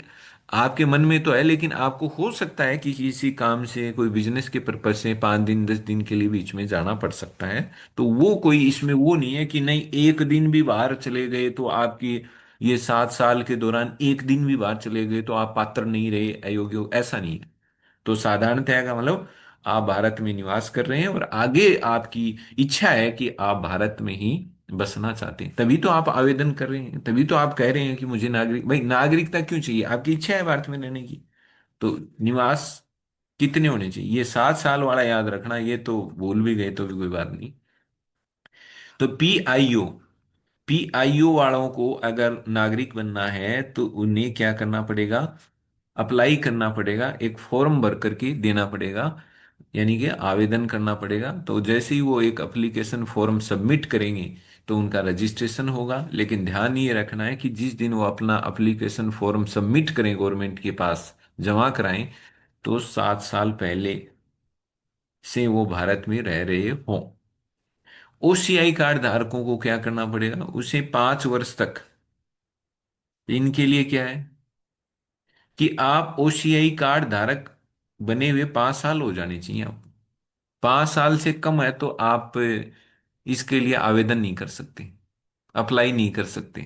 आपके मन में तो है, लेकिन आपको हो सकता है कि किसी काम से, कोई बिजनेस के पर्पज से 5 दिन 10 दिन के लिए बीच में जाना पड़ सकता है। तो वो कोई इसमें वो नहीं है कि नहीं, एक दिन भी बाहर चले गए तो आपकी, ये 7 साल के दौरान एक दिन भी बाहर चले गए तो आप पात्र नहीं रहे, अयोग्य हो, ऐसा नहीं है। तो साधारणतया का मतलब आप भारत में निवास कर रहे हैं और आगे आपकी इच्छा है कि आप भारत में ही बसना चाहते हैं, तभी तो आप आवेदन कर रहे हैं, तभी तो आप कह रहे हैं कि मुझे भाई नागरिकता क्यों चाहिए, आपकी इच्छा है भारत में रहने की। तो निवास कितने होने चाहिए, ये 7 साल वाला याद रखना, ये तो भूल भी गए तो भी कोई बात नहीं। तो पीआईओ वालों को अगर नागरिक बनना है तो उन्हें क्या करना पड़ेगा, अप्लाई करना पड़ेगा, एक फॉर्म भर करके देना पड़ेगा, यानी कि आवेदन करना पड़ेगा। तो जैसे ही वो एक एप्लीकेशन फॉर्म सबमिट करेंगे तो उनका रजिस्ट्रेशन होगा। लेकिन ध्यान ये रखना है कि जिस दिन वो अपना एप्लीकेशन फॉर्म सबमिट करें, गवर्नमेंट के पास जमा कराएं, तो 7 साल पहले से वो भारत में रह रहे हों। ओसीआई कार्ड धारकों को क्या करना पड़ेगा, उसे 5 वर्ष तक, इनके लिए क्या है कि आप ओसीआई कार्ड धारक बने हुए 5 साल हो जाने चाहिए आपको। 5 साल से कम है तो आप इसके लिए आवेदन नहीं कर सकते, अप्लाई नहीं कर सकते।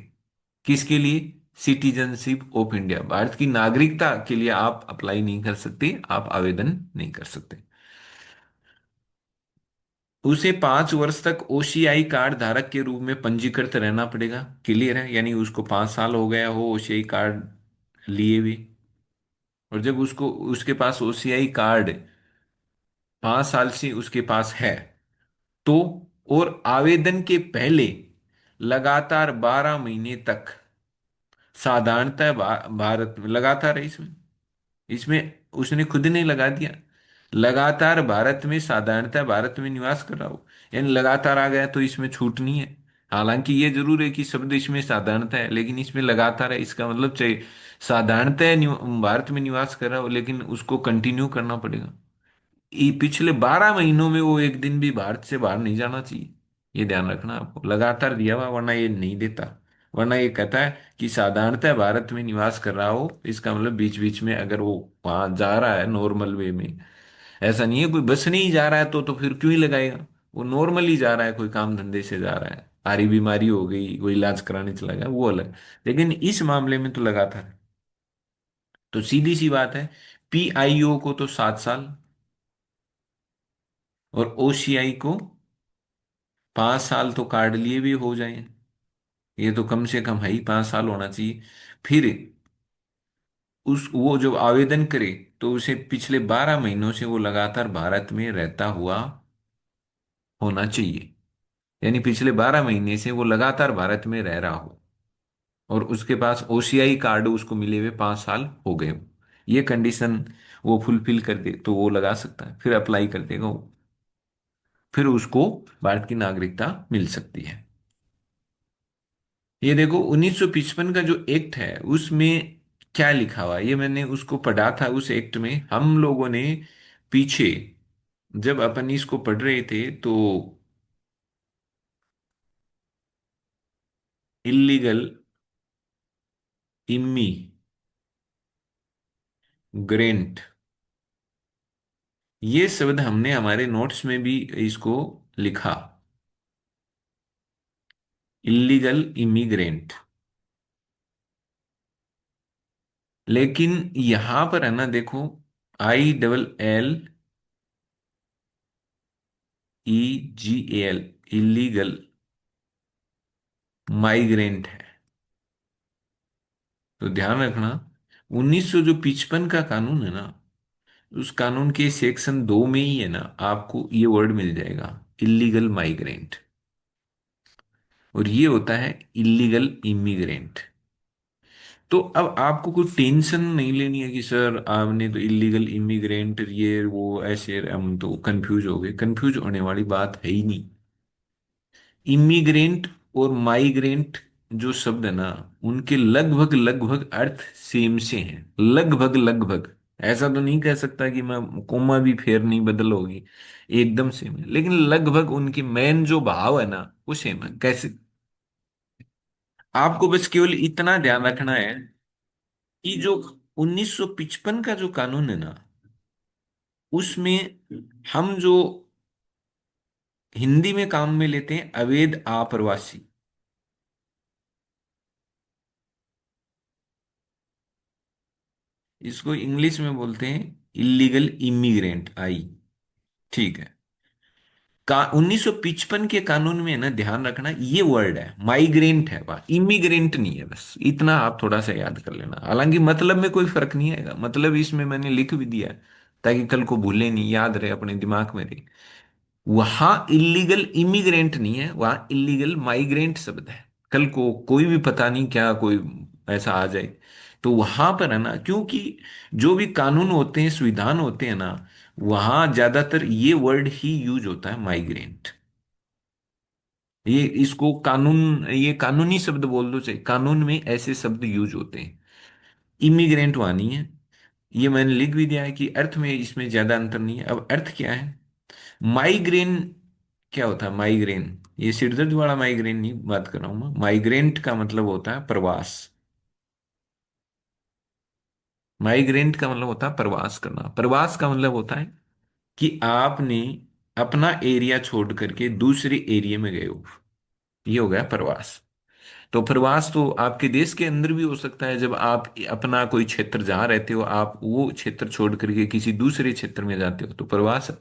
किसके लिए? सिटीजनशिप ऑफ इंडिया, भारत की नागरिकता के लिए आप अप्लाई नहीं कर सकते, आप आवेदन नहीं कर सकते। उसे 5 वर्ष तक ओसीआई कार्ड धारक के रूप में पंजीकृत रहना पड़ेगा। क्लियर है? यानी उसको 5 साल हो गया हो ओसीआई कार्ड लिए हुए, और जब उसको उसके पास ओसीआई कार्ड 5 साल से उसके पास है, तो और आवेदन के पहले लगातार 12 महीने तक, साधारणतः भारत में लगातार है, इसमें इसमें उसने खुद ने लगा दिया, लगातार भारत में, साधारणतः भारत में निवास कर रहा हो, यानी लगातार आ गया तो इसमें छूट नहीं है। हालांकि ये जरूर है कि शब्द इसमें साधारणतः है, लेकिन इसमें लगातार है, इसका मतलब चाहिए साधारणतः भारत में निवास कर रहा हो, लेकिन उसको कंटिन्यू करना पड़ेगा। ये पिछले 12 महीनों में वो एक दिन भी भारत से बाहर नहीं जाना चाहिए, ये ध्यान रखना आपको, लगातार दिया हुआ, वरना ये नहीं देता। वरना ये कहता है कि साधारणतः भारत में निवास कर रहा हो, इसका मतलब बीच बीच में अगर वो वहां जा रहा है नॉर्मल वे में, ऐसा नहीं है कोई बस नहीं जा रहा है तो फिर क्यों ही लगाएगा, वो नॉर्मली जा रहा है, कोई काम धंधे से जा रहा है, भारी बीमारी हो गई, कोई इलाज कराने चला गया, वो अलग। लेकिन इस मामले में तो लगातार है। तो सीधी सी बात है, पीआईओ को तो 7 साल, और ओसीआई को 5 साल तो कार्ड लिए भी हो जाए, ये तो कम से कम है ही, 5 साल होना चाहिए। फिर उस वो जो आवेदन करे तो उसे पिछले 12 महीनों से वो लगातार भारत में रहता हुआ होना चाहिए, यानी पिछले 12 महीने से वो लगातार भारत में रह रहा हो, और उसके पास ओसीआई कार्ड उसको मिले हुए 5 साल हो गए हो। ये कंडीशन वो फुलफिल कर दे तो वो लगा सकता है, फिर अप्लाई कर देगा वो, फिर उसको भारत की नागरिकता मिल सकती है। ये देखो 1955 का जो एक्ट है उसमें क्या लिखा हुआ है, ये मैंने उसको पढ़ा था। उस एक्ट में हम लोगों ने पीछे जब अपन इसको पढ़ रहे थे तो इलीगल इमिग्रेंट, ये शब्द हमने हमारे नोट्स में भी इसको लिखा, इलीगल इमिग्रेंट। लेकिन यहां पर है ना, देखो, ILL EGAL, इलीगल माइग्रेंट है। तो ध्यान रखना, 1955 का कानून है ना, उस कानून के सेक्शन 2 में ही है ना आपको ये वर्ड मिल जाएगा, इलीगल माइग्रेंट। और ये होता है इलीगल इमिग्रेंट। तो अब आपको कोई टेंशन नहीं लेनी है कि सर आपने तो इलीगल इमिग्रेंट ये वो ऐसे, हम तो कंफ्यूज हो गए। कंफ्यूज होने वाली बात है ही नहीं। इमिग्रेंट और माइग्रेंट जो शब्द है ना, उनके लगभग लगभग अर्थ सेम से हैं, लगभग लगभग। ऐसा तो नहीं कह सकता कि मैं कोमा भी फेर नहीं बदल होगी, एकदम सेम है, लेकिन लगभग उनके मेन जो भाव है ना वो सेम है। कैसे? आपको बस केवल इतना ध्यान रखना है कि जो 1955 का जो कानून है ना, उसमें हम जो हिंदी में काम में लेते हैं अवैध आप्रवासी, इसको इंग्लिश में बोलते हैं इलीगल इमिग्रेंट, आई। ठीक है। का 1955 के कानून में है ना, ध्यान रखना, ये वर्ड है माइग्रेंट है, वह इमिग्रेंट नहीं है। बस इतना आप थोड़ा सा याद कर लेना। हालांकि मतलब में कोई फर्क नहीं आएगा, मतलब इसमें मैंने लिख भी दिया है ताकि कल को भूले नहीं, याद रहे, अपने दिमाग में रहे। वहां इलीगल इमिग्रेंट नहीं है, वहां इलीगल माइग्रेंट शब्द है। कल को कोई भी पता नहीं क्या कोई ऐसा आ जाए, तो वहां पर है ना, क्योंकि जो भी कानून होते हैं, संविधान होते हैं ना, वहां ज्यादातर ये वर्ड ही यूज होता है, माइग्रेंट। ये इसको कानून, ये कानूनी शब्द बोल दो, चाहिए कानून में ऐसे शब्द यूज होते हैं। इमिग्रेंट वहां नहीं है। ये मैंने लिख भी दिया है कि अर्थ में इसमें ज्यादा अंतर नहीं है। अब अर्थ क्या है? माइग्रेन क्या होता है? माइग्रेन, ये सिरदर्द वाला माइग्रेन नहीं बात कर रहा हूं मैं। माइग्रेंट का मतलब होता है प्रवास। माइग्रेंट का मतलब होता है प्रवास करना। प्रवास का मतलब होता है कि आपने अपना एरिया छोड़ करके दूसरे एरिया में गए हो, ये हो गया प्रवास। तो प्रवास तो आपके देश के अंदर भी हो सकता है, जब आप अपना कोई क्षेत्र जहां रहते हो, आप वो क्षेत्र छोड़ करके किसी दूसरे क्षेत्र में जाते हो, तो प्रवास है।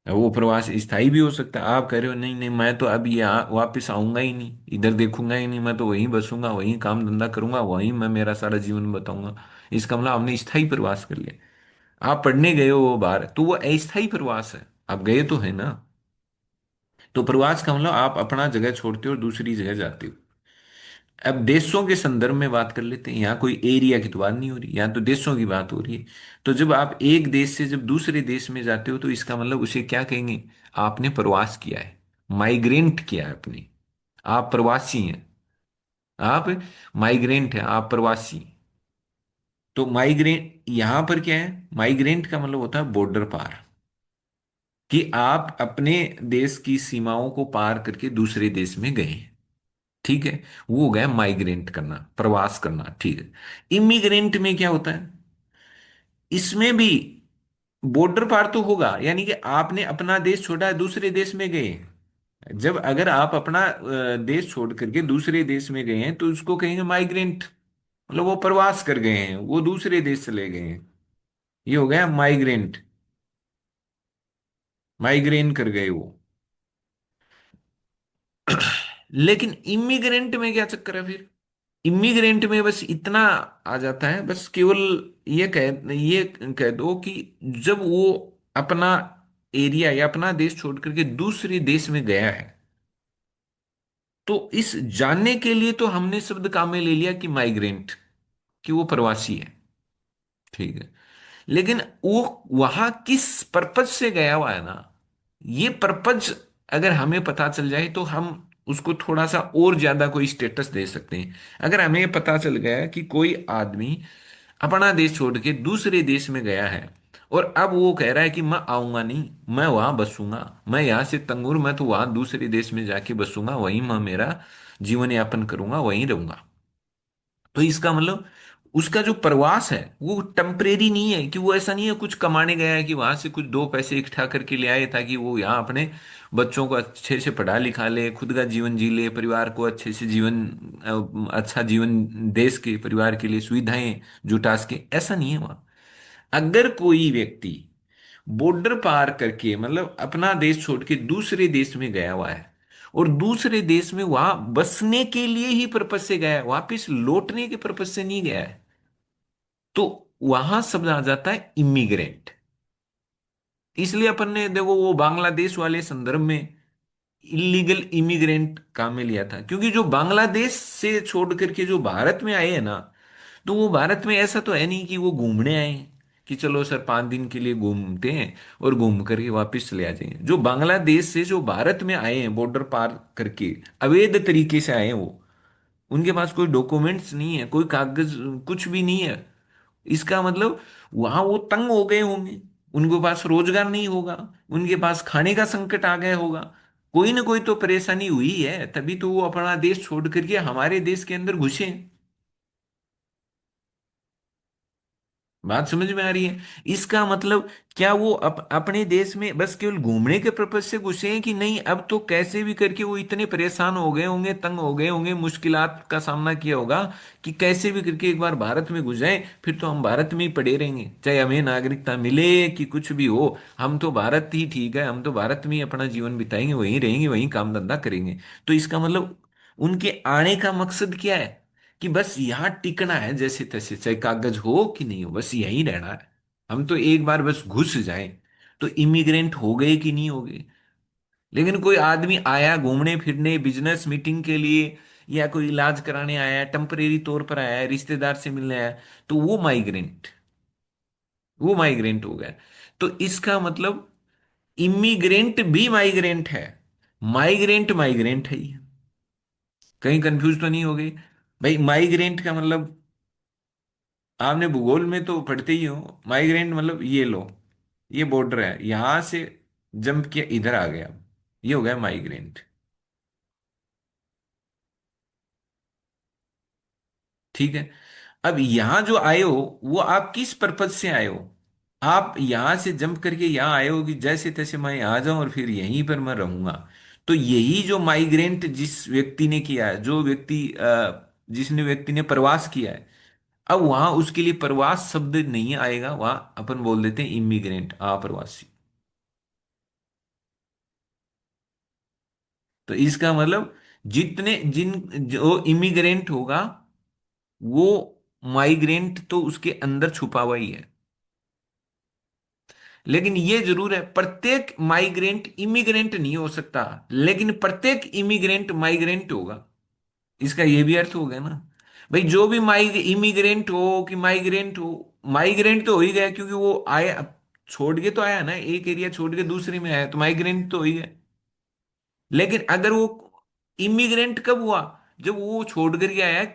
वो प्रवास स्थायी भी हो सकता है। आप कह रहे हो नहीं नहीं, मैं तो अब यहाँ वापस आऊंगा ही नहीं, इधर देखूंगा ही नहीं, मैं तो वहीं बसूंगा, वहीं काम धंधा करूंगा, वहीं मैं मेरा सारा जीवन बताऊंगा। इसका मतलब आपने स्थायी प्रवास कर लिया। आप पढ़ने गए हो वो बाहर, तो वो अस्थायी प्रवास है, आप गए तो है ना। तो प्रवास का मतलब आप अपना जगह छोड़ते हो और दूसरी जगह जाते हो। अब देशों के संदर्भ में बात कर लेते हैं, यहाँ कोई एरिया की तो बात नहीं हो रही, यहाँ तो देशों की बात हो रही है। तो जब आप एक देश से जब दूसरे देश में जाते हो, तो इसका मतलब उसे क्या कहेंगे? आपने प्रवास किया है, माइग्रेंट किया है अपने, आप प्रवासी हैं। आप माइग्रेंट हैं, आप प्रवासी। तो माइग्रेंट यहां पर क्या है? माइग्रेंट का मतलब होता है बॉर्डर पार, कि आप अपने देश की सीमाओं को पार करके दूसरे देश में गए हैं। ठीक है, वो हो गया माइग्रेंट करना, प्रवास करना। ठीक है। इमिग्रेंट में क्या होता है? इसमें भी बॉर्डर पार तो होगा, यानी कि आपने अपना देश छोड़ा, दूसरे देश में गए। जब अगर आप अपना देश छोड़ करके दूसरे देश में गए हैं, तो उसको कहेंगे माइग्रेंट। मतलब वो प्रवास कर गए हैं, वो दूसरे देश चले गए हैं, ये हो गया माइग्रेंट। माइग्रेन कर गए वो। लेकिन इमिग्रेंट में क्या चक्कर है फिर? इमिग्रेंट में बस इतना आ जाता है, बस केवल ये कह दो कि जब वो अपना एरिया या अपना देश छोड़ करके दूसरे देश में गया है, तो इस जानने के लिए तो हमने शब्द काम में ले लिया कि माइग्रेंट, कि वो प्रवासी है। ठीक है। लेकिन वो वहां किस पर्पज से गया हुआ है ना, ये पर्पज अगर हमें पता चल जाए, तो हम उसको थोड़ा सा और ज्यादा कोई स्टेटस दे सकते हैं। अगर हमें पता चल गया कि कोई आदमी अपना देश छोड़ के दूसरे देश में गया है, और अब वो कह रहा है कि मैं आऊंगा नहीं, मैं वहां बसूंगा, मैं यहाँ से तंगूर, मैं तो वहां दूसरे देश में जाके बसूंगा, वहीं मैं मेरा जीवन यापन करूंगा, वहीं रहूंगा। तो इसका मतलब उसका जो प्रवास है वो टेम्परेरी नहीं है, कि वो ऐसा नहीं है कुछ कमाने गया है कि वहां से कुछ दो पैसे इकट्ठा करके ले आए ताकि वो यहाँ अपने बच्चों को अच्छे से पढ़ा लिखा ले, खुद का जीवन जी ले, परिवार को अच्छे से जीवन, अच्छा जीवन, देश के परिवार के लिए सुविधाएं जुटा सके, ऐसा नहीं है वहां। अगर कोई व्यक्ति बॉर्डर पार करके, मतलब अपना देश छोड़ के दूसरे देश में गया हुआ है, और दूसरे देश में वहां बसने के लिए ही पर्पज से गया है, वापिस लौटने के पर्पज से नहीं गया है, तो वहां शब्द आ जाता है इमिग्रेंट। इसलिए अपन ने देखो वो बांग्लादेश वाले संदर्भ में इलीगल इमिग्रेंट काम में लिया था, क्योंकि जो बांग्लादेश से छोड़ करके जो भारत में आए हैं ना, तो वो भारत में ऐसा तो है नहीं कि वो घूमने आए हैं, कि चलो सर 5 दिन के लिए घूमते हैं और घूम करके वापस चले आ जाएंगे। जो बांग्लादेश से जो भारत में आए हैं बॉर्डर पार करके, अवैध तरीके से आए हैं वो, उनके पास कोई डॉक्यूमेंट्स नहीं है, कोई कागज कुछ भी नहीं है। इसका मतलब वहां वो तंग हो गए होंगे, उनके पास रोजगार नहीं होगा, उनके पास खाने का संकट आ गया होगा, कोई ना कोई तो परेशानी हुई है, तभी तो वो अपना देश छोड़ करके हमारे देश के अंदर घुसे। बात समझ में आ रही है? इसका मतलब क्या वो अपने देश में बस केवल घूमने के पर्पज से घुसे हैं, कि नहीं अब तो कैसे भी करके वो इतने परेशान हो गए होंगे, तंग हो गए होंगे, मुश्किलात का सामना किया होगा, कि कैसे भी करके एक बार भारत में घुस जाए, फिर तो हम भारत में ही पड़े रहेंगे, चाहे हमें नागरिकता मिले कि कुछ भी हो, हम तो भारत ही ठीक है, हम तो भारत में ही अपना जीवन बिताएंगे, वहीं रहेंगे, वहीं काम धंधा करेंगे। तो इसका मतलब उनके आने का मकसद क्या है? कि बस यहाँ टिकना है जैसे तैसे, चाहे कागज हो कि नहीं हो, बस यहीं रहना है, हम तो एक बार बस घुस जाएं। तो इमिग्रेंट हो गए कि नहीं हो गए? लेकिन कोई आदमी आया घूमने फिरने, बिजनेस मीटिंग के लिए, या कोई इलाज कराने आया, टेम्परेरी तौर पर आया है, रिश्तेदार से मिलने आया, तो वो माइग्रेंट हो गया। तो इसका मतलब इमिग्रेंट भी माइग्रेंट है, माइग्रेंट माइग्रेंट है ही। कहीं कंफ्यूज तो नहीं हो गई? भाई माइग्रेंट का मतलब आपने भूगोल में तो पढ़ते ही हो, माइग्रेंट मतलब ये लो, ये बॉर्डर है, यहां से जंप किया इधर आ गया, ये हो गया माइग्रेंट। ठीक है। अब यहां जो आए हो, वो आप किस पर्पज से आए हो? आप यहां से जंप करके यहां आए हो कि जैसे तैसे मैं आ जाऊं और फिर यहीं पर मैं रहूंगा। तो यही जो माइग्रेंट जिस व्यक्ति ने किया है, जो व्यक्ति जिसने व्यक्ति ने प्रवास किया है, अब वहां उसके लिए प्रवास शब्द नहीं आएगा, वहां अपन बोल देते हैं इमिग्रेंट, अप्रवासी। तो इसका मतलब जितने जिन जो इमिग्रेंट होगा, वो माइग्रेंट तो उसके अंदर छुपा हुआ ही है। लेकिन ये जरूर है, प्रत्येक माइग्रेंट इमिग्रेंट नहीं हो सकता, लेकिन प्रत्येक इमिग्रेंट माइग्रेंट होगा। इसका ये भी अर्थ हो गया ना। भाई जो भी इमिग्रेंट हो कि माइग्रेंट हो, माइग्रेंट तो हो ही गया, क्योंकि वो आया, छोड़ के तो आया ना, एक एरिया छोड़ के दूसरे में आया, तो माइग्रेंट तो हो ही गया। लेकिन अगर वो इमिग्रेंट कब हुआ? जब वो छोड़ करके आया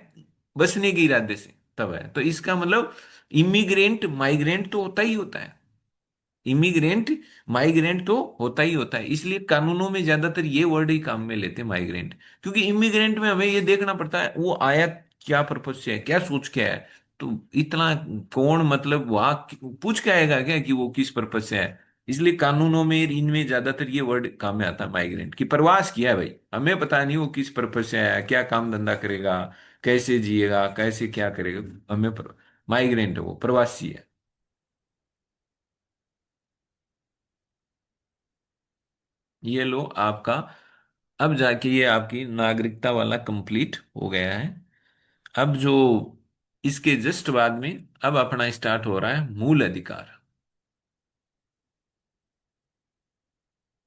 बसने के इरादे से, तब है। तो इसका मतलब इमिग्रेंट माइग्रेंट तो होता ही होता है, इमिग्रेंट माइग्रेंट तो होता ही होता है। इसलिए कानूनों में ज्यादातर ये वर्ड ही काम में लेते हैं, माइग्रेंट। क्योंकि इमिग्रेंट में हमें ये देखना पड़ता है वो आया क्या पर्पज से है, क्या सोच के है। तो इतना कौन, मतलब वहां पूछ के आएगा क्या कि वो किस पर्पज से है? इसलिए कानूनों में इनमें ज्यादातर ये वर्ड काम में आता है, माइग्रेंट, की प्रवास किया है भाई, हमें पता नहीं वो किस पर्पज से आया, क्या काम धंधा करेगा, कैसे जिएगा, कैसे क्या करेगा, हमें माइग्रेंट है, वो प्रवासी है। ये लो आपका, अब जाके ये आपकी नागरिकता वाला कंप्लीट हो गया है। अब जो इसके जस्ट बाद में अब अपना स्टार्ट हो रहा है मूल अधिकार।